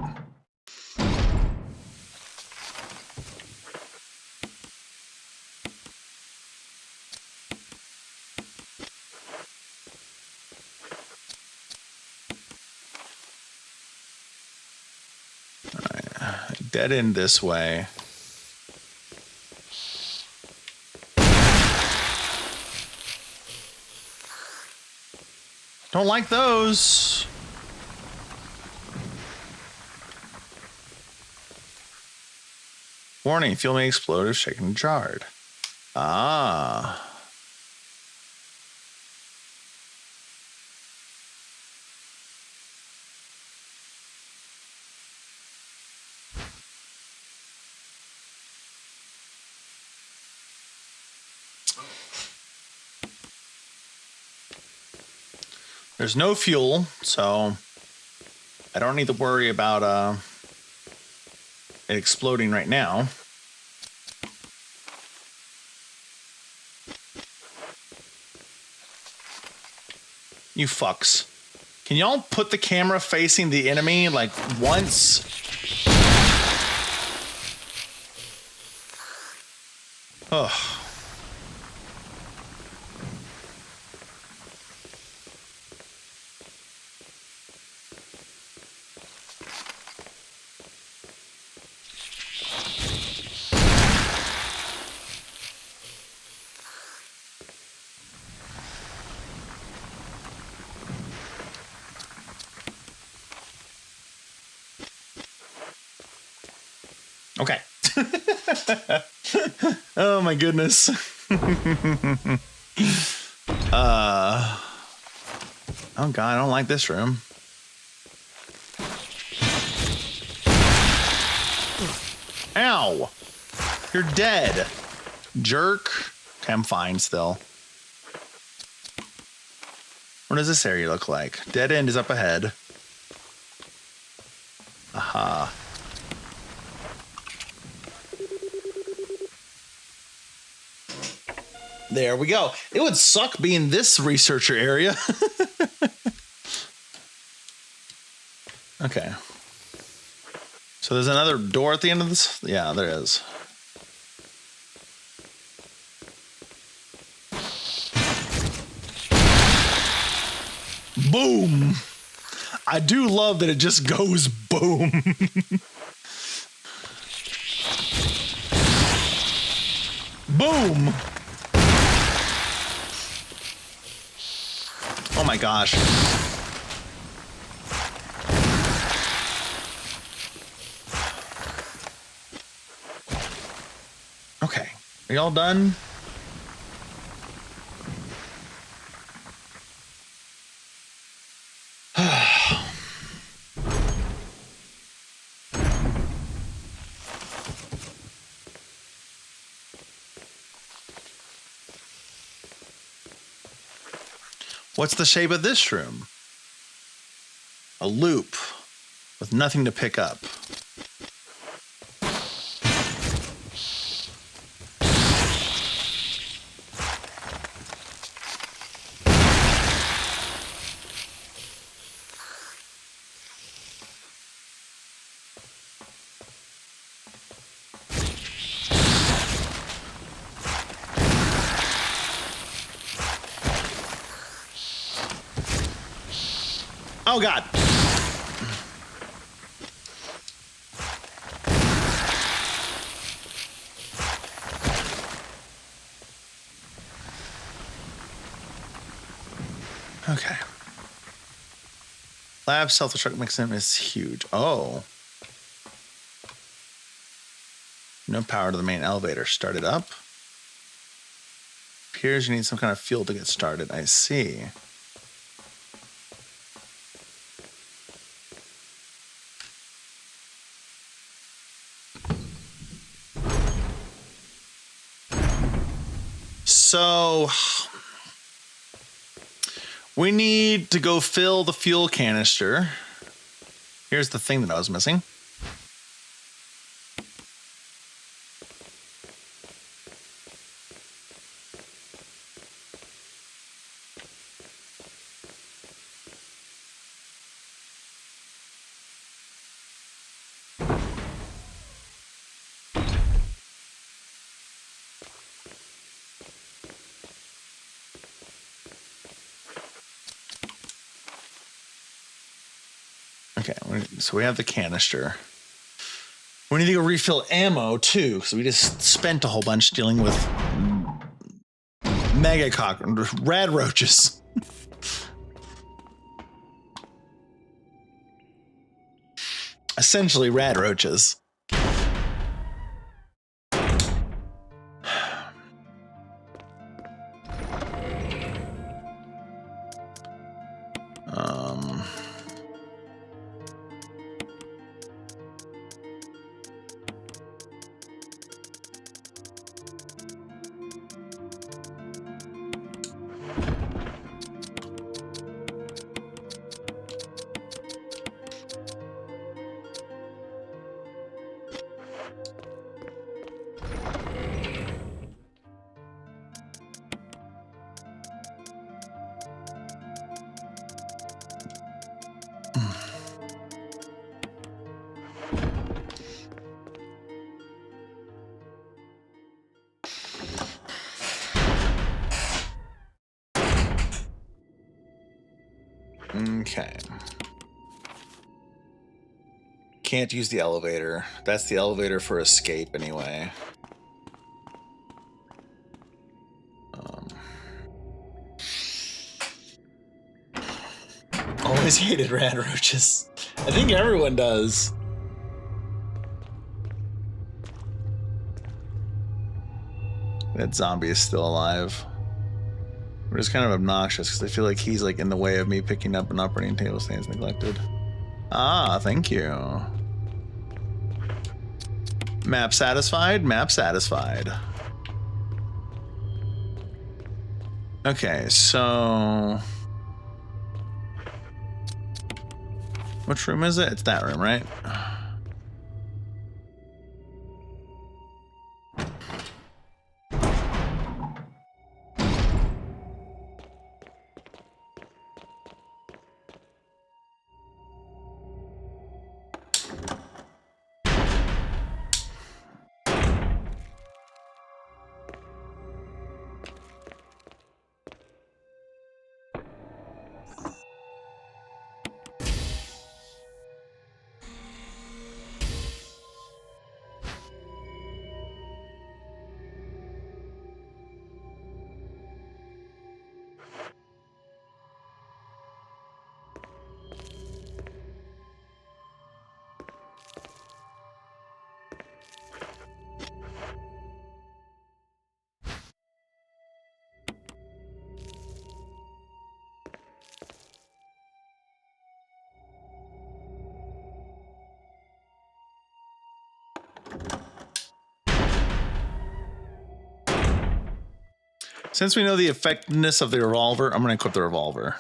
All right. Dead end this way. Don't like those. Warning, fuel may explode if shaken and jarred. Ah. There's no fuel, so I don't need to worry about it exploding right now. You fucks. Can y'all put the camera facing the enemy like once? Ugh. Okay. Oh my goodness. Oh God, I don't like this room. Ow! You're dead, jerk. Okay, I'm fine still. What does this area look like? Dead end is up ahead. Aha. There we go. It would suck being this researcher area. Okay. So there's another door at the end of this? Yeah, there is. Boom. I do love that it just goes boom. Boom. Oh my gosh. Okay. Are y'all done? What's the shape of this room? A loop with nothing to pick up. Oh, God. Okay. Lab self-destruct mechanism is huge. Oh. No power to the main elevator. Start it up. Appears you need some kind of fuel to get started. I see. So we need to go fill the fuel canister. Here's the thing that I was missing. Okay, so we have the canister. We need to go refill ammo too, because we just spent a whole bunch dealing with mega rad roaches. Essentially rad roaches. Okay. Can't use the elevator. That's the elevator for escape anyway. Always hated rad roaches. I think everyone does. That zombie is still alive. Which is kind of obnoxious because I feel like he's like in the way of me picking up an operating table stands neglected. Ah, thank you. Map satisfied? Map satisfied. Okay, so... which room is it? It's that room, right? Since we know the effectiveness of the revolver, I'm going to equip the revolver.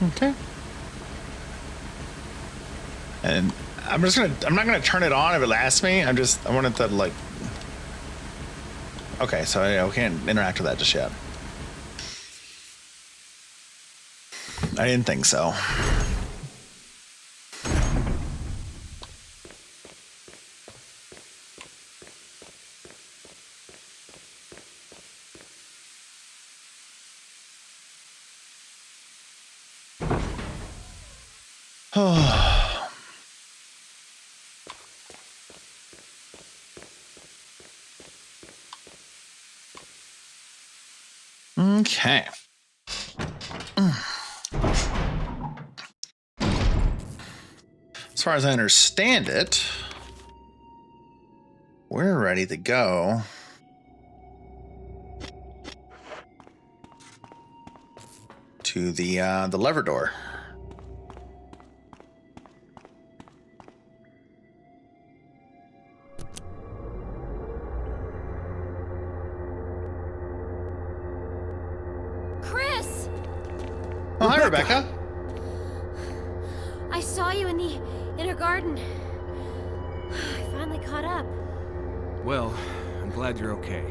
Okay. And I'm not gonna turn it on if it asks me. I want it to like. Okay, so yeah, we can't interact with that just yet. I didn't think so. Okay. As far as I understand it, we're ready to go. To the lever door. Chris! Oh, hi, Rebecca. I saw you in the inner garden. I finally caught up. Well, I'm glad you're okay.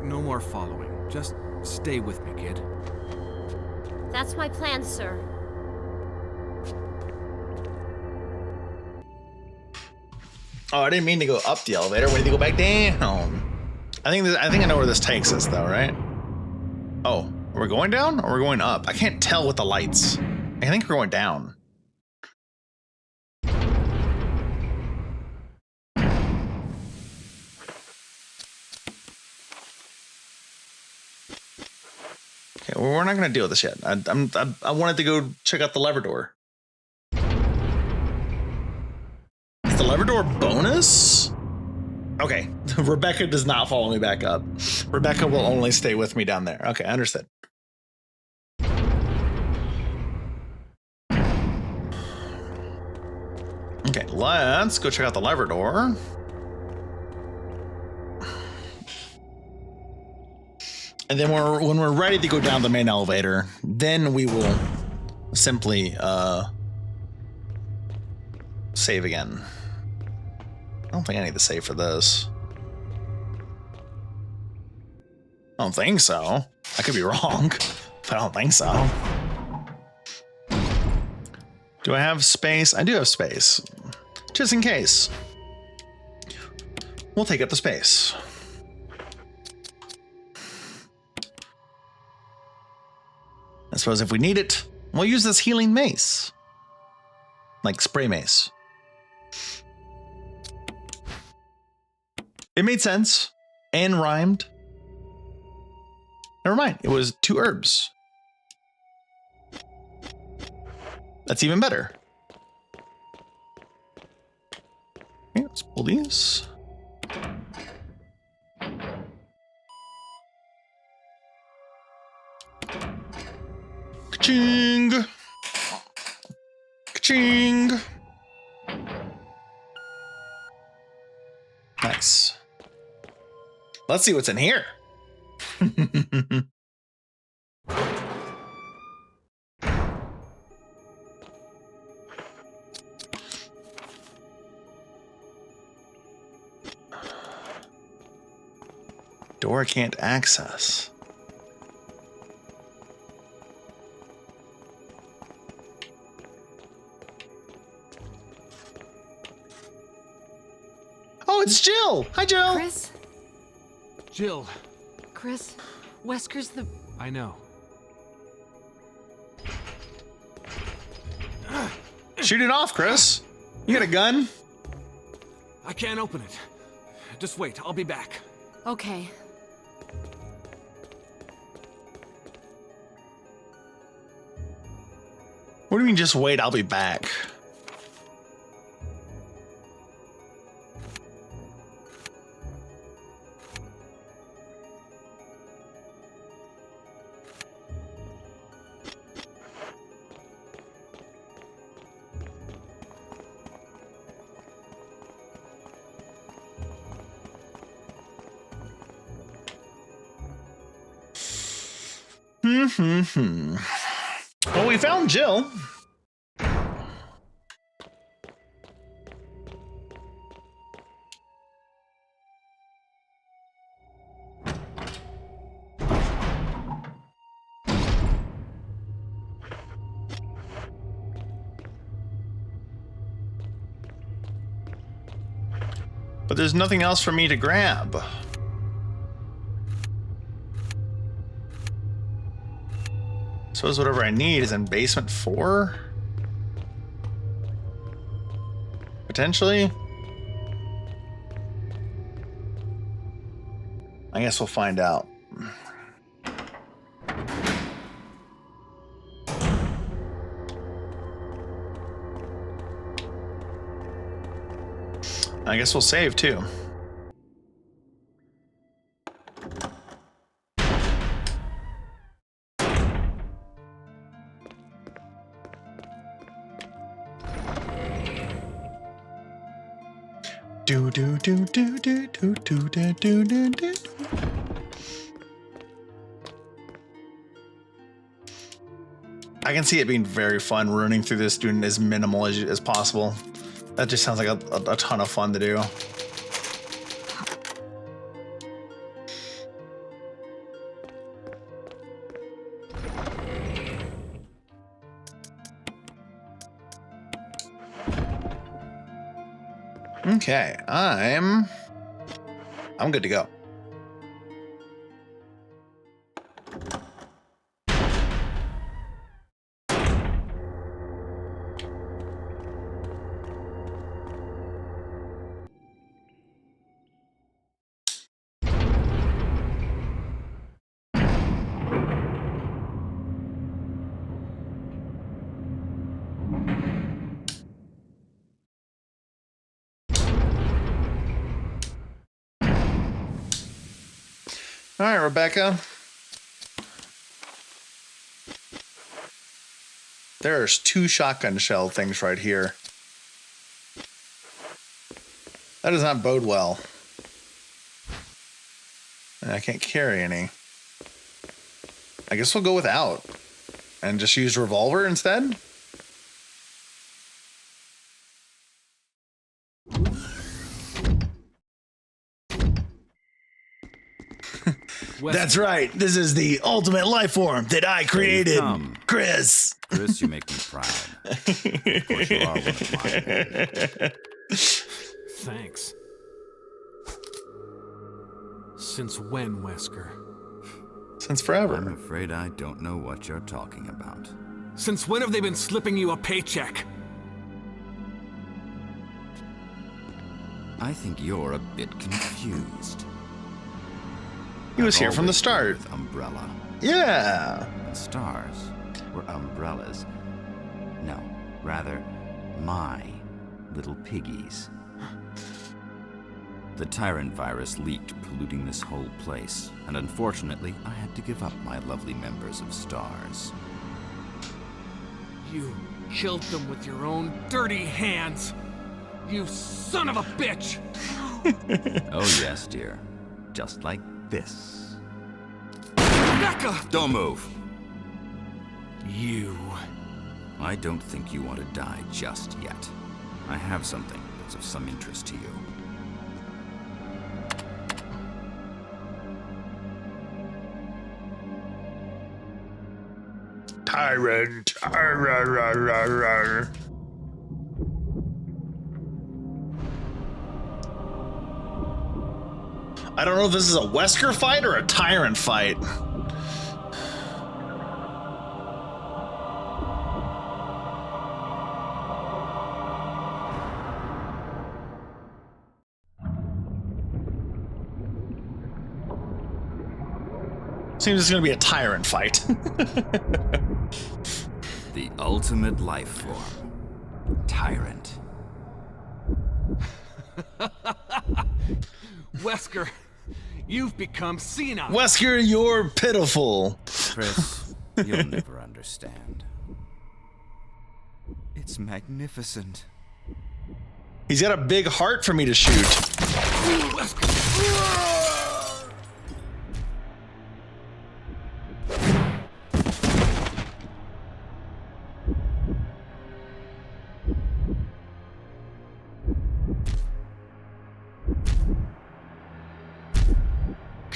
No more following. Just stay with me, kid. That's my plan, sir. Oh, I didn't mean to go up the elevator. We need to go back down. I think I know where this takes us, though, right? Oh, are we going down or we're going up? I can't tell with the lights. I think we're going down. Okay, well, we're not going to deal with this yet. I wanted to go check out the lever door. Is the lever door bonus? Okay, Rebecca does not follow me back up. Rebecca will only stay with me down there. Okay, understood. Okay, let's go check out the lever door. And then when we're ready to go down the main elevator, then we will simply save again. I don't think I need to save for this. I don't think so. I could be wrong, but I don't think so. Do I have space? I do have space. Just in case. We'll take up the space. I suppose if we need it, we'll use this healing mace. Like spray mace. It made sense and rhymed. Never mind, it was 2 herbs. That's even better. Okay, let's pull these. Ka-ching! Ka-ching! Nice. Let's see what's in here. Door can't access. Oh, it's Jill. Hi, Jill. Chris? Jill, Chris? Wesker's the... I know. Shoot it off, Chris. You got a gun? I can't open it. Just wait, I'll be back. Okay. What do you mean just wait, I'll be back? Well, we found Jill. But there's nothing else for me to grab. Suppose whatever I need is in basement 4? Potentially? I guess we'll find out. I guess we'll save too. Do do do do do do do do do do do. I can see it being very fun running through this doing as minimal as possible. That just sounds like a ton of fun to do. Okay, I'm good to go. All right, Rebecca. There's 2 shotgun shell things right here. That does not bode well. And I can't carry any. I guess we'll go without. And just use revolver instead? That's right. This is the ultimate life form that I created, Chris. Chris, you make me proud. Of course, you are one of mine. Thanks. Since when, Wesker? Since forever. I'm afraid I don't know what you're talking about. Since when have they been slipping you a paycheck? I think you're a bit confused. He was I've here from the always start. been with Umbrella. Yeah. And stars were umbrellas. No, rather, my little piggies. The Tyrant virus leaked, polluting this whole place, and unfortunately, I had to give up my lovely members of Stars. You killed them with your own dirty hands. You son of a bitch! Oh yes, dear. Just like this. Rebecca! Don't move! You. I don't think you want to die just yet. I have something that's of some interest to you. Tyrant. Arr, arr, arr, arr, arr. I don't know if this is a Wesker fight or a Tyrant fight. Seems it's gonna be a Tyrant fight. The ultimate life form. Tyrant. Wesker, you've become senile. Wesker, you're pitiful. Chris, you'll never understand. It's magnificent. He's got a big heart for me to shoot. Wesker.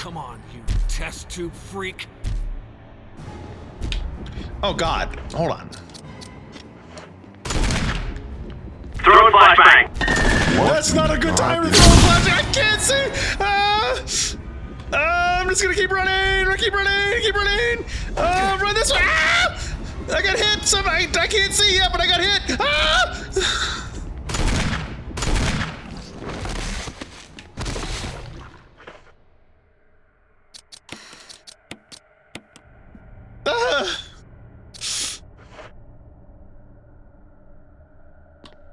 Come on, you test tube freak. Oh God, hold on. Throw a flashbang. That's not a good time to throw a flashbang. I can't see. I'm just gonna keep running. Run this way. Ah! I got hit. I can't see yet, but I got hit. Ah!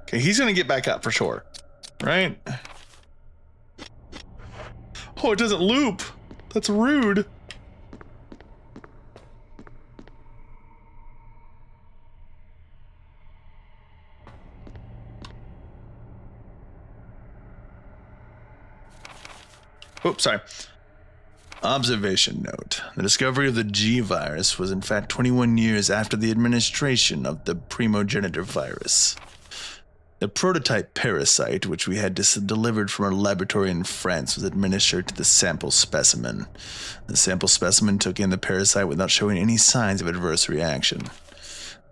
Okay, he's gonna get back up for sure, right? Oh, it doesn't loop. That's rude. Oops, sorry. Observation note. The discovery of the G virus was in fact 21 years after the administration of the primogenitor virus. The prototype parasite, which we had delivered from our laboratory in France, was administered to the sample specimen. The sample specimen took in the parasite without showing any signs of adverse reaction.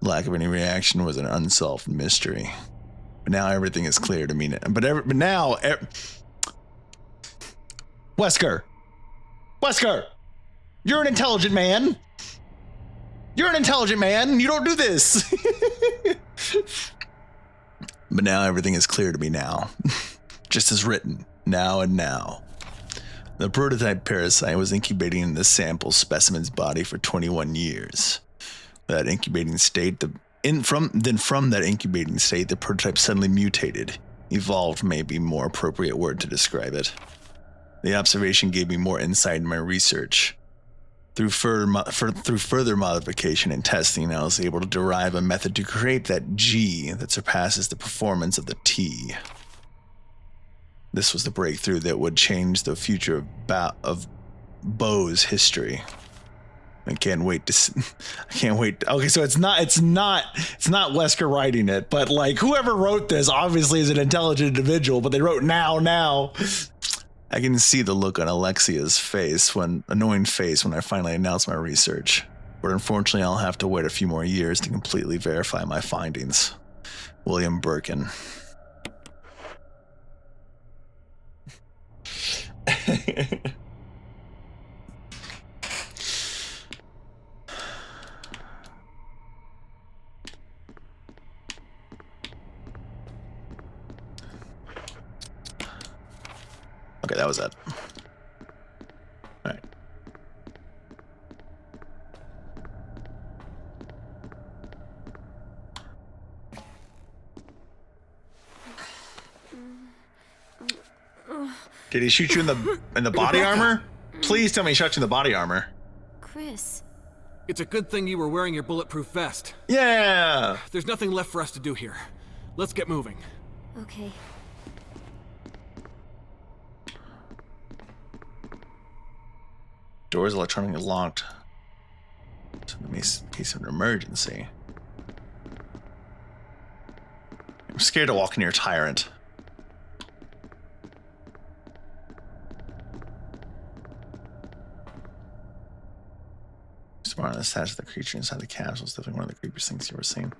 Lack of any reaction was an unsolved mystery. But now everything is clear to me. Wesker, you're an intelligent man. You don't do this. But now everything is clear to me now. Just as written, now and now. The prototype parasite was incubating in the sample specimen's body for 21 years. That incubating state, from that incubating state, the prototype suddenly mutated. Evolved may be a more appropriate word to describe it. The observation gave me more insight in my research. Through further modification and testing, I was able to derive a method to create that G that surpasses the performance of the T. This was the breakthrough that would change the future of Bo's history. I can't wait. Okay, so it's not Wesker writing it, but like whoever wrote this obviously is an intelligent individual, but they wrote now. I can see the look on Alexia's annoying face when I finally announce my research. But unfortunately, I'll have to wait a few more years to completely verify my findings. William Birkin. Okay, that was it. All right. Did he shoot you in the body armor? Please tell me he shot you in the body armor. Chris. It's a good thing you were wearing your bulletproof vest. Yeah. There's nothing left for us to do here. Let's get moving. Okay. Doors electronically locked. In case of an emergency. I'm scared to walk near Tyrant. Smart on the stats of the creature inside the capsule is definitely one of the creepiest things you've ever seen.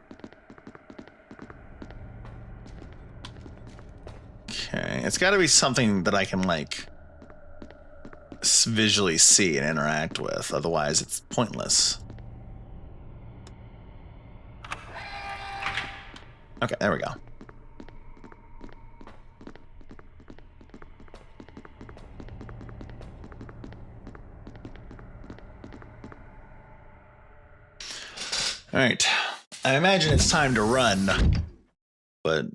Okay, it's got to be something that I can like visually see and interact with, otherwise it's pointless. Okay, there we go. All right, I imagine it's time to run, but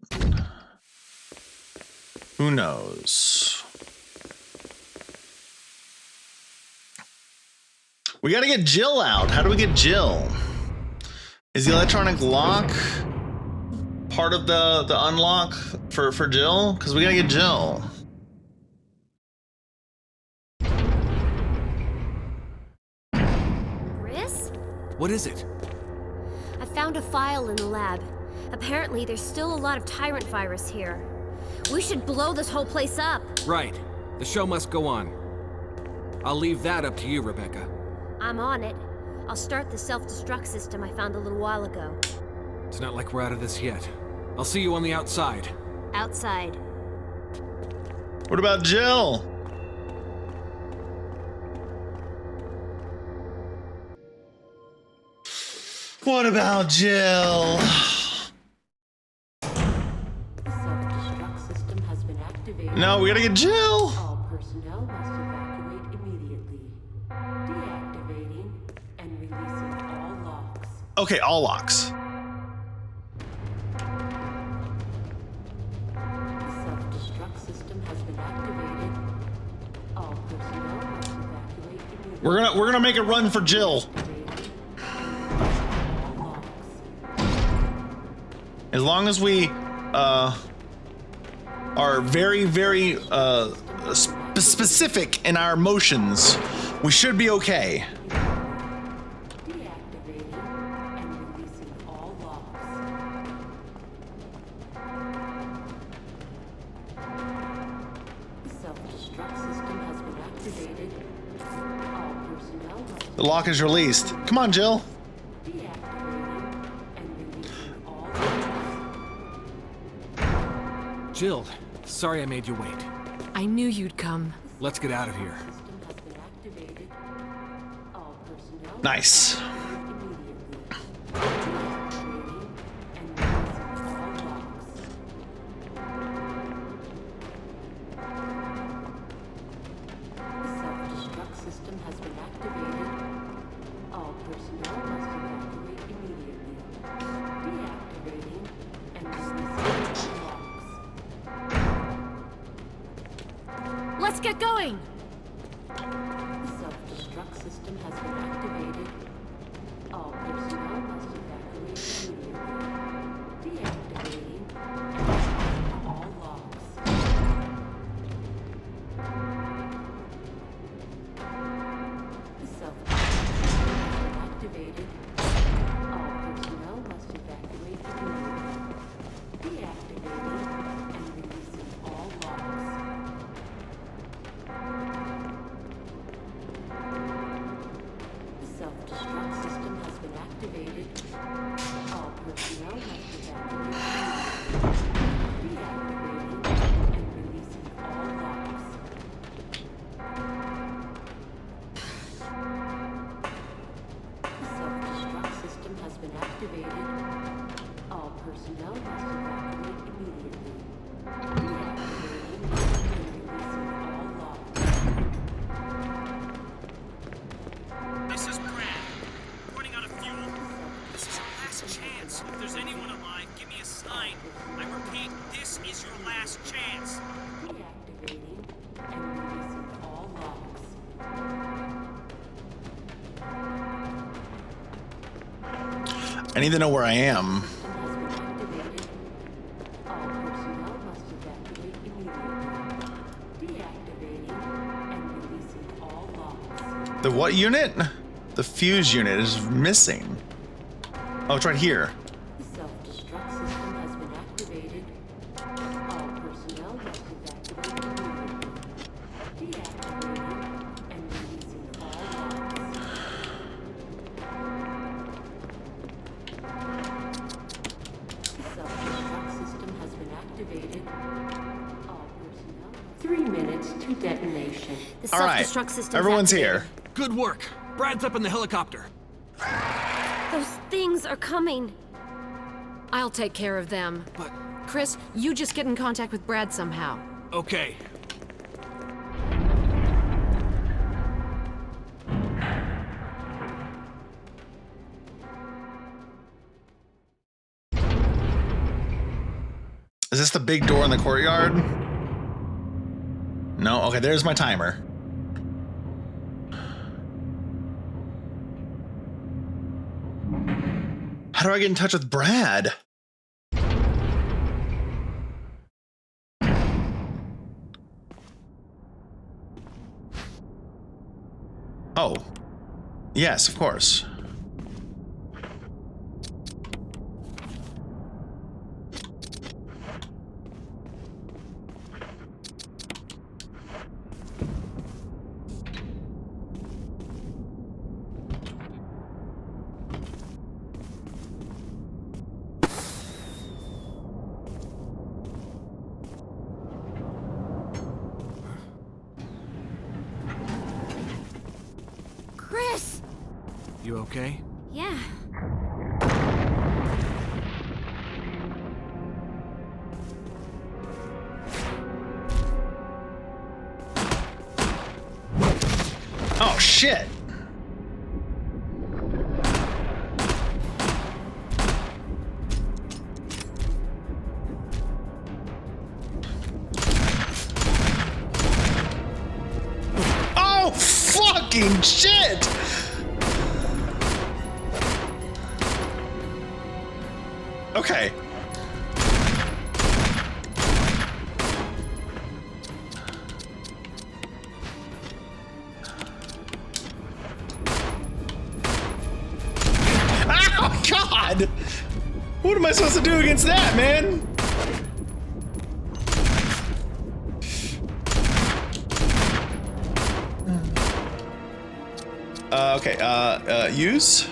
who knows? We gotta get Jill out. How do we get Jill? Is the electronic lock part of the unlock for Jill? Because we gotta get Jill. Chris? What is it? I found a file in the lab. Apparently, there's still a lot of Tyrant virus here. We should blow this whole place up. Right. The show must go on. I'll leave that up to you, Rebecca. I'm on it. I'll start the self-destruct system I found a little while ago. It's not like we're out of this yet. I'll see you on the outside. Outside. What about Jill? What about Jill? Self-destruct system has been activated. No, we gotta get Jill. All personnel must evacuate immediately. Deactivating and releasing all locks. Okay, all locks. Self-destruct system has been activated. All personnel must evacuate immediately. We're gonna make a run for Jill. As long as we are very, very specific in our motions, we should be okay. Deactivating and releasing all locks. Self-destruct system has been activated. All personnel must The lock is released. Come on, Jill. deactivating and releasing all locks. Jill, sorry I made you wait. I knew you'd come. Let's get out of here. System has been activated. All personnel Nice. immediately. Deactivating and releasing all locks. Self-destruct system has been activated. All personnel must evacuate immediately. Deactivating and releasing all locks. Let's get going! Self-destruct system has been activated. All personnel must evacuate immediately. Deactivating and releasing all locks. Self-destruct system has been activated. All personnel must evacuate immediately. Deactivating and releasing all locks. Self-destruct system has been activated. All personnel must evacuate immediately. Deactivating and releasing all locks. Self-destruct system has been activated. All personnel must evacuate immediately. Deactivating and releasing all locks. This is Brad. Running out of fuel. This is your last chance. If there's anyone alive, give me a sign. I repeat, this is your last chance. Deactivating and releasing all locks. I need to know where I am. System has been activated. All personnel must evacuate immediately. Deactivating and releasing all locks. The what unit? The fuse unit is missing. Oh, it's right here. The self-destruct system has been activated. All personnel must evacuate immediately. Deactivating and releasing all locks. The self-destruct system has been activated. All personnel must 3 minutes to detonation. The All right. self-destruct system. Everyone's here. Good work. Brad's up in the helicopter. Those things are coming. I'll take care of them. But, Chris, you just get in contact with Brad somehow. okay. Is this the big door in the courtyard? No? Okay, there's my timer. How do I get in touch with Brad? Oh. Yes, of course. You okay? Yeah. Oh shit. Oh fucking shit. Okay. Oh God! What am I supposed to do against that, man? Okay, use?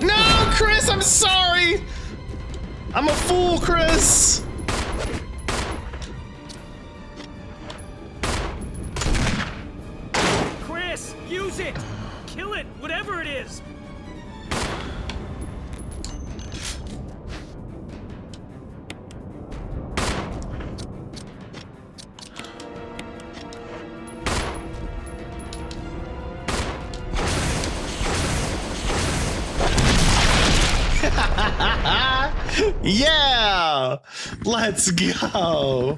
No, Chris, I'm sorry! I'm a fool, Chris! Chris, use it! Kill it, whatever it is! Yeah! Let's go!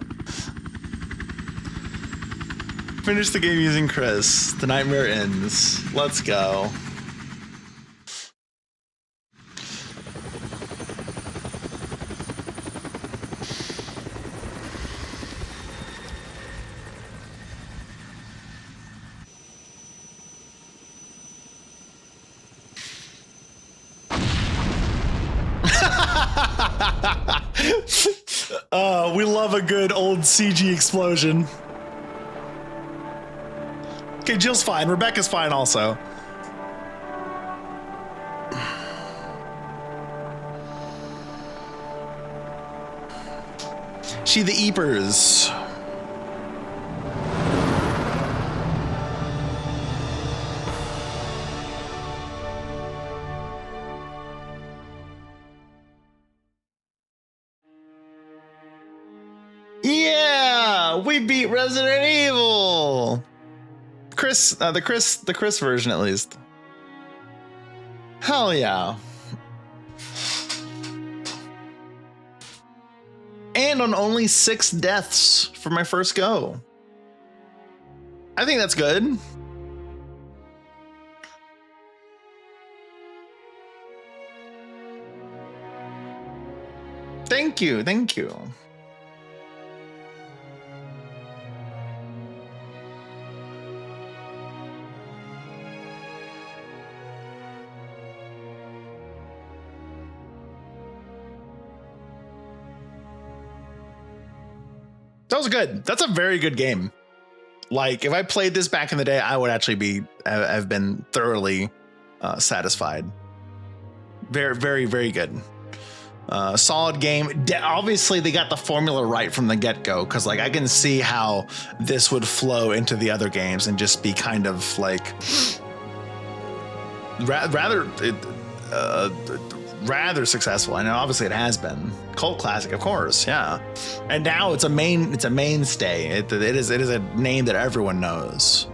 Finish the game using Chris. The nightmare ends. Let's go. We love a good old CG explosion. Okay, Jill's fine. Rebecca's fine also. She the Eepers. Yeah, we beat Resident Evil. Chris, the Chris version at least. Hell yeah. And on only 6 deaths for my first go. I think that's good. Thank you, thank you. That was good. That's a very good game. Like, if I played this back in the day, I would actually have been thoroughly satisfied. Very, very, very good. Solid game. Obviously, they got the formula right from the get-go, because like I can see how this would flow into the other games and just be kind of like rather successful. And obviously, it has been cult classic, of course. Yeah, and now it's a mainstay. It is a name that everyone knows.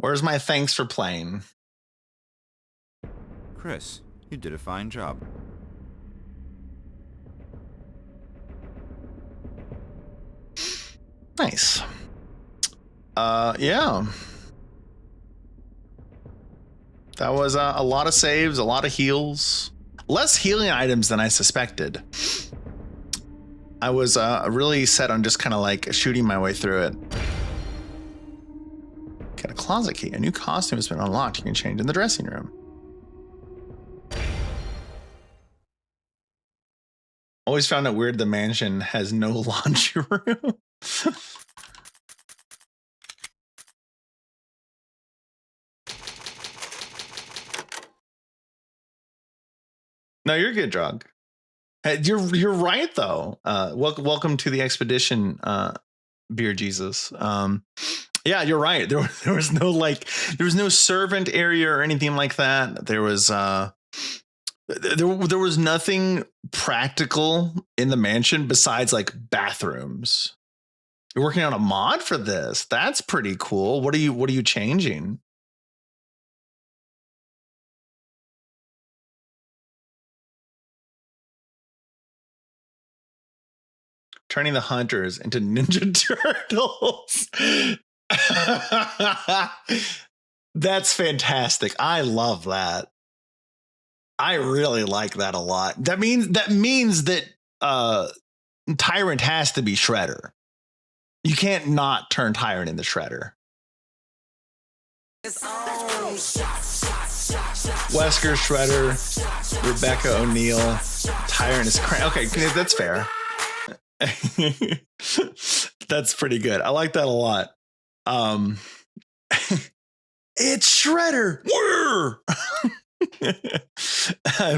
Where's my thanks for playing? Chris, you did a fine job. Nice. Yeah. That was a lot of saves, a lot of heals, less healing items than I suspected. I was really set on just kind of like shooting my way through it. Got a closet key. A new costume has been unlocked. You can change in the dressing room. Always found it weird the mansion has no laundry room. No, you're good, Drog. Hey, you're right though. Welcome to the expedition, Beer Jesus. Yeah, you're right. There was no servant area or anything like that. There was there was nothing practical in the mansion besides like bathrooms. You're working on a mod for this. That's pretty cool. What are you changing? Turning the hunters into Ninja Turtles. That's fantastic. I love that. I really like that a lot. That means that Tyrant has to be Shredder. You can't not turn Tyrant into Shredder. Wesker, Shredder, Rebecca O'Neil, Tyrant is okay, that's fair. That's pretty good. I like that a lot. It's Shredder.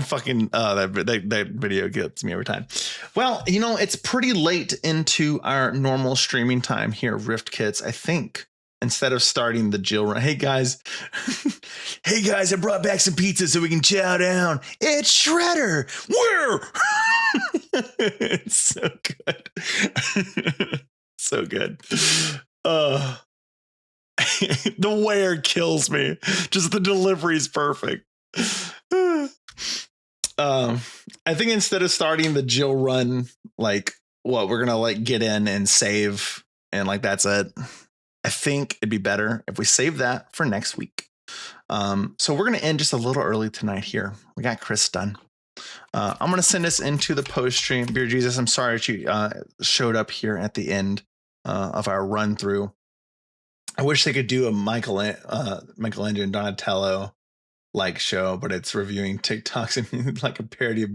Fucking that video gets me every time. Well, it's pretty late into our normal streaming time here, Rift Kits. I think instead of starting the Jill run, hey guys, I brought back some pizza so we can chow down. It's Shredder. It's so good. So good. The where kills me. Just the delivery is perfect. I think instead of starting the Jill run, like we're gonna like get in and save and like that's it. I think it'd be better if we save that for next week. So we're gonna end just a little early tonight here. We got Chris done. I'm gonna send us into the post stream. Beer Jesus, I'm sorry that you showed up here at the end of our run through. I wish they could do a Michelangelo and Donatello like show, but it's reviewing TikToks and like a parody of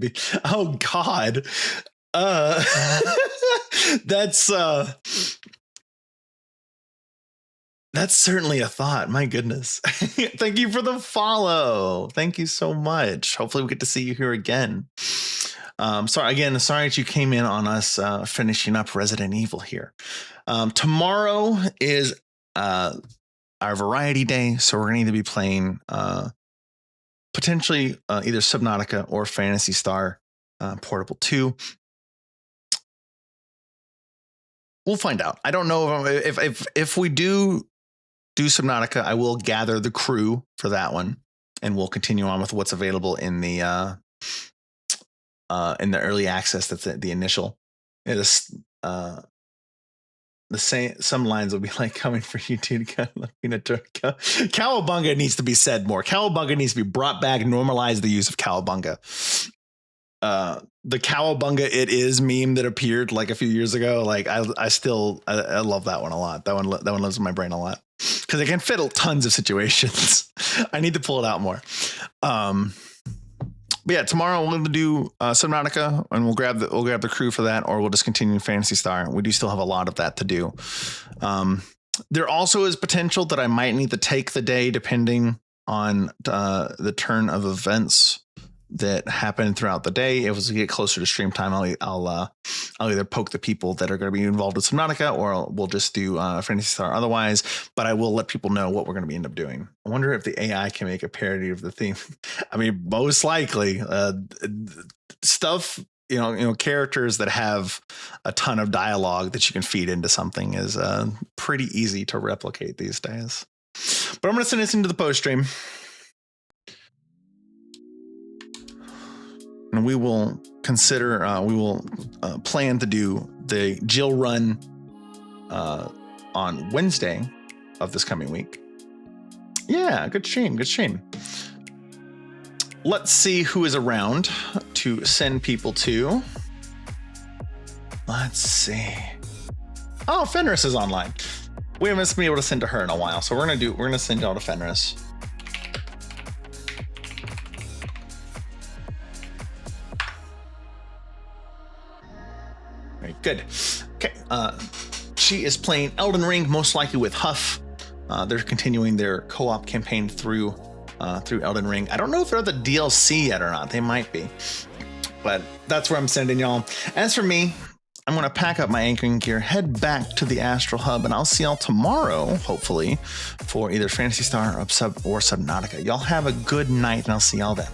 oh God. That's certainly a thought. My goodness. Thank you for the follow. Thank you so much. Hopefully we get to see you here again. Sorry that you came in on us finishing up Resident Evil here. Tomorrow is our variety day, so we're going to either be playing potentially either Subnautica or Phantasy Star Portable 2. We'll find out. I don't know if we do Subnautica, I will gather the crew for that one, and we'll continue on with what's available in the early access. That's the initial. It is the same. Some lines will be like coming for you, dude. Cowabunga needs to be said more. Cowabunga needs to be brought back. Normalize the use of Cowabunga. The Cowabunga it is meme that appeared like a few years ago. Like I love that one a lot. That one lives in my brain a lot because it can fit tons of situations. I need to pull it out more. But yeah, tomorrow we're going to do Subnautica, and we'll grab the crew for that, or we'll just continue Phantasy Star. We do still have a lot of that to do. There also is potential that I might need to take the day depending on the turn of events that happen throughout the day. If we get closer to stream time, I'll either poke the people that are going to be involved with Subnautica, or we'll just do Phantasy Star otherwise. But I will let people know what we're going to end up doing. I wonder if the AI can make a parody of the theme. I mean, most likely stuff, characters that have a ton of dialogue that you can feed into something is pretty easy to replicate these days. But I'm going to send this into the post stream. And we will consider, plan to do the Jill run on Wednesday of this coming week. Yeah, good stream. let's see who is around to send people to. Let's see. Oh, Fenris is online. We haven't been able to send to her in a while, so we're gonna send y'all to Fenris. Very good. Okay, she is playing Elden Ring, most likely with Huff. They're continuing their co-op campaign through Elden Ring. I don't know if they're at the DLC yet or not. They might be, but that's where I'm sending y'all. As for me, I'm going to pack up my anchoring gear, head back to the Astral Hub, and I'll see y'all tomorrow, hopefully, for either Phantasy Star or Subnautica. Y'all have a good night, and I'll see y'all then.